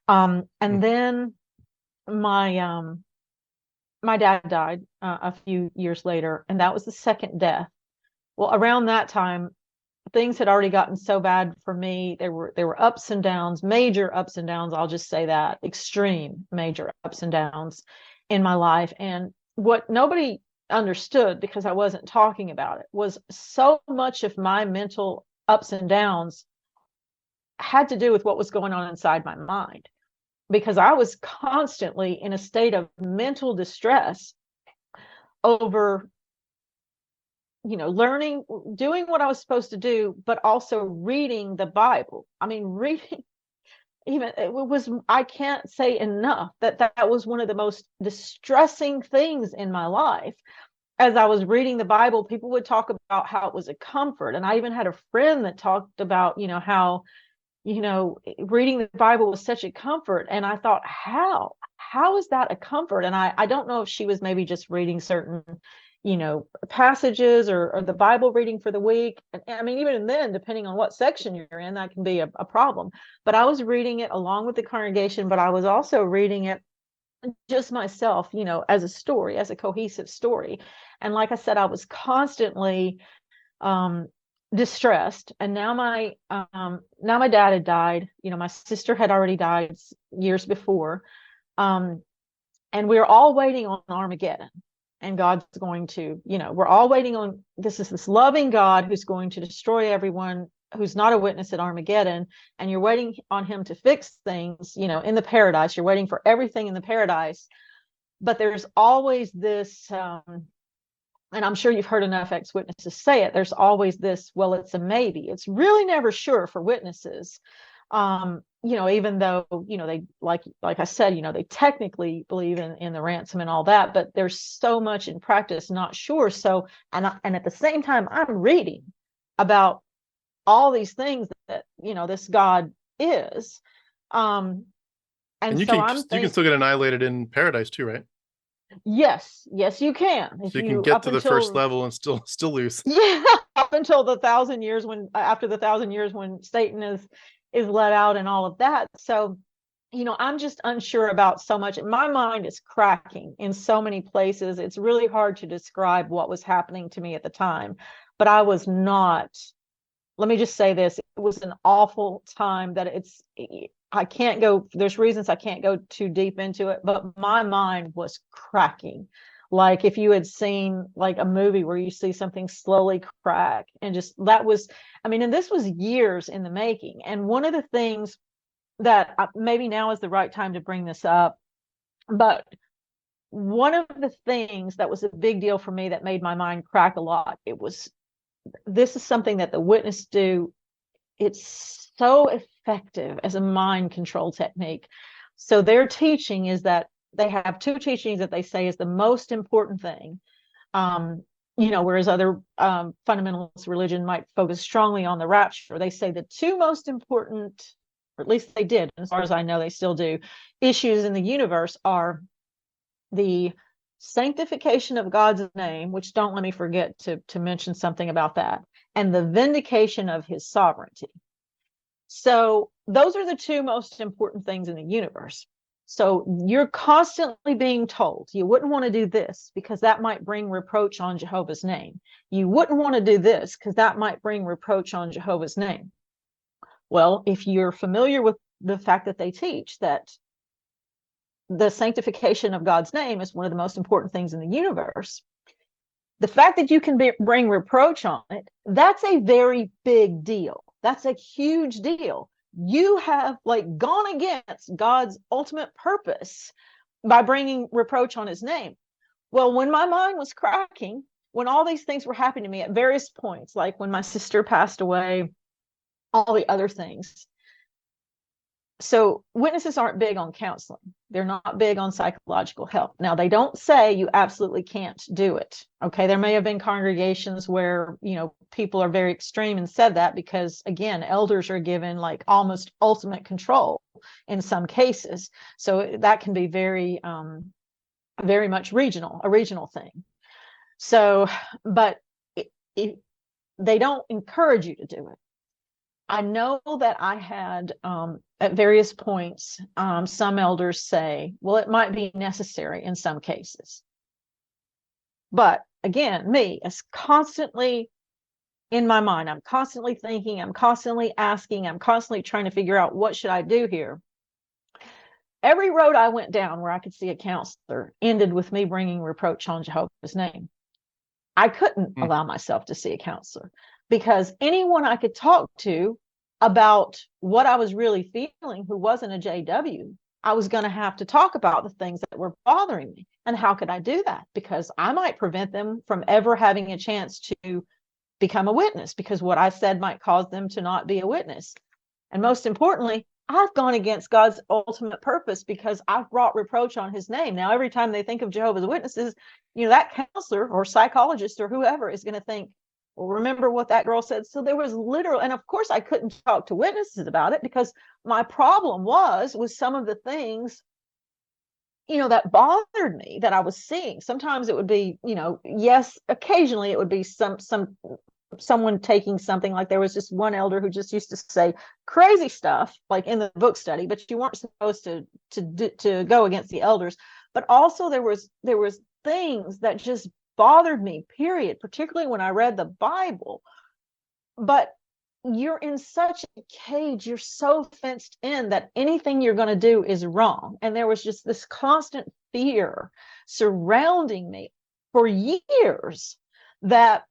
Mm. And then my my dad died a few years later, and that was the second death. Well, around that time, things had already gotten so bad for me. There were ups and downs, major ups and downs. I'll just say that, extreme major ups and downs in my life. And what nobody understood, because I wasn't talking about it, was so much of my mental ups and downs had to do with what was going on inside my mind, because I was constantly in a state of mental distress over, learning, doing what I was supposed to do, but also reading the Bible. I mean, reading, even it was, I can't say enough that that was one of the most distressing things in my life. as I was reading the Bible, people would talk about how it was a comfort. And I even had a friend that talked about, how, reading the Bible was such a comfort. And I thought, how is that a comfort? And I don't know if she was maybe just reading certain, passages or the Bible reading for the week. And I mean, even then, depending on what section you're in, that can be a problem. But I was reading it along with the congregation, but I was also reading it just myself, as a story, as a cohesive story. And like I said, I was constantly distressed. And now my dad had died. My sister had already died years before. And we were all waiting on Armageddon. And God's going to, we're all waiting on this loving God who's going to destroy everyone who's not a witness at Armageddon. And you're waiting on him to fix things, in the paradise. You're waiting for everything in the paradise. But there's always this, and I'm sure you've heard enough ex-witnesses say it, there's always this, well, it's a maybe. It's really never sure for witnesses. Even though, they, like I said, they technically believe in the ransom and all that, but there's so much in practice not sure. So, and at the same time, I'm reading about all these things that, this God is. And And you so can still get annihilated in paradise too, right? Yes, you can. So you can get to the first level and still lose. Yeah, up until the 1,000 years after the 1,000 years when Satan is let out and all of that. So, I'm just unsure about so much. My mind is cracking in so many places. It's really hard to describe what was happening to me at the time, but I was not. Let me just say this. It was an awful time I can't go, there's reasons I can't go too deep into it, but my mind was cracking. Like if you had seen like a movie where you see something slowly crack, and just and this was years in the making. And one of the things that maybe now is the right time to bring this up, but one of the things that was a big deal for me that made my mind crack a lot, this is something that the witness do. It's so effective as a mind control technique. So their teaching is that they have two teachings that they say is the most important thing. Whereas other fundamentalist religion might focus strongly on the rapture. They say the two most important, or at least they did, as far as I know, they still do, issues in the universe are the sanctification of God's name, which don't let me forget to mention something about that, and the vindication of his sovereignty. So those are the two most important things in the universe. So you're constantly being told you wouldn't want to do this because that might bring reproach on Jehovah's name. You wouldn't want to do this because that might bring reproach on Jehovah's name. Well, if you're familiar with the fact that they teach that the sanctification of God's name is one of the most important things in the universe, the fact that you can bring reproach on it, that's a very big deal. That's a huge deal. You have gone against God's ultimate purpose by bringing reproach on his name. Well, when my mind was cracking, when all these things were happening to me at various points, like when my sister passed away, all the other things. So witnesses aren't big on counseling. They're not big on psychological help. Now, they don't say you absolutely can't do it. Okay. There may have been congregations where, people are very extreme and said that because, again, elders are given almost ultimate control in some cases. So that can be very, very much a regional thing. So, but they don't encourage you to do it. I know that I had at various points, some elders say, well, it might be necessary in some cases. But again, me, as constantly in my mind, I'm constantly thinking, I'm constantly asking, I'm constantly trying to figure out what should I do here. Every road I went down where I could see a counselor ended with me bringing reproach on Jehovah's name. I couldn't allow myself to see a counselor because anyone I could talk to about what I was really feeling who wasn't a JW, I was going to have to talk about the things that were bothering me. And how could I do that? Because I might prevent them from ever having a chance to become a witness, because what I said might cause them to not be a witness. And most importantly, I've gone against God's ultimate purpose because I've brought reproach on his name. Now, every time they think of Jehovah's Witnesses, that counselor or psychologist or whoever is going to think, well, remember what that girl said. So there was literal, and of course I couldn't talk to witnesses about it because my problem was some of the things, that bothered me that I was seeing. Sometimes it would be, yes, occasionally it would be someone taking something, like there was just one elder who just used to say crazy stuff like in the book study, but you weren't supposed to go against the elders. But also there was things that just bothered me, period, particularly when I read the Bible. But you're in such a cage, you're so fenced in that anything you're going to do is wrong. And there was just this constant fear surrounding me for years that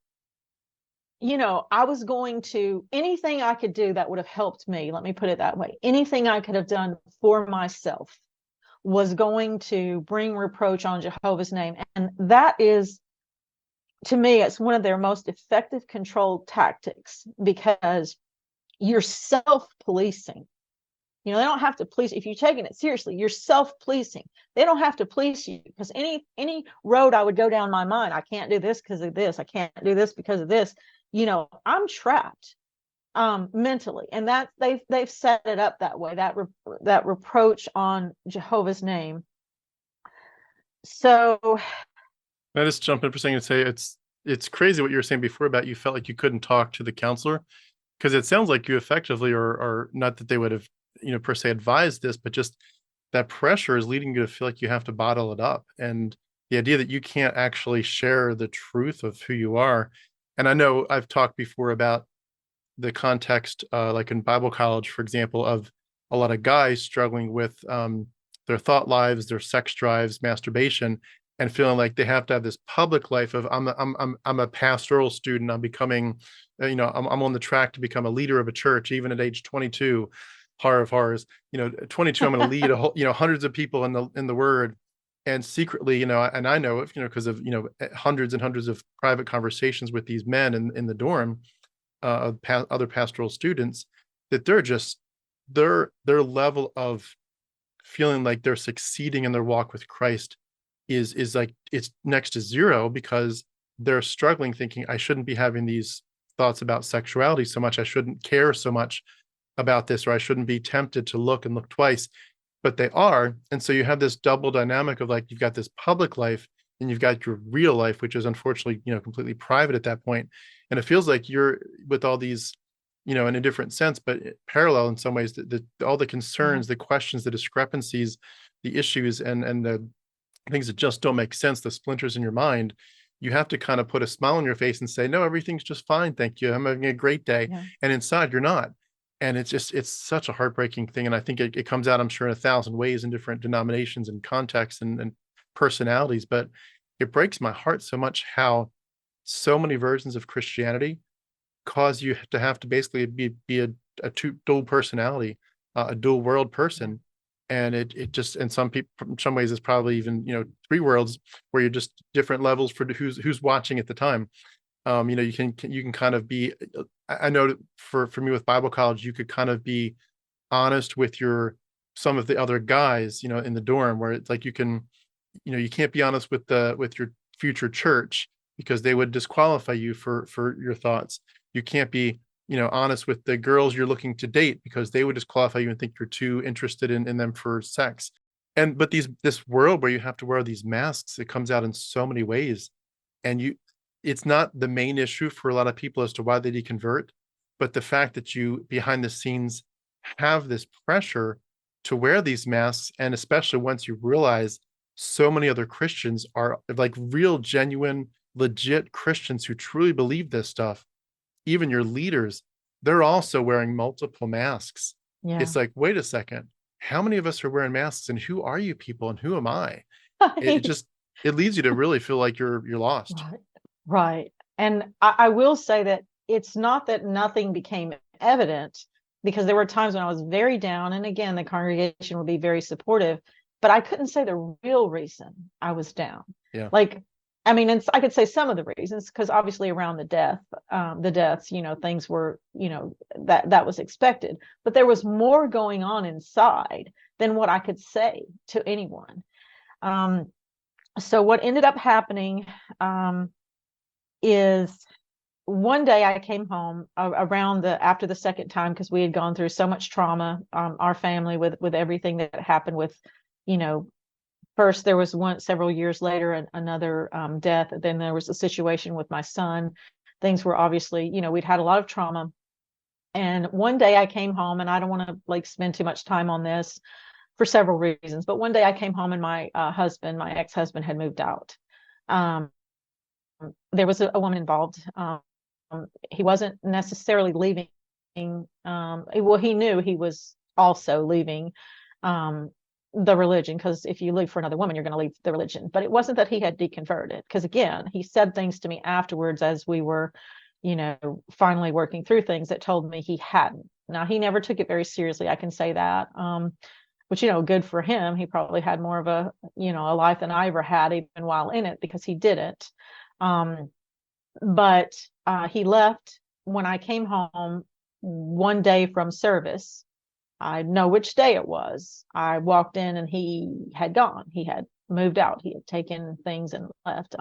I was going to, anything I could do that would have helped me, let me put it that way, anything I could have done for myself was going to bring reproach on Jehovah's name. And that is, to me, it's one of their most effective control tactics, because you're self-policing. They don't have to police. If you're taking it seriously, you're self-policing. They don't have to police you, because any road I would go down my mind, I can't do this because of this, I can't do this because of this, I'm trapped mentally. And that they've set it up that way, that reproach on Jehovah's name. So Can I just jump in for a second and say it's crazy what you were saying before about you felt like you couldn't talk to the counselor, because it sounds like you effectively are not that they would have, per se advised this, but just that pressure is leading you to feel like you have to bottle it up. And the idea that you can't actually share the truth of who you are. And I know I've talked before about the context, like in Bible college, for example, of a lot of guys struggling with their thought lives, their sex drives, masturbation, and feeling like they have to have this public life of I'm a pastoral student. I'm becoming, I'm on the track to become a leader of a church, even at age 22. Horror of horrors, 22. I'm going to lead a whole, hundreds of people in the Word, and secretly, and I know it, because of hundreds and hundreds of private conversations with these men in the dorm, other pastoral students, that they're just their level of feeling like they're succeeding in their walk with Christ is like it's next to zero, because they're struggling thinking, I shouldn't be having these thoughts about sexuality so much, I shouldn't care so much about this, or I shouldn't be tempted to look and look twice, but they are. And so you have this double dynamic of, like, you've got this public life and you've got your real life, which is unfortunately completely private at that point. And it feels like you're with all these, in a different sense, but parallel in some ways, all the concerns, the questions, the discrepancies, the issues, and the things that just don't make sense, the splinters in your mind, you have to kind of put a smile on your face and say, no, everything's just fine, thank you, I'm having a great day. yeah. And inside you're not. And it's such a heartbreaking thing. And I think it comes out, I'm sure, in 1,000 ways in different denominations and contexts and personalities. But it breaks my heart so much how so many versions of Christianity cause you to have to basically be a dual personality, a dual world person. And it just, in some people, in some ways, it's probably even, three worlds, where you're just different levels for who's watching at the time. You can kind of be, I know for me with Bible college, you could kind of be honest with some of the other guys, in the dorm, where it's like you can't be honest with your future church, because they would disqualify you for your thoughts. You can't be, honest with the girls you're looking to date, because they would disqualify you and think you're too interested in them for sex. But this world where you have to wear these masks, it comes out in so many ways. And it's not the main issue for a lot of people as to why they deconvert, but the fact that you behind the scenes have this pressure to wear these masks. And especially once you realize so many other Christians are like real, genuine, legit Christians who truly believe this stuff, even your leaders, they're also wearing multiple masks. Yeah. It's like, wait a second, how many of us are wearing masks, and who are you people, and who am I? It leads you to really feel like you're lost. Right. And I will say that it's not that nothing became evident, because there were times when I was very down, and again, the congregation would be very supportive, but I couldn't say the real reason I was down. Yeah. Like, I mean, I could say some of the reasons, because obviously around the deaths, things were, that was expected, but there was more going on inside than what I could say to anyone. So what ended up happening is one day I came home around after the second time, because we had gone through so much trauma, our family, with everything that happened with, first there was several years later, another death. Then there was a situation with my son. Things were obviously, we'd had a lot of trauma. And one day I came home, and I don't want to like spend too much time on this for several reasons, but one day I came home and my my ex-husband had moved out. Um, there was a woman involved. He wasn't necessarily leaving. Well, he knew he was also leaving the religion, because if you leave for another woman, you're going to leave the religion. But it wasn't that he had deconverted, because again, he said things to me afterwards as we were, finally working through things, that told me he hadn't. Now, he never took it very seriously, I can say that. Which, good for him. He probably had more of a life than I ever had, even while in it, because he didn't. But he left when I came home one day from service. I know which day it was. I walked in and he had gone. He had moved out. He had taken things and left.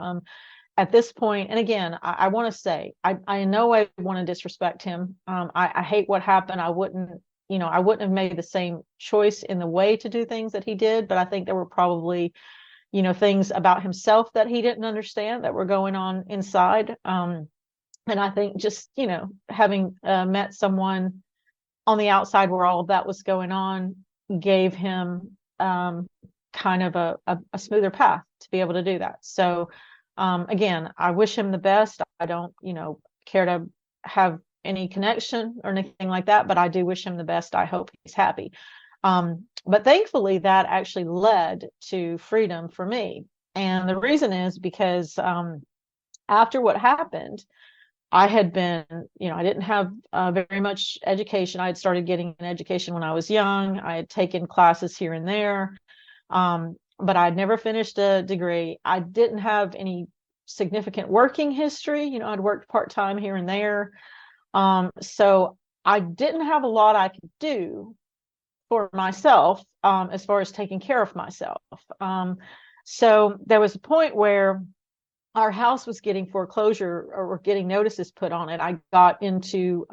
At this point, and again, I want to say, I know I want to disrespect him. I hate what happened. I wouldn't have made the same choice in the way to do things that he did, but I think there were probably, things about himself that he didn't understand that were going on inside. And I think just, having met someone on the outside where all of that was going on gave him kind of a smoother path to be able to do that. So again, I wish him the best. I don't, care to have any connection or anything like that, but I do wish him the best. I hope he's happy. But thankfully, that actually led to freedom for me. And the reason is because after what happened, I had been, I didn't have very much education. I had started getting an education when I was young. I had taken classes here and there, but I'd never finished a degree. I didn't have any significant working history. I'd worked part-time here and there. So I didn't have a lot I could do for myself as far as taking care of myself. So there was a point where our house was getting foreclosure or getting notices put on it. I got into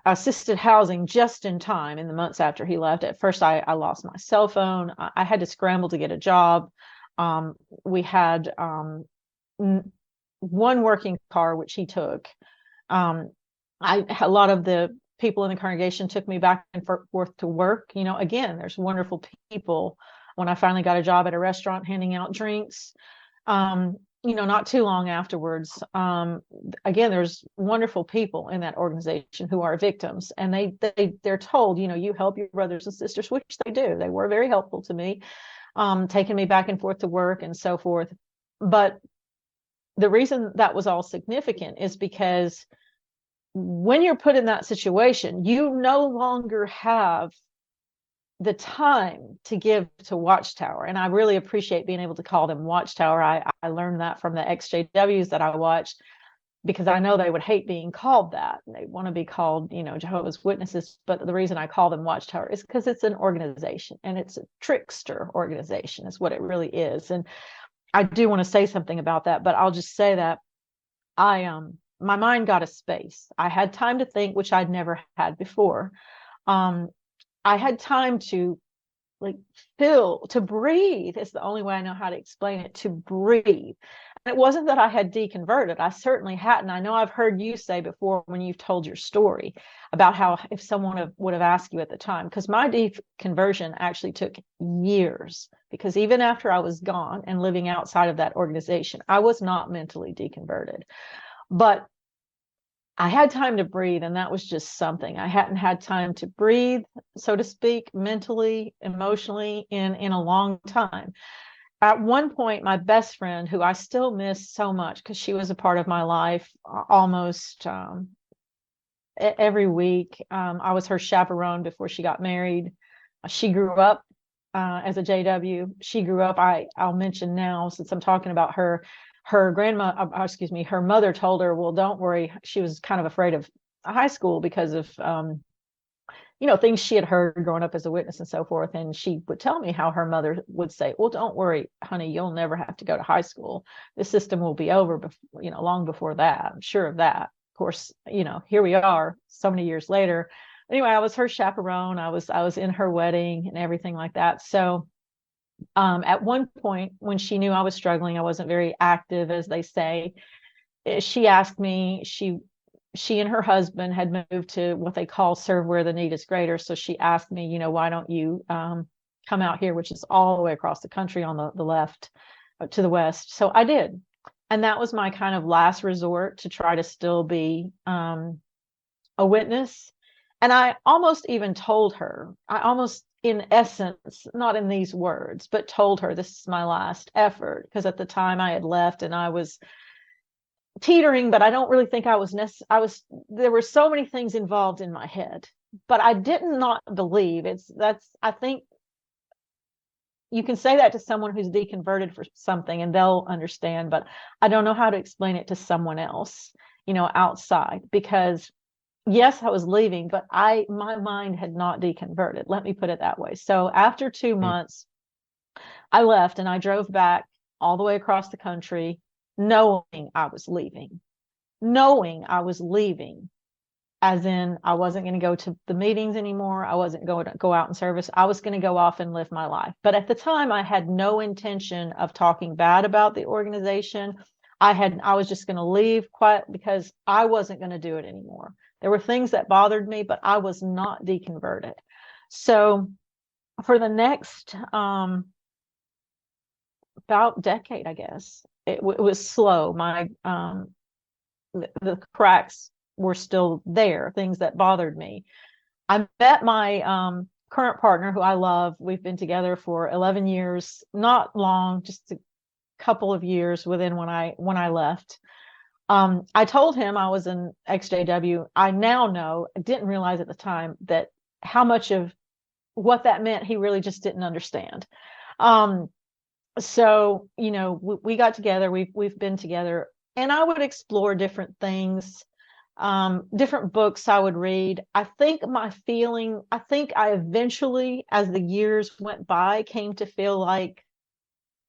assisted housing just in time in the months after he left. At first, I lost my cell phone. I had to scramble to get a job. We had one working car, which he took. A lot of the people in the congregation took me back and forth to work. Again, there's wonderful people. When I finally got a job at a restaurant handing out drinks, not too long afterwards, again, there's wonderful people in that organization who are victims, and they're told, you help your brothers and sisters, which they do. They were very helpful to me, taking me back and forth to work and so forth. But the reason that was all significant is because when you're put in that situation, you no longer have the time to give to Watchtower. And I really appreciate being able to call them Watchtower. I learned that from the ex-JWs that I watched, because I know they would hate being called that. They want to be called, Jehovah's Witnesses. But the reason I call them Watchtower is because it's an organization, and it's a trickster organization is what it really is. And I do want to say something about that, but I'll just say that my mind got a space. I had time to think, which I'd never had before. I had time to to breathe. It's the only way I know how to explain it, to breathe. And it wasn't that I had deconverted. I certainly hadn't. I know I've heard you say before, when you've told your story, about how if someone would have asked you at the time, because my deconversion actually took years, because even after I was gone and living outside of that organization, I was not mentally deconverted. But I had time to breathe, and that was just something. I hadn't had time to breathe, so to speak, mentally, emotionally, in a long time. At one point, my best friend, who I still miss so much because she was a part of my life almost every week. I was her chaperone before she got married. She grew up as a JW. She grew up, I'll mention now, since I'm talking about her, her mother told her, well, don't worry. She was kind of afraid of high school because of, things she had heard growing up as a witness and so forth. And she would tell me how her mother would say, well, don't worry, honey, you'll never have to go to high school. The system will be over, long before that. I'm sure of that. Of course, here we are so many years later. Anyway, I was her chaperone. I was in her wedding and everything like that. So at one point when she knew I was struggling, I wasn't very active, as they say, she asked me, she and her husband had moved to what they call serve where the need is greater. So she asked me, why don't you come out here, which is all the way across the country on the left to the west. So I did. And that was my kind of last resort to try to still be a witness. And I almost even told her, in essence, not in these words, but told her this is my last effort, because at the time I had left and I was teetering, but I don't really think I was there were so many things involved in my head, but I did not believe I think you can say that to someone who's deconverted for something and they'll understand, but I don't know how to explain it to someone else, outside, because yes, I was leaving, but my mind had not deconverted. Let me put it that way. So after 2 months, I left and I drove back all the way across the country, knowing I was leaving, as in I wasn't going to go to the meetings anymore. I wasn't going to go out in service. I was going to go off and live my life. But at the time, I had no intention of talking bad about the organization. I was just going to leave quiet because I wasn't going to do it anymore. There were things that bothered me, but I was not deconverted. So for the next about decade, I guess, it was slow. The cracks were still there, things that bothered me. I met my current partner, who I love. We've been together for 11 years, not long, just a couple of years within when I left. I told him I was an ex-JW. I now know, I didn't realize at the time that how much of what that meant he really just didn't understand. So we got together, we've been together, and I would explore different things, different books I would read. I think I eventually, as the years went by, came to feel like,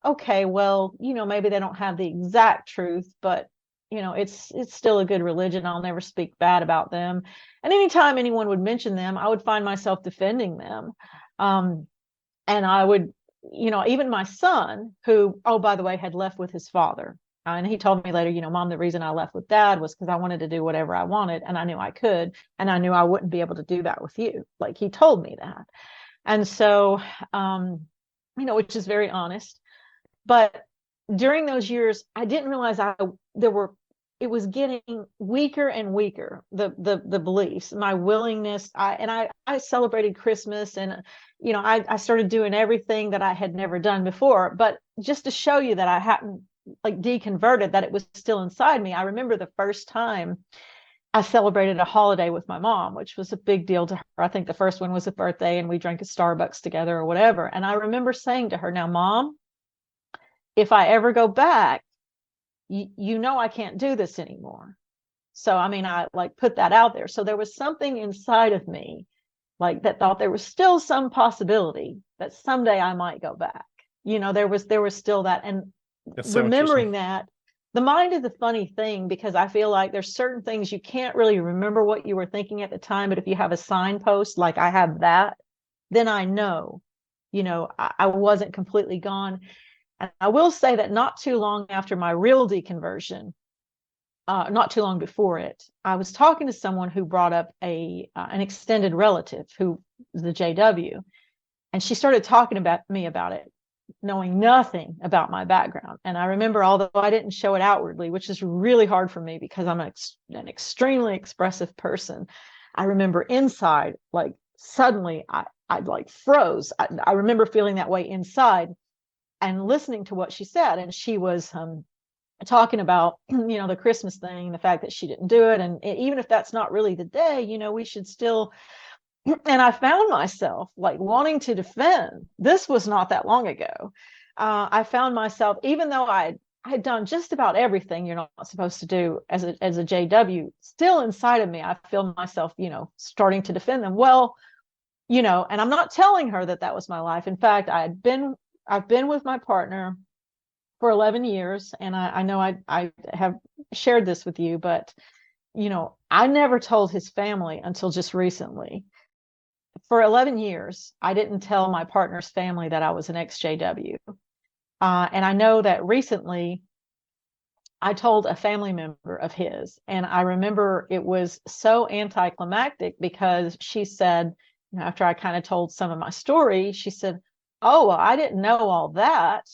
okay, well, maybe they don't have the exact truth, but it's still a good religion. I'll never speak bad about them. And anytime anyone would mention them, I would find myself defending them. And I would, even my son, who, oh, by the way, had left with his father. And he told me later, Mom, the reason I left with Dad was because I wanted to do whatever I wanted. And I knew I could. And I knew I wouldn't be able to do that with you. Like, he told me that. And so, which is very honest. But during those years, I didn't realize it was getting weaker and weaker, the beliefs, my willingness. I celebrated Christmas, and I started doing everything that I had never done before. But just to show you that I hadn't deconverted, that it was still inside me, I remember the first time I celebrated a holiday with my mom, which was a big deal to her. I think the first one was a birthday, and we drank a Starbucks together or whatever. And I remember saying to her, now, Mom, if I ever go back, I can't do this anymore. So, I put that out there. So there was something inside of me that thought there was still some possibility that someday I might go back. There was still that. And remembering that, the mind is a funny thing, because I feel like there's certain things you can't really remember what you were thinking at the time. But if you have a signpost, like I have that, then I know, I wasn't completely gone. And I will say that not too long after my real deconversion, not too long before it, I was talking to someone who brought up an extended relative who was the JW, and she started talking about me about it, knowing nothing about my background. And I remember, although I didn't show it outwardly, which is really hard for me because I'm an extremely expressive person, I remember inside, suddenly I froze. I remember feeling that way inside and listening to what she said. And she was talking about, the Christmas thing, the fact that she didn't do it. And even if that's not really the day, we should still And I found myself like wanting to defend. This was not that long ago. I found myself, even though I had done just about everything you're not supposed to do as a JW, still inside of me, I feel myself, starting to defend them. Well, and I'm not telling her that that was my life. In fact, I've been with my partner for 11 years, and I know I have shared this with you, but I never told his family until just recently. For 11 years, I didn't tell my partner's family that I was an ex-JW. And I know that recently I told a family member of his, and I remember it was so anticlimactic because she said, after I kind of told some of my story, she said, "Oh, well, I didn't know all that.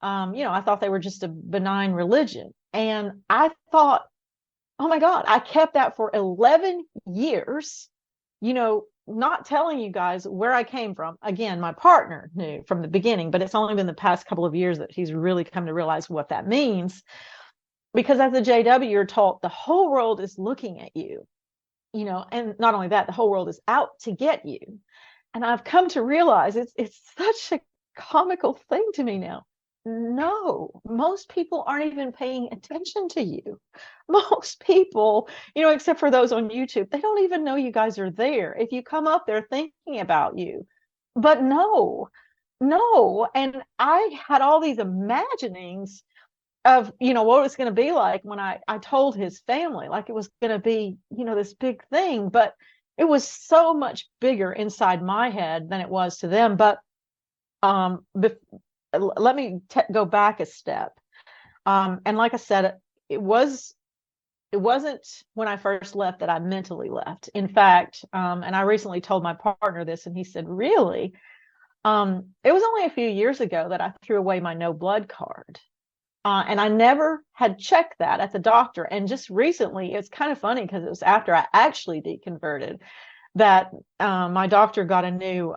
I thought they were just a benign religion." And I thought, oh my God, I kept that for 11 years, not telling you guys where I came from. Again, my partner knew from the beginning, but it's only been the past couple of years that he's really come to realize what that means. Because as a JW, you're taught the whole world is looking at you, and not only that, the whole world is out to get you. And I've come to realize it's such a comical thing to me now. No, most people aren't even paying attention to you. Most people, except for those on YouTube, they don't even know you guys are there. If you come up, they're thinking about you. But no, no. And I had all these imaginings of, what it was going to be like when I told his family, like it was going to be, this big thing. But it was so much bigger inside my head than it was to them. But let me go back a step. And like I said, it wasn't when I first left that I mentally left. In fact, and I recently told my partner this, and he said, "Really?" It was only a few years ago that I threw away my no blood card. And I never had checked that at the doctor. And just recently, it's kind of funny because it was after I actually deconverted that my doctor got a new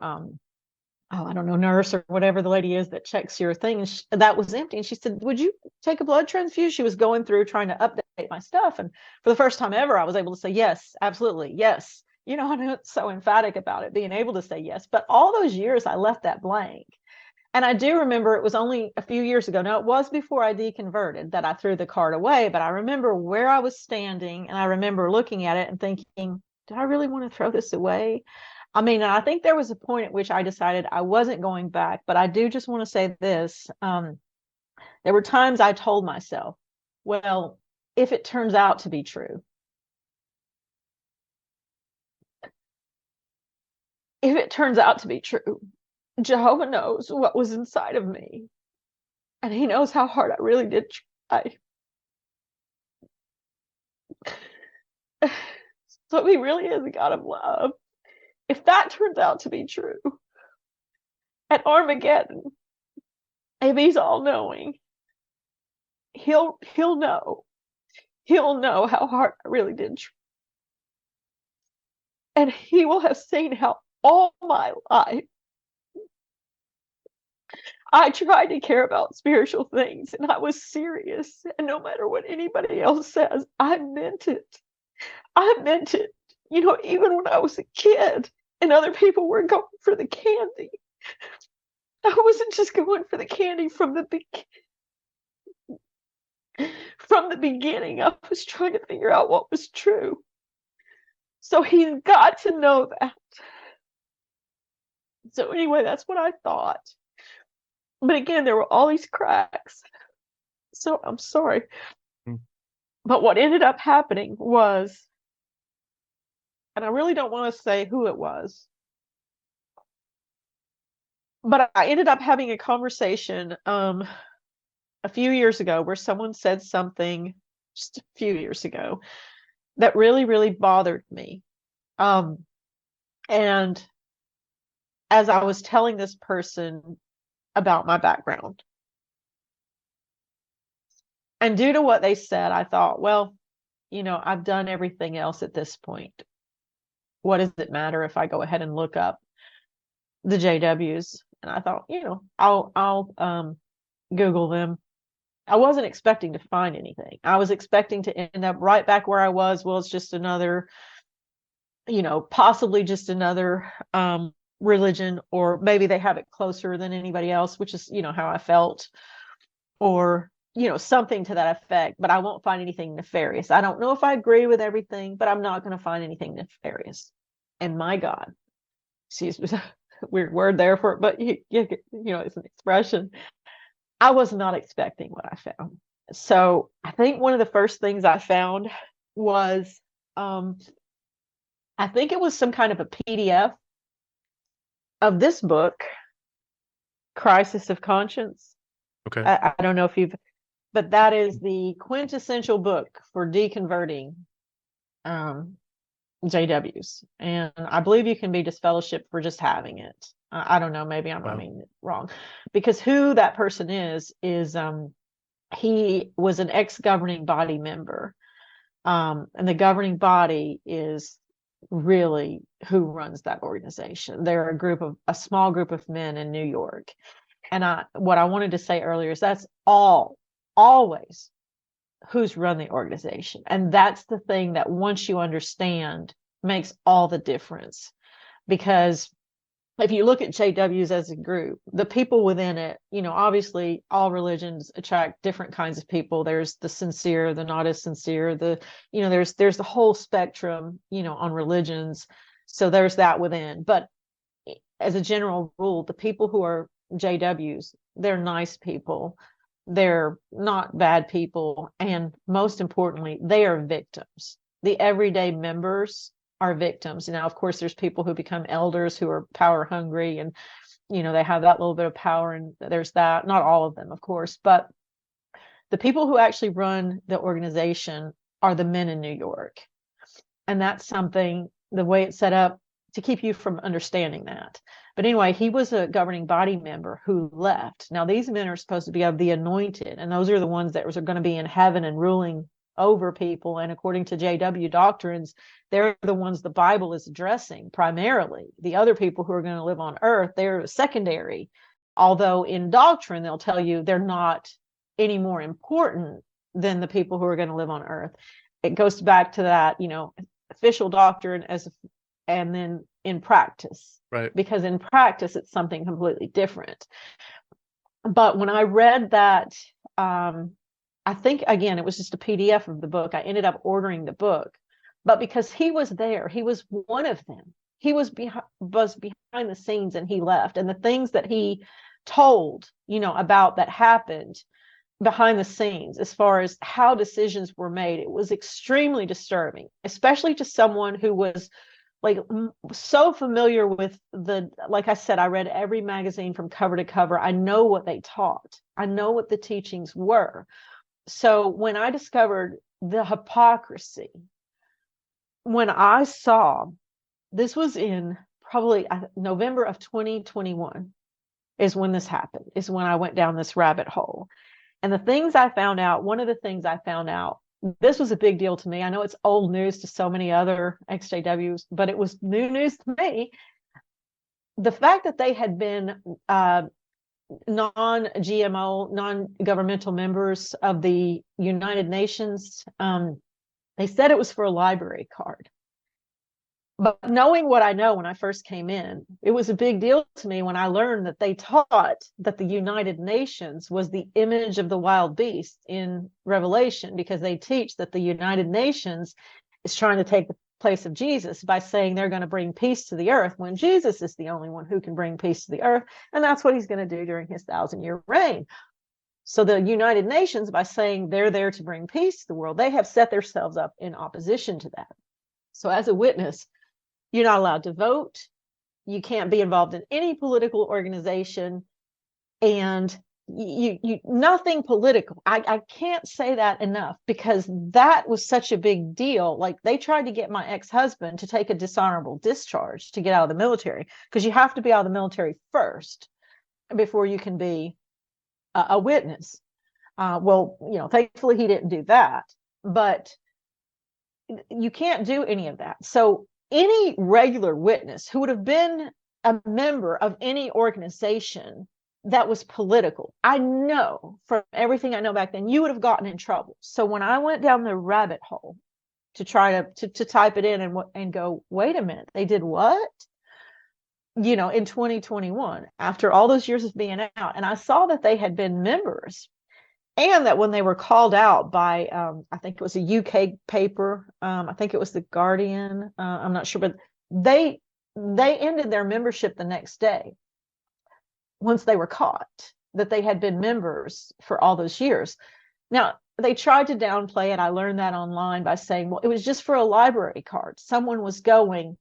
I don't know, nurse or whatever the lady is that checks your thing. And that was empty. And she said, "Would you take a blood transfusion?" She was going through trying to update my stuff. And for the first time ever, I was able to say, "Yes, absolutely. Yes." I know it's so emphatic about it, being able to say yes. But all those years, I left that blank. And I do remember it was only a few years ago. Now, it was before I deconverted that I threw the card away. But I remember where I was standing, and I remember looking at it and thinking, "Do I really want to throw this away?" I mean, I think there was a point at which I decided I wasn't going back, but I do just want to say this. There were times I told myself, well, if it turns out to be true, if it turns out to be true, Jehovah knows what was inside of me, and he knows how hard I really did try. So he really is a God of love. If that turns out to be true, at Armageddon, if he's all knowing, he'll know. He'll know how hard I really did try. And he will have seen how all my life I tried to care about spiritual things, and I was serious. And no matter what anybody else says, I meant it. I meant it. Even when I was a kid and other people were going for the candy, I wasn't just going for the candy from the beginning. I was trying to figure out what was true. So he's got to know that. So anyway, that's what I thought. But again, there were all these cracks. So I'm sorry. But what ended up happening was, and I really don't want to say who it was, but I ended up having a conversation a few years ago where someone said something just a few years ago that really, really bothered me. And as I was telling this person about my background, and due to what they said, I thought, well, I've done everything else at this point. What does it matter if I go ahead and look up the JWs? And I thought, I'll Google them. I wasn't expecting to find anything. I was expecting to end up right back where I was. Well, it's just another possibly just another religion, or maybe they have it closer than anybody else, which is, how I felt, or, something to that effect, but I won't find anything nefarious. I don't know if I agree with everything, but I'm not going to find anything nefarious. And my God, excuse me, weird word there for it, but it's an expression. I was not expecting what I found. So I think one of the first things I found was, I think it was some kind of a PDF of this book, Crisis of Conscience. Okay. I don't know if but that is the quintessential book for deconverting JWs. And I believe you can be disfellowshipped for just having it. I don't know, maybe I'm Wow. wrong. Because who that person is he was an ex-governing body member. And the governing body is really who runs that organization. They're a small group of men in New York. And what I wanted to say earlier is that's always who's run the organization. And that's the thing that once you understand makes all the difference. Because if you look at JWs as a group, the people within it, obviously all religions attract different kinds of people. There's the sincere, the not as sincere, there's the whole spectrum, on religions. So there's that within. But as a general rule, the people who are JWs, they're nice people. They're not bad people. And most importantly, they are victims. The everyday members are victims. Now, of course, there's people who become elders who are power hungry, and they have that little bit of power, and there's that. Not all of them, of course, but the people who actually run the organization are the men in New York. And that's something, the way it's set up, to keep you from understanding that. But anyway, he was a governing body member who left. Now, these men are supposed to be of the anointed, and those are the ones that are going to be in heaven and ruling over people. And according to JW doctrines, they're the ones the Bible is addressing primarily. The other people who are going to live on earth, they're secondary. Although in doctrine, they'll tell you they're not any more important than the people who are going to live on earth. It goes back to that, official doctrine and then in practice. Right. Because in practice, it's something completely different. But when I read that, I think, again, it was just a PDF of the book. I ended up ordering the book. But because he was there, he was one of them. He was behind the scenes, and he left. And the things that he told, about that happened behind the scenes, as far as how decisions were made, it was extremely disturbing, especially to someone who was like so familiar with like I said, I read every magazine from cover to cover. I know what they taught. I know what the teachings were. So when I discovered the hypocrisy, when I saw, this was in probably November of 2021 is when this happened, is when I went down this rabbit hole. And the things I found out, one of the things I found out, this was a big deal to me. I know it's old news to so many other ex-JWs, but it was new news to me. The fact that they had been non-GMO, non-governmental members of the United Nations, they said it was for a library card. But knowing what I know when I first came in, it was a big deal to me when I learned that they taught that the United Nations was the image of the wild beast in Revelation, because they teach that the United Nations is trying to take the place of Jesus by saying they're going to bring peace to the earth, when Jesus is the only one who can bring peace to the earth. And that's what he's going to do during his 1,000-year reign. So the United Nations, by saying they're there to bring peace to the world, they have set themselves up in opposition to that. So as a witness, you're not allowed to vote. You can't be involved in any political organization, and you nothing political. I can't say that enough, because that was such a big deal. Like, they tried to get my ex-husband to take a dishonorable discharge to get out of the military, because you have to be out of the military first before you can be a witness. Well, thankfully he didn't do that, but you can't do any of that. So any regular witness who would have been a member of any organization that was political, I know from everything I know back then, you would have gotten in trouble. So when I went down the rabbit hole to try to type it in and go, wait a minute, they did what? In 2021, after all those years of being out. And I saw that they had been members, and that when they were called out by, I think it was a UK paper, I think it was the Guardian, I'm not sure, but they ended their membership the next day once they were caught, that they had been members for all those years. Now, they tried to downplay it. I learned that online by saying, well, it was just for a library card. Someone was going,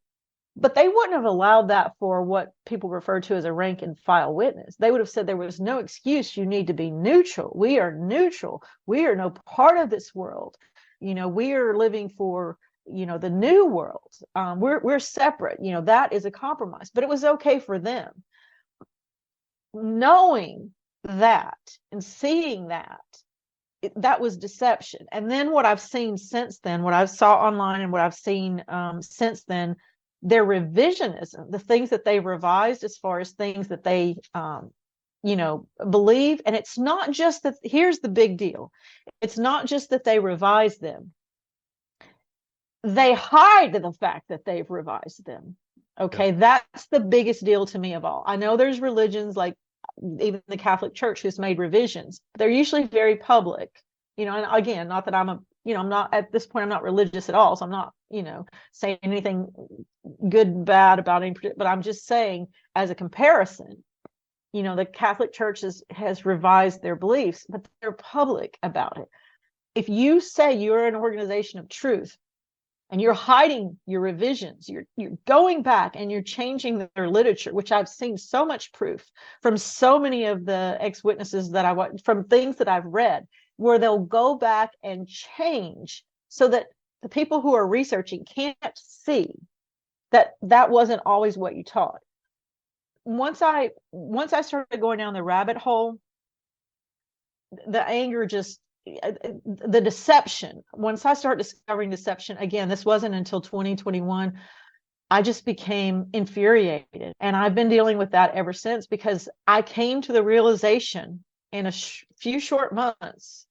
but they wouldn't have allowed that for what people refer to as a rank and file witness. They would have said there was no excuse. You need to be neutral. We are neutral. We are no part of this world. We are living for, the new world. We're separate. That is a compromise. But it was okay for them. Knowing that and seeing that, that was deception. And then what I've seen since then, what I saw online and what I've seen since then, their revisionism, the things that they revised as far as things that they believe. And it's not just that, here's the big deal, it's not just that they revised them, they hide the fact that they've revised them. Okay, that's the biggest deal to me of all. I know there's religions like even the Catholic Church who's made revisions. They're usually very public, and again, not that I'm not at this point, I'm not religious at all. So I'm not, saying anything good, bad about any, but I'm just saying as a comparison, the Catholic Church has revised their beliefs, but they're public about it. If you say you're an organization of truth, and you're hiding your revisions, you're going back and you're changing their literature, which I've seen so much proof from so many of the ex-witnesses that I watch, from things that I've read, where they'll go back and change so that the people who are researching can't see that that wasn't always what you taught. Once I started going down the rabbit hole, the anger just, the deception, once I started discovering deception, again, this wasn't until 2021, I just became infuriated. And I've been dealing with that ever since, because I came to the realization in a few short months,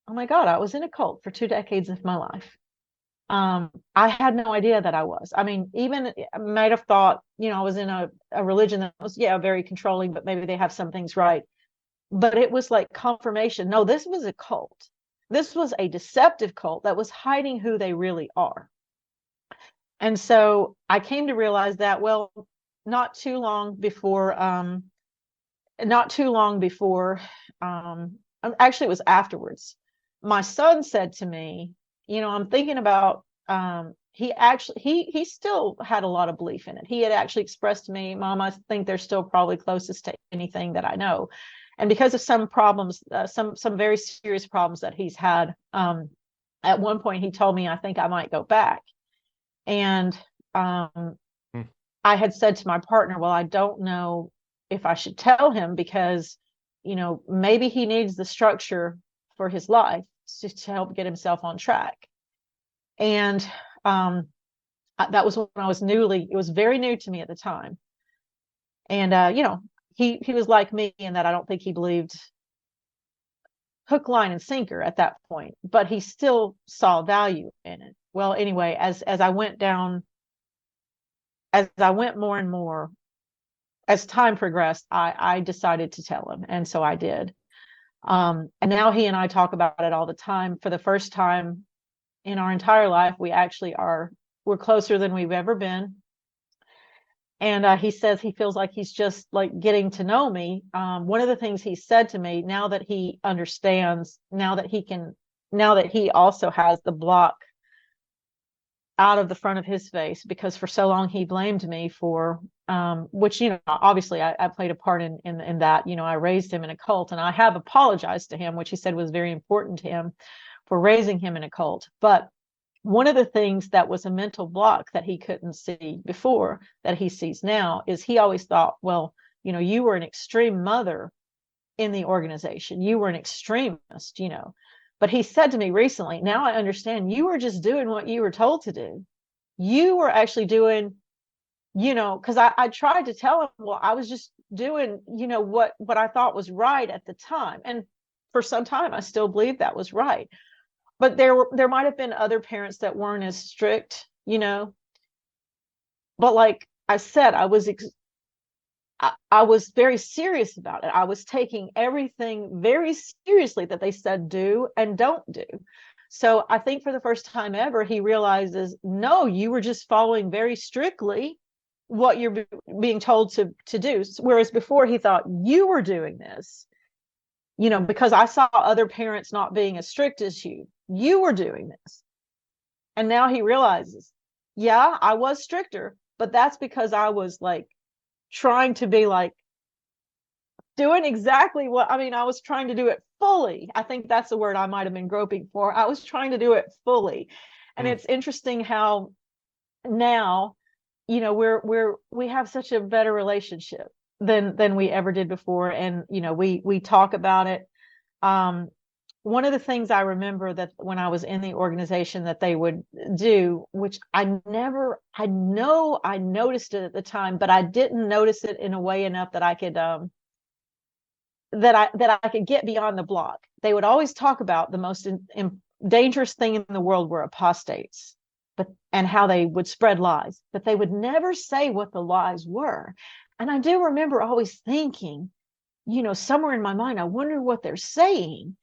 oh my God, I was in a cult for 2 decades of my life. I had no idea that I was. I mean, even I might have thought, I was in a religion that was, very controlling, but maybe they have some things right. But it was like confirmation. No, this was a cult. This was a deceptive cult that was hiding who they really are. And so I came to realize that, well, not too long before, actually it was afterwards. My son said to me, I'm thinking about, he still had a lot of belief in it. He had actually expressed to me, Mom, I think they're still probably closest to anything that I know. And because of some problems, some very serious problems that he's had, at one point he told me, I think I might go back. And I had said to my partner, well, I don't know if I should tell him, because, maybe he needs the structure for his life to help get himself on track. And that was when it was very new to me at the time. And, he was like me in that I don't think he believed hook, line, and sinker at that point, but he still saw value in it. Well, anyway, as I went more and more, as time progressed, I decided to tell him, and so I did. And now he and I talk about it all the time. For the first time in our entire life, we're closer than we've ever been. And he says he feels like he's just like getting to know me. One of the things he said to me, now that he understands, now that he also has the block out of the front of his face, because for so long he blamed me for, which, obviously I played a part in that. I raised him in a cult, and I have apologized to him, which he said was very important to him, for raising him in a cult. But one of the things that was a mental block that he couldn't see before, that he sees now, is he always thought, well, you were an extreme mother in the organization. You were an extremist, But he said to me recently, now I understand, you were just doing what you were told to do. You were actually doing, because I tried to tell him, well, I was just doing, what I thought was right at the time. And for some time, I still believed that was right. but there might have been other parents that weren't as strict, you know. But like I said, I was very serious about it. I was taking everything very seriously that they said do and don't do. So I think for the first time ever, he realizes, no, you were just following very strictly what you're being told to do. Whereas before he thought you were doing this, you know, because I saw other parents not being as strict as you were doing this. And now he realizes, yeah, I was stricter, but that's because I was like trying to be like doing exactly what, I mean, I was trying to do it fully. I think that's the word I might have been groping for. I was trying to do it fully. And Mm. it's interesting how now, you know, we have such a better relationship than we ever did before. And, you know, we talk about it. One of the things I remember that when I was in the organization that they would do, which I know I noticed it at the time, but I didn't notice it in a way enough that I could that I could get beyond the block. They would always talk about the most dangerous thing in the world were apostates, and how they would spread lies, but they would never say what the lies were. And I do remember always thinking, you know, somewhere in my mind, I wonder what they're saying,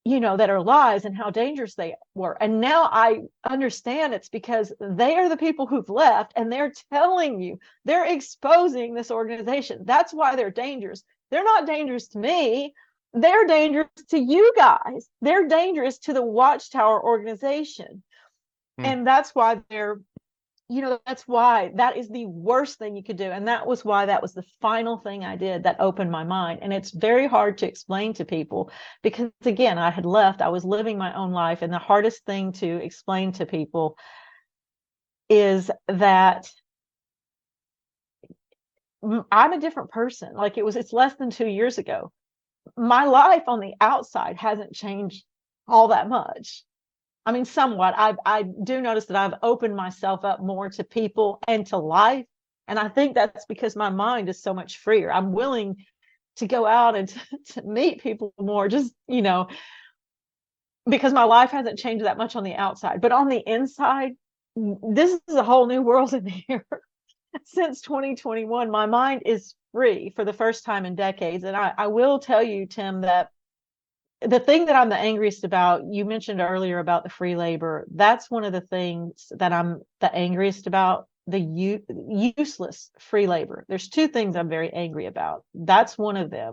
you know, that are lies and how dangerous they were. And now I understand it's because they are the people who've left and they're telling you, they're exposing this organization. That's why they're dangerous. They're not dangerous to me. They're dangerous to you guys. They're dangerous to the Watchtower organization. Mm. And that's why they're, you know, that's why that is the worst thing you could do. And that was why that was the final thing I did that opened my mind. And it's very hard to explain to people because, again, I had left, I was living my own life. And the hardest thing to explain to people is that I'm a different person. Like it's less than 2 years ago. My life on the outside hasn't changed all that much. I mean, somewhat. I do notice that I've opened myself up more to people and to life. And I think that's because my mind is so much freer. I'm willing to go out and to meet people more, just, you know, because my life hasn't changed that much on the outside. But on the inside, this is a whole new world in here. Since 2021, my mind is free for the first time in decades. And I will tell you, Tim, that the thing that I'm the angriest about, you mentioned earlier about the free labor. That's one of the things that I'm the angriest about, the useless free labor. There's two things I'm very angry about. That's one of them.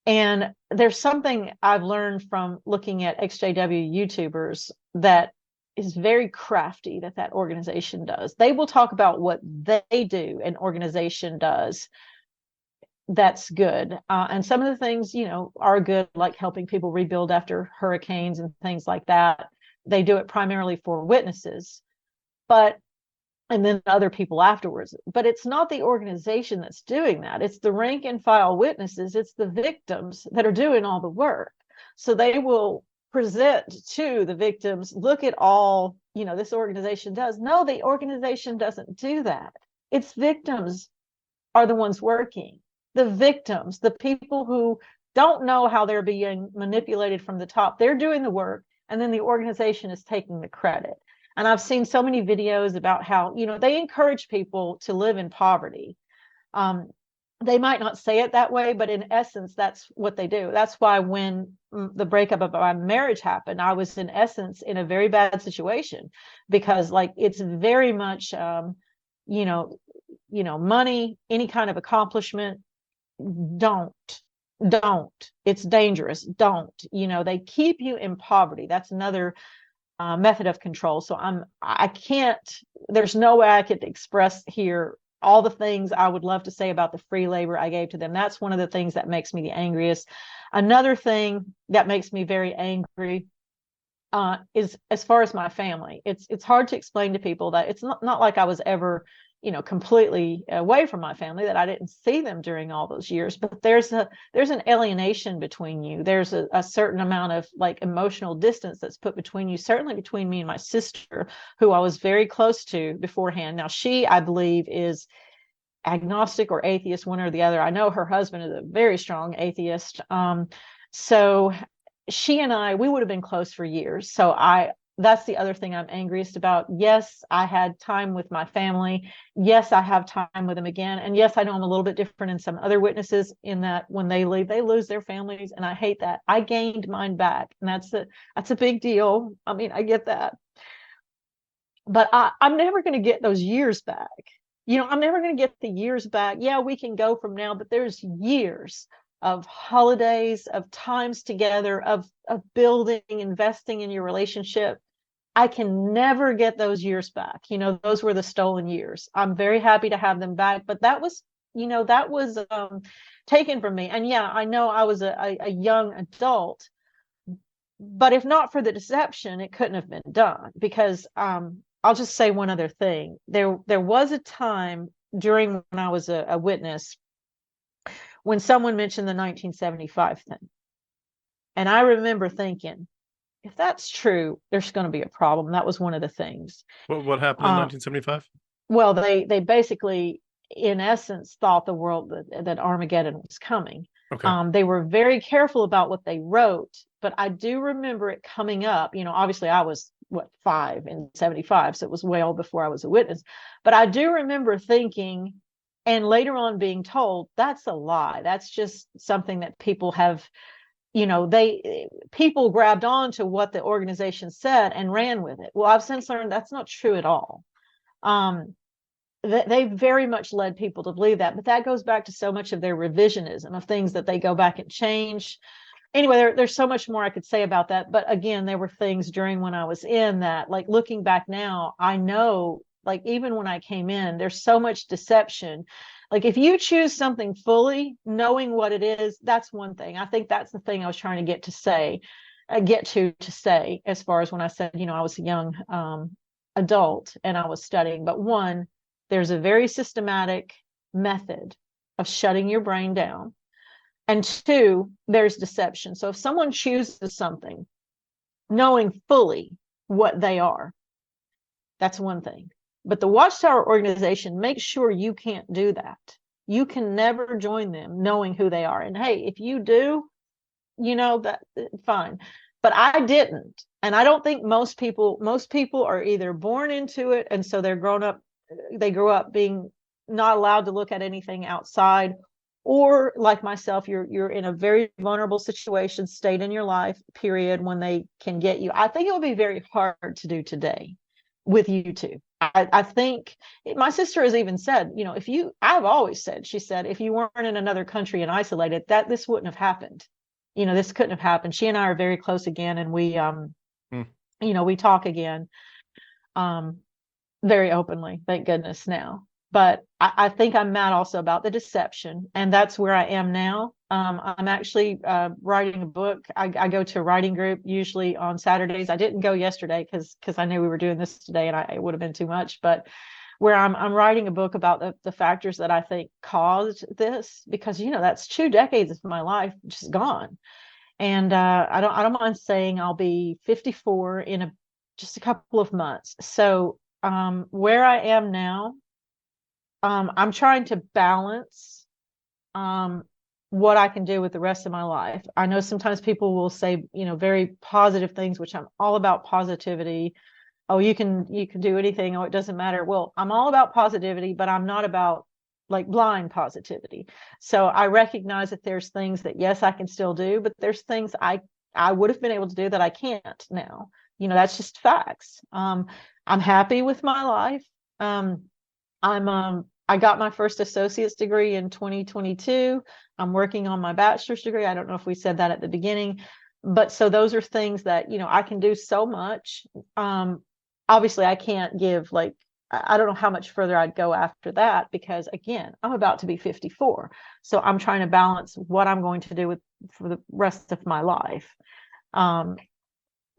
And there's something I've learned from looking at ex-JW YouTubers that is very crafty that organization does. They will talk about what they do, an organization does, that's good. And some of the things, you know, are good, like helping people rebuild after hurricanes and things like that. They do it primarily for witnesses, and then other people afterwards. But it's not the organization that's doing that. It's the rank and file witnesses. It's the victims that are doing all the work. So they will present to the victims, look at all, you know, this organization does. No, the organization doesn't do that. Its victims are the ones working. The victims, the people who don't know how they're being manipulated from the top, they're doing the work, and then the organization is taking the credit. And I've seen so many videos about how, you know, they encourage people to live in poverty. They might not say it that way, but in essence, that's what they do. That's why when the breakup of my marriage happened, I was in essence in a very bad situation because, like, it's very much, you know, money, any kind of accomplishment, don't it's dangerous, don't, you know, they keep you in poverty. That's another method of control. So I can't, there's no way I could express here all the things I would love to say about the free labor I gave to them. That's one of the things that makes me the angriest. Another thing that makes me very angry is as far as my family. It's hard to explain to people that it's not like I was ever, you know, completely away from my family, that I didn't see them during all those years, but there's an alienation between you. There's a certain amount of like emotional distance that's put between you, certainly between me and my sister, who I was very close to beforehand. Now she, I believe, is agnostic or atheist, one or the other. I know her husband is a very strong atheist. So she and we would have been close for years. So that's the other thing I'm angriest about. Yes, I had time with my family. Yes, I have time with them again. And yes, I know I'm a little bit different in some other witnesses in that when they leave, they lose their families. And I hate that. I gained mine back. And that's a big deal. I mean, I get that. But I'm never going to get those years back. I'm never going to get the years back. Yeah, we can go from now, but there's years of holidays, of times together, of building, investing in your relationship. I can never get those years back. Those were the stolen years. I'm very happy to have them back, but that was taken from me. And yeah, I know I was a young adult, but if not for the deception, it couldn't have been done. Because I'll just say one other thing. There was a time during when I was a witness when someone mentioned the 1975 thing. And I remember thinking, if that's true, there's going to be a problem. That was one of the things. What happened in 1975? Well, they basically, in essence, thought the world that Armageddon was coming. Okay. They were very careful about what they wrote, but I do remember it coming up. Obviously I was 5 in 75, so it was well before I was a witness. But I do remember thinking, and later on being told, that's a lie. That's just something that people have, people grabbed on to what the organization said and ran with it. Well, I've since learned that's not true at all. They very much led people to believe that, but that goes back to so much of their revisionism of things that they go back and change. Anyway, there's so much more I could say about that. But again, there were things during when I was in that, like looking back now, I know, like even when I came in, there's so much deception. Like if you choose something fully, knowing what it is, that's one thing. I think that's the thing I was trying to say as far as when I said, I was a young adult and I was studying. But one, there's a very systematic method of shutting your brain down. And two, there's deception. So if someone chooses something, knowing fully what they are, that's one thing. But the Watchtower organization makes sure you can't do that. You can never join them knowing who they are. And hey, if you do, that fine. But I didn't. And I don't think most people are either born into it, and so they grow up being not allowed to look at anything outside, or like myself, you're in a very vulnerable situation, state in your life, period, when they can get you. I think it would be very hard to do today with YouTube. I think my sister has even said, I've always said, she said, if you weren't in another country and isolated, that this wouldn't have happened. This couldn't have happened. She and I are very close again, and we we talk again very openly, thank goodness now. But I think I'm mad also about the deception, and that's where I am now. I'm actually writing a book. I go to a writing group usually on Saturdays. I didn't go yesterday because I knew we were doing this today, and it would have been too much. But where I'm writing a book about the factors that I think caused this, because that's 2 decades of my life just gone. And I don't mind saying I'll be 54 in just a couple of months. So where I am now, I'm trying to balance what I can do with the rest of my life. I know sometimes people will say, very positive things, which I'm all about positivity. Oh, you can do anything. Oh, it doesn't matter. Well, I'm all about positivity, but I'm not about like blind positivity. So I recognize that there's things that, yes, I can still do, but there's things I would have been able to do that I can't now. That's just facts. I'm happy with my life. I got my first associate's degree in 2022. I'm working on my bachelor's degree. I don't know if we said that at the beginning, but so those are things that, I can do so much. Obviously I can't give I don't know how much further I'd go after that, because again, I'm about to be 54. So I'm trying to balance what I'm going to do for the rest of my life.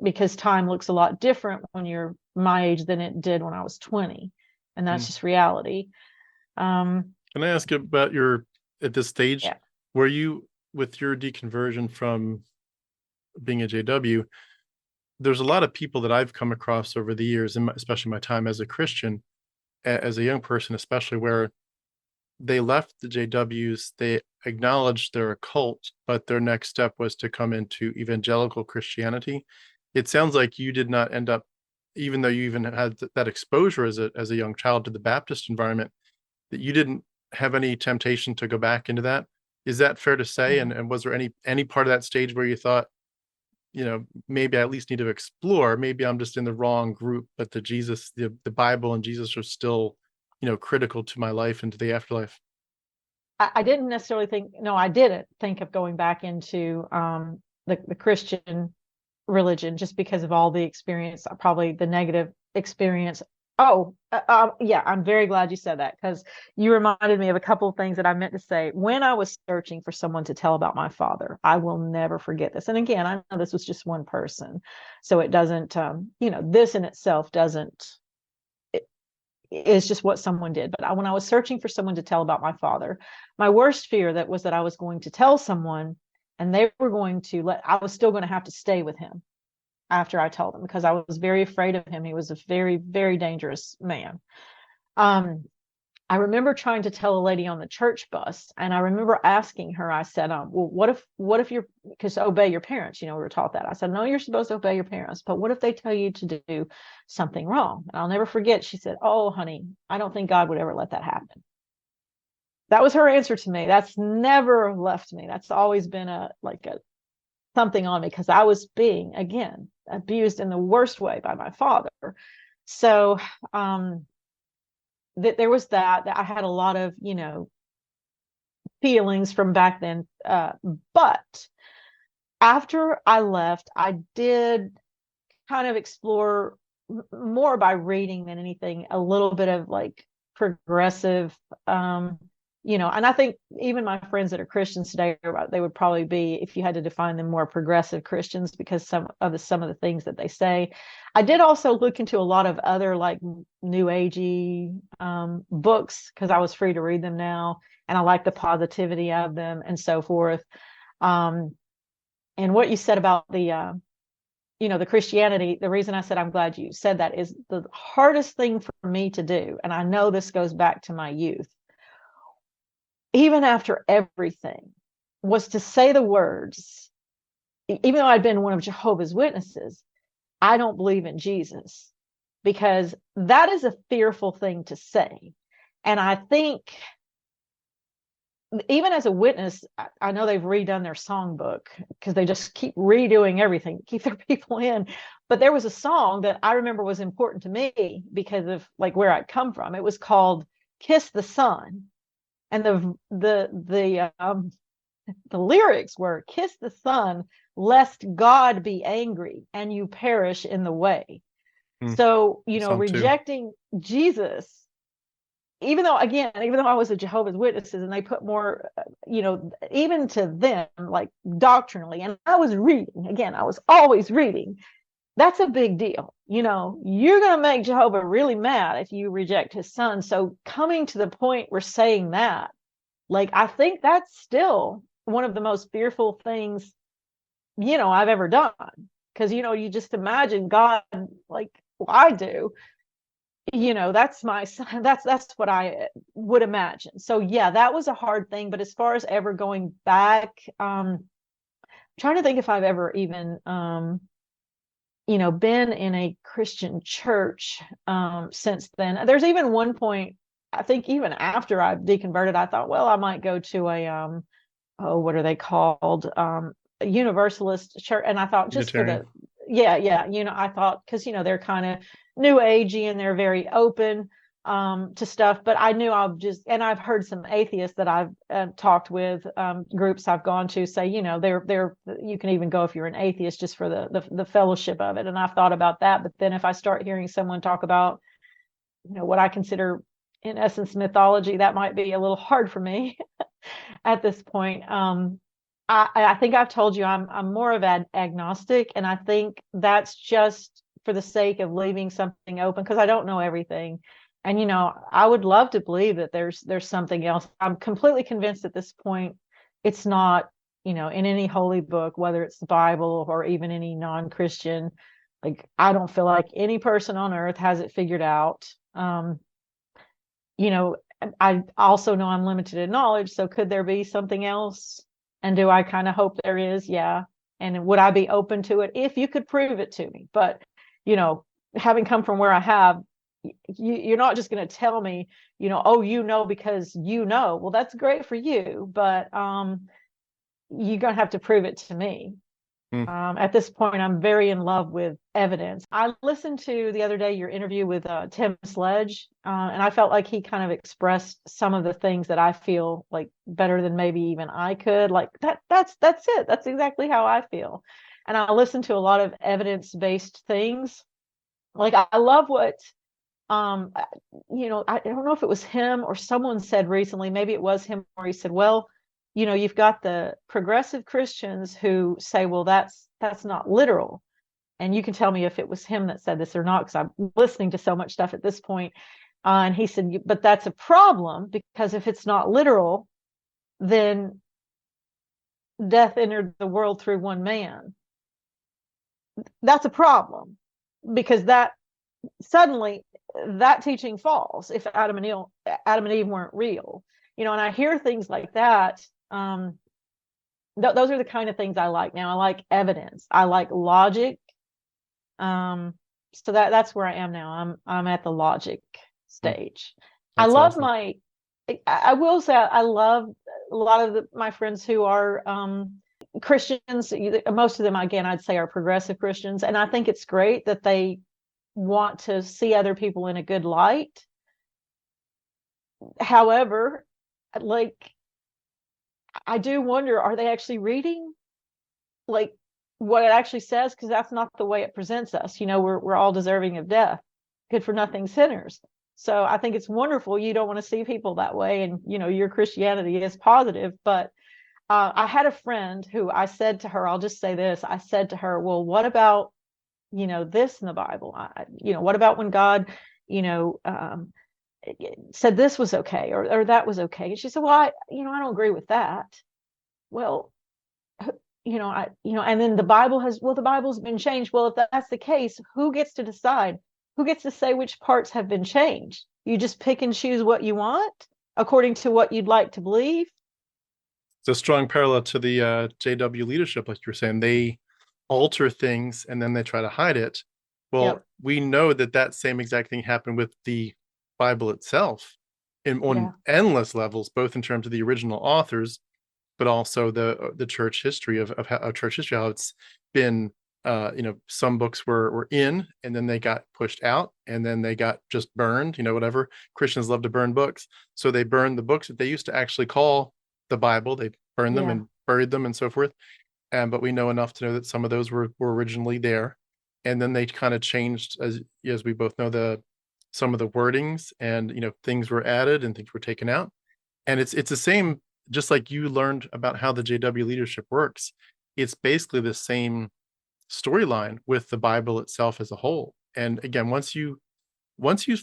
Because time looks a lot different when you're my age than it did when I was 20. And that's just reality. Can I ask you about at this stage, yeah. were you, with your deconversion from being a JW, there's a lot of people that I've come across over the years, and especially my time as a Christian, as a young person, especially, where they left the JWs, they acknowledged they're a cult, but their next step was to come into evangelical Christianity. It sounds like you did not end up, even though you even had that exposure as a young child to the Baptist environment, that you didn't have any temptation to go back into that. Is that fair to say? And was there any part of that stage where you thought, maybe I at least need to explore, maybe I'm just in the wrong group, but the Bible and Jesus are still, critical to my life and to the afterlife? I didn't necessarily think, no, I didn't think of going back into the Christian religion just because of all the experience, probably the negative experience. Oh, yeah, I'm very glad you said that, because you reminded me of a couple of things that I meant to say. When I was searching for someone to tell about my father, I will never forget this. And again, I know this was just one person, so it doesn't, this in itself doesn't, it's just what someone did. But when I was searching for someone to tell about my father, my worst fear that I was going to tell someone and they were going to I was still going to have to stay with him after I told him, because I was very afraid of him. He was a very, very dangerous man. I remember trying to tell a lady on the church bus, and I remember asking her, I said, well, what if you're, because obey your parents, we were taught that. I said, no, you're supposed to obey your parents, but what if they tell you to do something wrong? And I'll never forget, she said, oh, honey, I don't think God would ever let that happen. That was her answer to me. That's never left me. That's always been a something on me, because I was being, again, abused in the worst way by my father. So that there was that I had a lot of, feelings from back then. But after I left, I did kind of explore more by reading than anything, a little bit of progressive, and I think even my friends that are Christians today, they would probably be, if you had to define them, more progressive Christians, because some of the things that they say. I did also look into a lot of other new agey books, because I was free to read them now, and I like the positivity of them and so forth. And what you said about the Christianity, the reason I said I'm glad you said that is the hardest thing for me to do, and I know this goes back to my youth, even after everything, was to say the words, even though I'd been one of Jehovah's Witnesses, I don't believe in Jesus, because that is a fearful thing to say. And I think even as a witness, I know they've redone their songbook, because they just keep redoing everything to keep their people in. But there was a song that I remember was important to me because of where I'd come from. It was called "Kiss the Sun." And the lyrics were, "Kiss the sun, lest God be angry and you perish in the way." So, Some too. rejecting Jesus, even though I was a Jehovah's Witnesses, and they put more, even to them, doctrinally, and I was always reading. That's a big deal. You're going to make Jehovah really mad if you reject his son. So coming to the point where saying that, I think that's still one of the most fearful things, I've ever done. Because, you just imagine God, I do, that's my son. That's what I would imagine. So yeah, that was a hard thing. But as far as ever going back, trying to think if I've ever even, been in a Christian church since then. There's even one point, I think even after I deconverted, I thought, well, I might go to a what are they called? A Universalist church. And I thought, just for Unitarian. the, yeah, I thought, because they're kind of new agey and they're very open to stuff. But I knew and I've heard some atheists that I've talked with, groups I've gone to, say, they're you can even go if you're an atheist just for the fellowship of it. And I've thought about that. But then if I start hearing someone talk about, what I consider in essence mythology, that might be a little hard for me at this point. I think I've told you I'm more of an agnostic, and I think that's just for the sake of leaving something open, because I don't know everything. And I would love to believe that there's something else. I'm completely convinced at this point it's not, in any holy book, whether it's the Bible or even any non-Christian. I don't feel like any person on earth has it figured out. I also know I'm limited in knowledge. So could there be something else? And do I kind of hope there is? Yeah. And would I be open to it if you could prove it to me? But, you know, having come from where I have, you're not just going to tell me, oh, because well, that's great for you, but you're going to have to prove it to me. Mm. At this point, I'm very in love with evidence. I listened to the other day your interview with Tim Sledge, and I felt like he kind of expressed some of the things that I feel like better than maybe even I could. Like that's it. That's exactly how I feel. And I listened to a lot of evidence-based things. Like I love what I don't know if it was him or someone said recently, maybe it was him, where he said, well, you've got the progressive Christians who say, well, that's not literal. And you can tell me if it was him that said this or not, because I'm listening to so much stuff at this point. And he said, but that's a problem, because if it's not literal, then death entered the world through one man. That's a problem, because that suddenly that teaching falls if Adam and Eve weren't real. And I hear things like that. Those are the kind of things I like. Now I like evidence, I like logic. So that's where I am now. I'm at the logic stage. I That's love awesome. I will say I love a lot of my friends who are Christians. Most of them, again, I'd say, are progressive Christians, and I think it's great that they want to see other people in a good light. However, like, I do wonder, are they actually reading like what it actually says? Because that's not the way it presents us. We're all deserving of death, good for nothing sinners. So I think it's wonderful. You don't want to see people that way, and your Christianity is positive. But I had a friend who I said to her, I'll just say this. I said to her, well, what about this in the Bible? What about when God, said this was okay, or that was okay? And she said, well, I don't agree with that. Well, and then the Bible's been changed. Well, if that's the case, who gets to decide? Who gets to say which parts have been changed? You just pick and choose what you want according to what you'd like to believe. It's a strong parallel to the JW leadership, like you're saying. They alter things and then they try to hide it. Well, Yep. we know that that same exact thing happened with the Bible itself on Yeah. endless levels, both in terms of the original authors, but also the church history of church history, how it's been. Some books were in, and then they got pushed out, and then they got just burned. Whatever, Christians love to burn books, so they burned the books that they used to actually call the Bible. They burned them Yeah. and buried them and so forth. But we know enough to know that some of those were originally there, and then they kind of changed, as we both know, some of the wordings, and things were added and things were taken out. And it's the same, just like you learned about how the JW leadership works. It's basically the same storyline with the Bible itself as a whole. And again, once you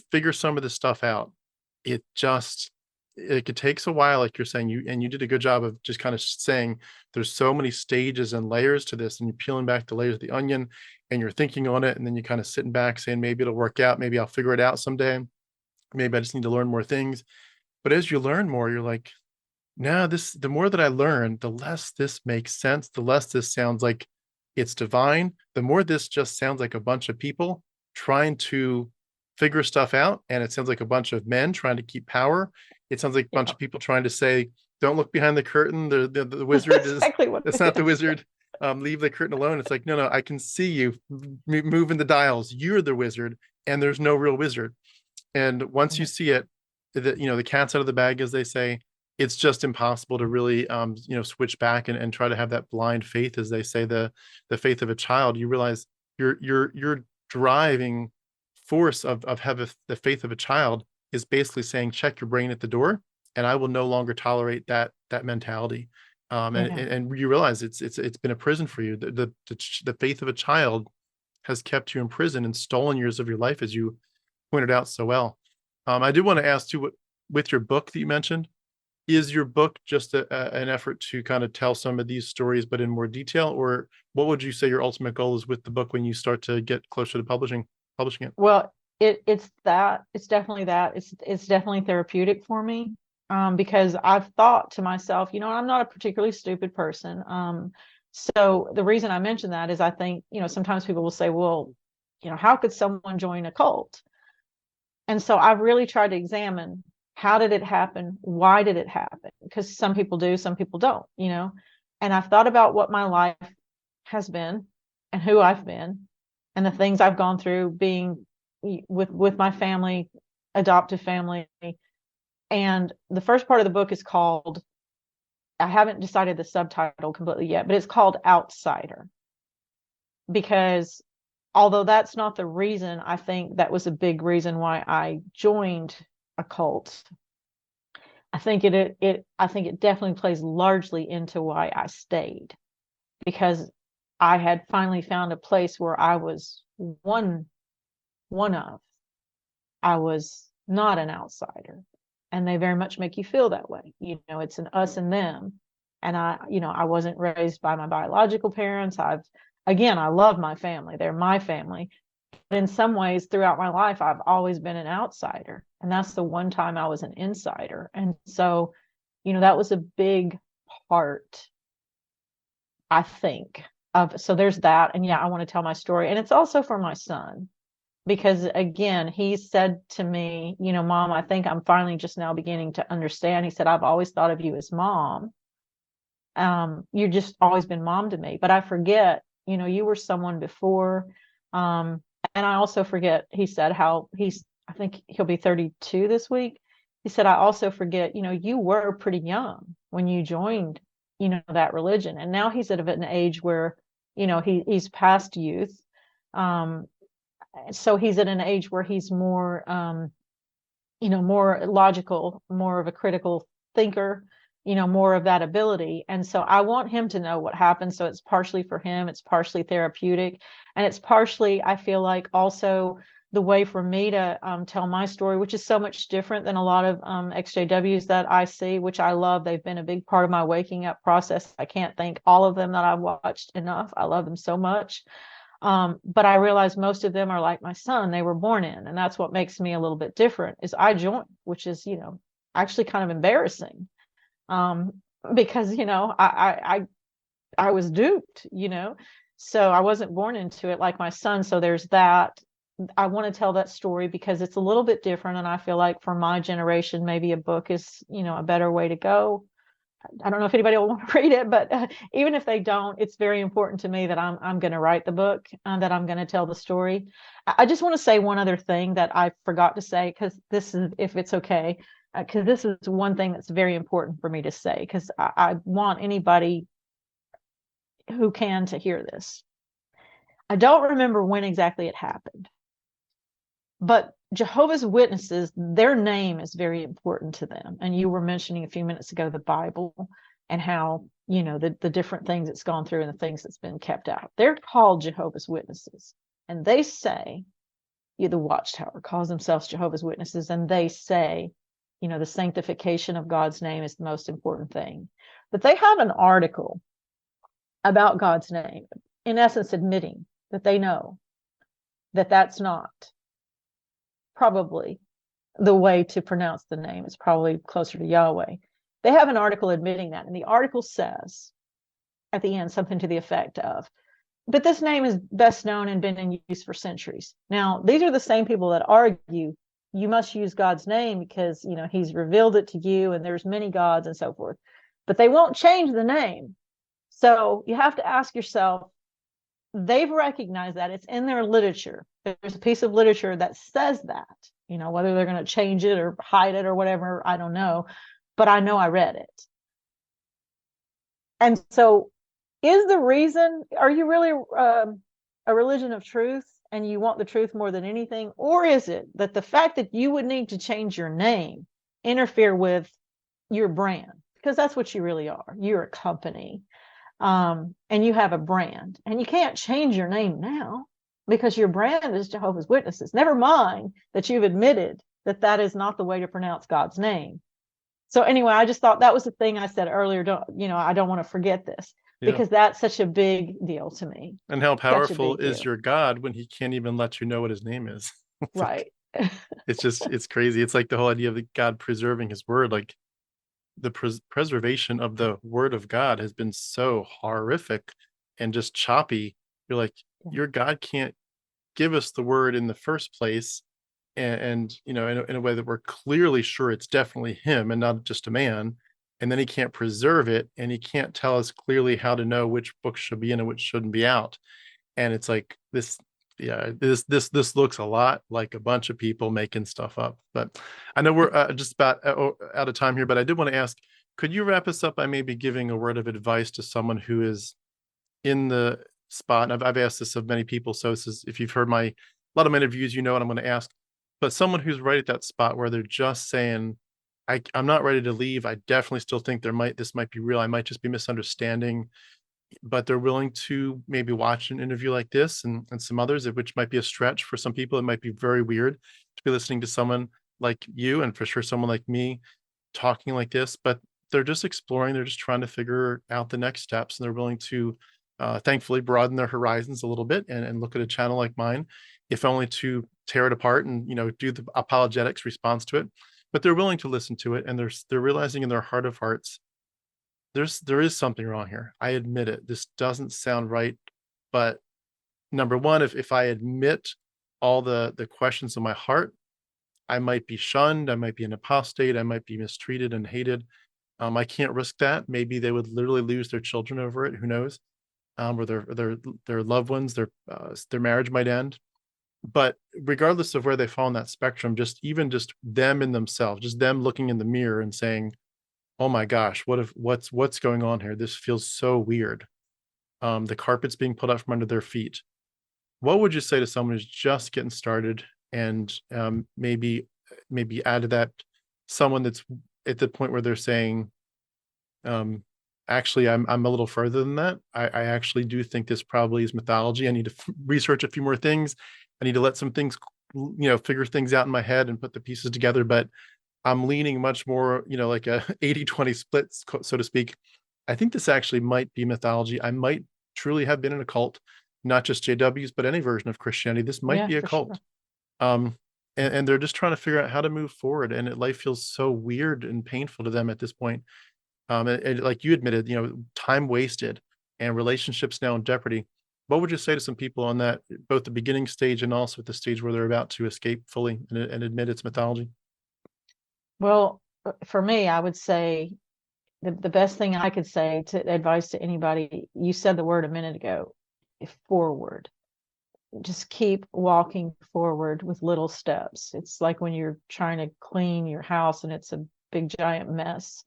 figure some of this stuff out, it just it takes a while, like you're saying. You did a good job of just kind of saying there's so many stages and layers to this, and you're peeling back the layers of the onion, and you're thinking on it, and then you're kind of sitting back saying, maybe it'll work out, maybe I'll figure it out someday, maybe I just need to learn more things. But as you learn more, you're like, no, the more that I learn, the less this makes sense, the less this sounds like it's divine, the more this just sounds like a bunch of people trying to figure stuff out. And it sounds like a bunch of men trying to keep power. It sounds like a bunch Yeah. of people trying to say, don't look behind the curtain. The wizard That's is, exactly what that's it not the is. wizard. Leave the curtain alone. It's like, no, I can see you moving the dials. You're the wizard, and there's no real wizard. And once you Right. see it, the cat's out of the bag, as they say. It's just impossible to really switch back and try to have that blind faith, as they say, the faith of a child. You realize your driving force of have the faith of a child is basically saying, check your brain at the door, and I will no longer tolerate that mentality. Yeah. And you realize it's been a prison for you. The faith of a child has kept you in prison and stolen years of your life, as you pointed out so well. I did want to ask too, with your book that you mentioned, is your book just an effort to kind of tell some of these stories, but in more detail, or what would you say your ultimate goal is with the book when you start to get closer to publishing it? Well, it's definitely that. It's definitely therapeutic for me. Because I've thought to myself, I'm not a particularly stupid person. So the reason I mention that is I think, sometimes people will say, well, how could someone join a cult? And so I've really tried to examine, how did it happen? Why did it happen? Because some people do, some people don't. And I've thought about what my life has been and who I've been and the things I've gone through being with my family, adoptive family. And the first part of the book is called, I haven't decided the subtitle completely yet, but it's called Outsider. Because although that's not the reason, I think that was a big reason why I joined a cult. I think it definitely plays largely into why I stayed, because I had finally found a place where I was one of. I was not an outsider. And they very much make you feel that way. It's an us and them. And I wasn't raised by my biological parents. I love my family. They're my family. But in some ways, throughout my life, I've always been an outsider. And that's the one time I was an insider. And so, that was a big part, I think, so there's that. And yeah, I want to tell my story. And it's also for my son, because again, he said to me, Mom, I think I'm finally just now beginning to understand. He said, I've always thought of you as mom. You've just always been mom to me, but I forget, you were someone before. And I also forget, he said, I think he'll be 32 this week. He said, I also forget, you were pretty young when you joined, that religion. And now he's at an age where, he's past youth. So he's at an age where he's more, more logical, more of a critical thinker, more of that ability. And so I want him to know what happened. So it's partially for him, it's partially therapeutic, and it's partially, I feel like, also the way for me to tell my story, which is so much different than a lot of ex-JWs that I see, which I love. They've been a big part of my waking up process. I can't thank all of them that I've watched enough. I love them so much. But I realize most of them are like my son. They were born in, and that's what makes me a little bit different, is I joined, which is, actually kind of embarrassing. Because, I was duped, so I wasn't born into it like my son. So there's that. I want to tell that story because it's a little bit different. And I feel like for my generation, maybe a book is, a better way to go. I don't know if anybody will want to read it, but even if they don't, it's very important to me that I'm going to write the book, that I'm going to tell the story. I just want to say one other thing that I forgot to say, because this is, if it's okay, because this is one thing that's very important for me to say, because I want anybody who can to hear this. I don't remember when exactly it happened, but Jehovah's Witnesses, their name is very important to them. And you were mentioning a few minutes ago the Bible and how, the different things it's gone through and the things that's been kept out. They're called Jehovah's Witnesses. And they say, the Watchtower calls themselves Jehovah's Witnesses, and they say, the sanctification of God's name is the most important thing. But they have an article about God's name, in essence, admitting that they know that that's not probably the way to pronounce the name. It's probably closer to Yahweh. They have an article admitting that. And the article says at the end something to the effect of, but this name is best known and been in use for centuries. Now, these are the same people that argue you must use God's name because, he's revealed it to you and there's many gods and so forth. But they won't change the name. So you have to ask yourself, they've recognized that it's in their literature. There's a piece of literature that says that, whether they're going to change it or hide it or whatever, I don't know, but I know I read it. And so is the reason, are you really a religion of truth and you want the truth more than anything? Or is it that the fact that you would need to change your name interfere with your brand? Because that's what you really are. You're a company. And you have a brand, and you can't change your name now because your brand is Jehovah's Witnesses. Never mind that you've admitted that that is not the way to pronounce God's name. So anyway, I just thought that was the thing I said earlier. I don't want to forget this, because that's such a big deal to me. And how powerful is your God when he can't even let you know what his name is? Right. It's crazy. It's like the whole idea of God preserving his word, like the preservation of the word of God has been so horrific and just choppy. You're like, your God can't give us the word in the first place, and in a way that we're clearly sure it's definitely him and not just a man. And then he can't preserve it, and he can't tell us clearly how to know which books should be in and which shouldn't be out. And it's like this, yeah, this looks a lot like a bunch of people making stuff up. But I know we're just about out of time here, but I did want to ask, could you wrap us up by maybe giving a word of advice to someone who is in the spot? And I've asked this of many people, so this is, if you've heard my a lot of my interviews, you know what I'm going to ask. But someone who's right at that spot where they're just saying, I'm not ready to leave. I definitely still think this might be real. I might just be misunderstanding, but they're willing to maybe watch an interview like this and some others, which might be a stretch for some people. It might be very weird to be listening to someone like you, and for sure someone like me, talking like this, but they're just exploring. They're just trying to figure out the next steps, and they're willing to, thankfully, broaden their horizons a little bit and look at a channel like mine, if only to tear it apart and do the apologetics response to it. But they're willing to listen to it, and they're realizing in their heart of hearts there is something wrong here. I admit it. This doesn't sound right. But number one, if I admit all the questions in my heart, I might be shunned, I might be an apostate, I might be mistreated and hated. I can't risk that. Maybe they would literally lose their children over it. Who knows? Or their loved ones, their marriage might end. But regardless of where they fall on that spectrum, just them in themselves, just them looking in the mirror and saying, "Oh my gosh, what's going on here? This feels so weird." The carpet's being pulled out from under their feet. What would you say to someone who's just getting started, and maybe add to that someone that's at the point where they're saying, um, actually, I'm a little further than that. I actually do think this probably is mythology. I need to research a few more things. I need to let some things, figure things out in my head and put the pieces together. But I'm leaning much more, like a 80-20 split, so to speak. I think this actually might be mythology. I might truly have been in a cult, not just JWs, but any version of Christianity. This might Yeah, be a for sure. cult. Um, and they're just trying to figure out how to move forward. And life feels so weird and painful to them at this point. And like you admitted, time wasted and relationships now in jeopardy. What would you say to some people on that, both the beginning stage and also at the stage where they're about to escape fully and admit it's mythology? Well, for me, I would say the best thing I could say to advice to anybody, you said the word a minute ago, forward. Just keep walking forward with little steps. It's like when you're trying to clean your house and it's a big giant mess,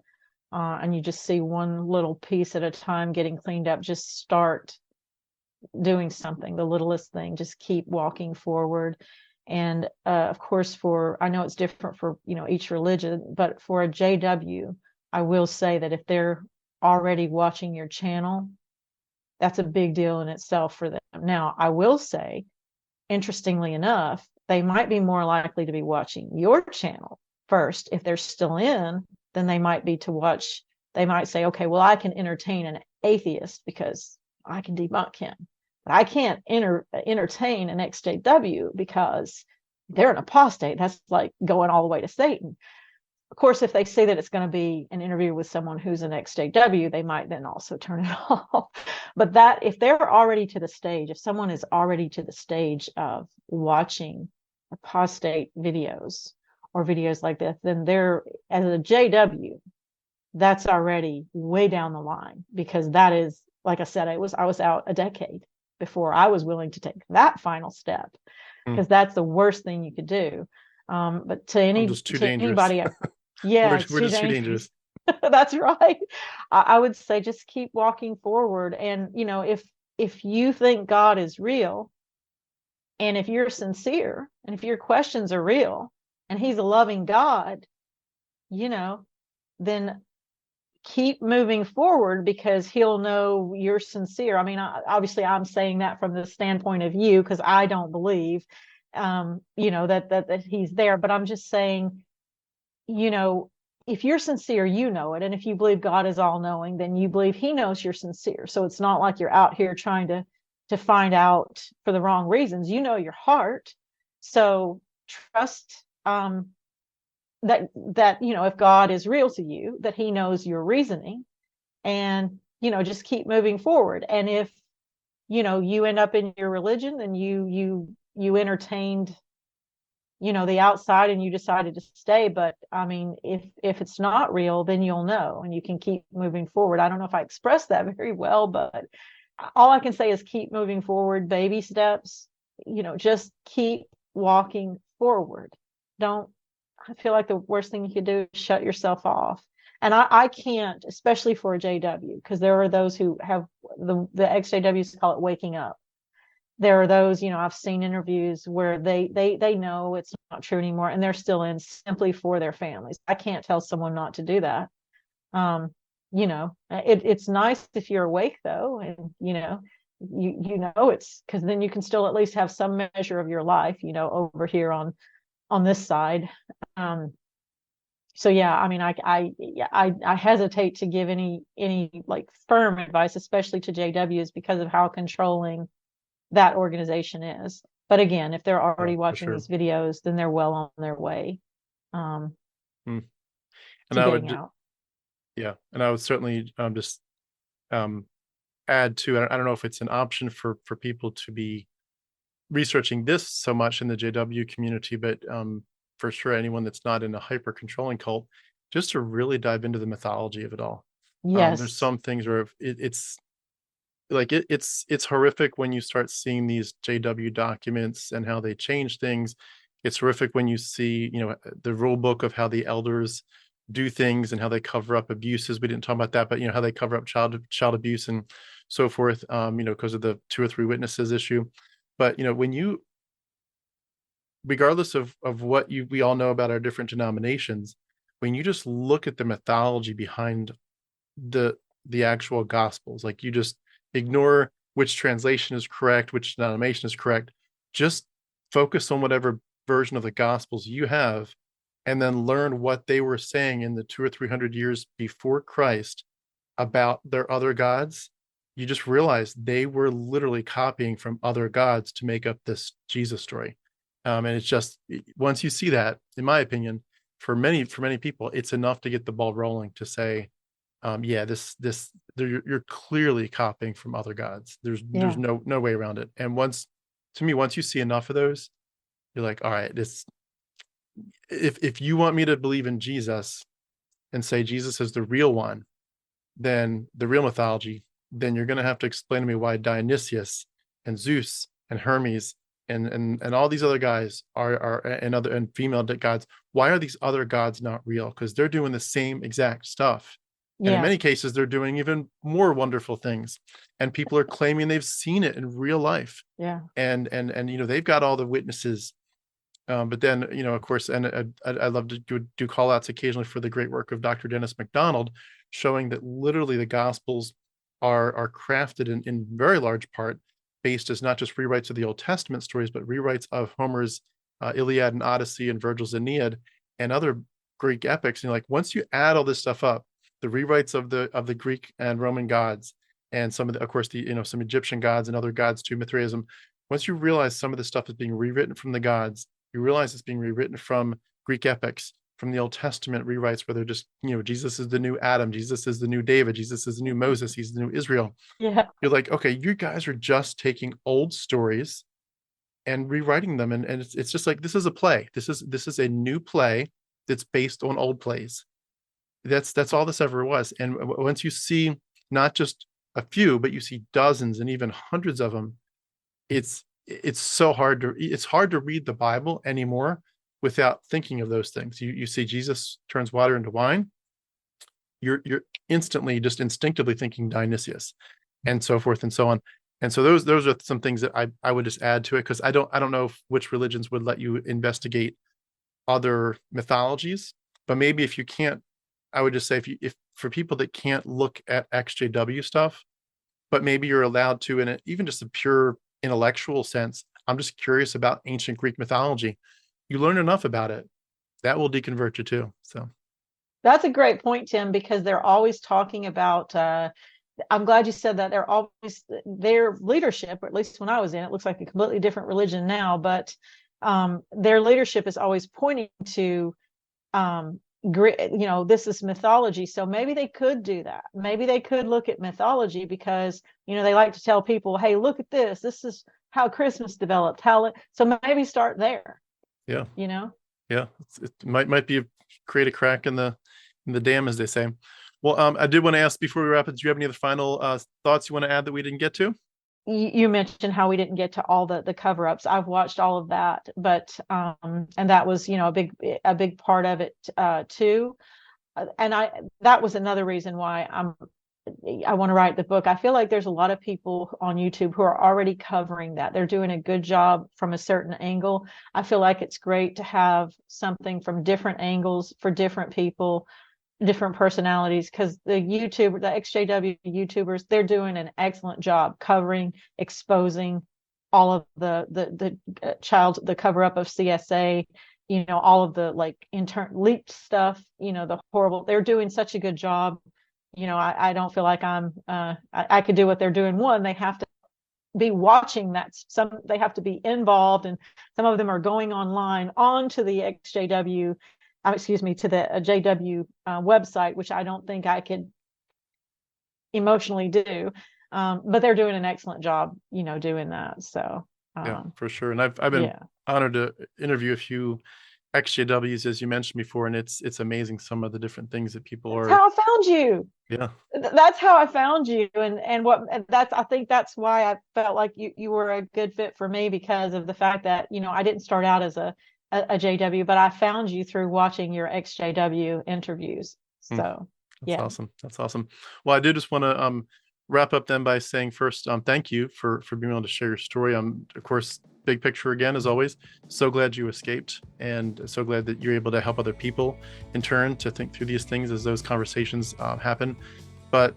and you just see one little piece at a time getting cleaned up. Just start doing something, the littlest thing. Just keep walking forward. And of course, I know it's different for each religion, but for a JW, I will say that if they're already watching your channel, that's a big deal in itself for them. Now, I will say, interestingly enough, they might be more likely to be watching your channel first if they're still in than they might be to watch. They might say, okay, well, I can entertain an atheist because I can debunk him, but I can't entertain an ex-JW because they're an apostate. That's like going all the way to Satan. Of course, if they say that it's going to be an interview with someone who's an ex-JW, they might then also turn it off. But that, if they're already to the stage, if someone is already to the stage of watching apostate videos or videos like this, then they're, as a JW, that's already way down the line, because that is, like I said, I was out a decade before I was willing to take that final step, Hmm. because that's the worst thing you could do. But I'm just too to dangerous. anybody, yeah, it's We're too just too dangerous. dangerous. That's right. I would say just keep walking forward. And if you think God is real, and if you're sincere, and if your questions are real, and He's a loving God, then keep moving forward, because He'll know you're sincere. I mean, obviously, I'm saying that from the standpoint of you, because I don't believe, that He's there. But I'm just saying, you know, if you're sincere, you know it. And if you believe God is all knowing, then you believe He knows you're sincere. So it's not like you're out here trying to find out for the wrong reasons. You know your heart. So trust that if God is real to you, that he knows your reasoning, and just keep moving forward. And if you end up in your religion and you entertained the outside and you decided to stay, but I mean, if it's not real, then you'll know and you can keep moving forward. I don't know if I expressed that very well, but all I can say is keep moving forward, baby steps. Just keep walking forward. Don't I feel like the worst thing you could do is shut yourself off. And I can't, especially for a JW, because there are those who have the ex-JWs call it waking up. There are those, I've seen interviews where they know it's not true anymore, and they're still in simply for their families. I can't tell someone not to do that. It's nice if you're awake though, and it's because then you can still at least have some measure of your life, over here on this side. So yeah, I mean, I hesitate to give any like firm advice, especially to JWs, because of how controlling that organization is. But again, if they're already watching these videos, then they're well on their way And to I getting would, out. yeah, and I would certainly just add to, I don't know if it's an option for people to be researching this so much in the JW community, but for sure, anyone that's not in a hyper controlling cult, just to really dive into the mythology of it all. There's Yes. some things where it's like it's horrific when you start seeing these JW documents and how they change things. It's horrific when you see, the rule book of how the elders do things and how they cover up abuses. We didn't talk about that, but how they cover up child abuse and so forth, because of the 2 or 3 witnesses issue. But when you, regardless of what we all know about our different denominations, when you just look at the mythology behind the actual gospels, like you just ignore which translation is correct, which denomination is correct, just focus on whatever version of the gospels you have, and then learn what they were saying in the 200 or 300 years before Christ about their other gods. You just realize they were literally copying from other gods to make up this Jesus story. And it's just, once you see that, in my opinion, for many people, it's enough to get the ball rolling to say, yeah, you're clearly copying from other gods. There's no way around it. And once you see enough of those, you're like, all right, if you want me to believe in Jesus and say Jesus is the real one, then the real mythology, then you're going to have to explain to me why Dionysius and Zeus and Hermes and all these other guys are and female gods. Why are these other gods not real? Because they're doing the same exact stuff. And in many cases, they're doing even more wonderful things. And people are claiming they've seen it in real life. Yeah. And they've got all the witnesses. But then, of course, and I love to do call outs occasionally for the great work of Dr. Dennis MacDonald, showing that literally the Gospels are crafted in very large part based as not just rewrites of the Old Testament stories, but rewrites of Homer's Iliad and Odyssey and Virgil's Aeneid and other Greek epics. And like once you add all this stuff up, the rewrites of the Greek and Roman gods, and some of the, of course, the some Egyptian gods and other gods too, Mithraism. Once you realize some of the stuff is being rewritten from the gods, you realize it's being rewritten from Greek epics, from the Old Testament rewrites, where they're just, Jesus is the new Adam, Jesus is the new David, Jesus is the new Moses, he's the new Israel. Yeah. You're like, okay, you guys are just taking old stories and rewriting them, and it's just like, this is a play. This is a new play that's based on old plays. That's all this ever was. And once you see not just a few, but you see dozens and even hundreds of them, it's hard to read the Bible anymore without thinking of those things. You see Jesus turns water into wine, you're instantly, just instinctively thinking Dionysius, and so forth and so on. And so those are some things that I would just add to it, because I don't know which religions would let you investigate other mythologies, but maybe if you can't, I would just say, if for people that can't look at XJW stuff, but maybe you're allowed to, in even just a pure intellectual sense, I'm just curious about ancient Greek mythology. You learn enough about it, that will deconvert you too. So That's a great point, Tim, because they're always talking about I'm glad you said that. They're always their leadership, or at least when I was in, it looks like a completely different religion now, but their leadership is always pointing to, this is mythology. So maybe they could do that. Maybe they could look at mythology, because, they like to tell people, hey, look at this. This is how Christmas developed. So maybe start there. Yeah. You know? Yeah. It might be create a crack in the dam, as they say. Well, I did want to ask before we wrap it, do you have any other final thoughts you want to add that we didn't get to? You mentioned how we didn't get to all the cover-ups. I've watched all of that, but and that was, a big part of it too. And that was another reason why I want to write the book. I feel like there's a lot of people on YouTube who are already covering that. They're doing a good job from a certain angle. I feel like it's great to have something from different angles for different people, different personalities, because the ex-JW YouTubers, they're doing an excellent job covering, exposing all of the cover up of CSA, all of the like leaked stuff, the horrible. They're doing such a good job. I don't feel like I could do what they're doing. One, they have to be watching that. They have to be involved, and some of them are going online onto the ex-JW, to the JW website, which I don't think I could emotionally do. But they're doing an excellent job, doing that. So yeah, for sure. And I've been honored to interview a few ex-JWs, as you mentioned before, and it's amazing some of the different things that people that's are. how I found you. Yeah. That's how I found you. I think that's why I felt like you were a good fit for me, because of the fact that, I didn't start out as a JW, but I found you through watching your ex-JW interviews. So That's awesome. That's awesome. Well, I do just want to wrap up then by saying first, thank you for being able to share your story. Of course, big picture again, as always. So glad you escaped, and so glad that you're able to help other people in turn to think through these things as those conversations happen. But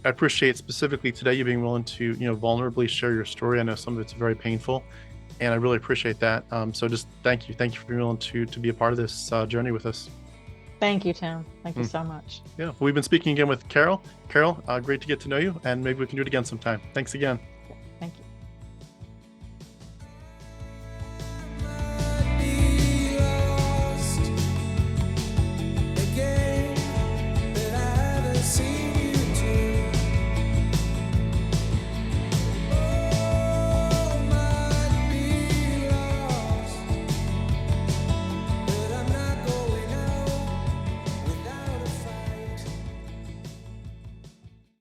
I appreciate specifically today you being willing to, vulnerably share your story. I know some of it's very painful, and I really appreciate that. So just thank you for being willing to be a part of this journey with us. Thank you, Tim. Thank you so much. Yeah, we've been speaking again with Carol. Carol, great to get to know you, and maybe we can do it again sometime. Thanks again.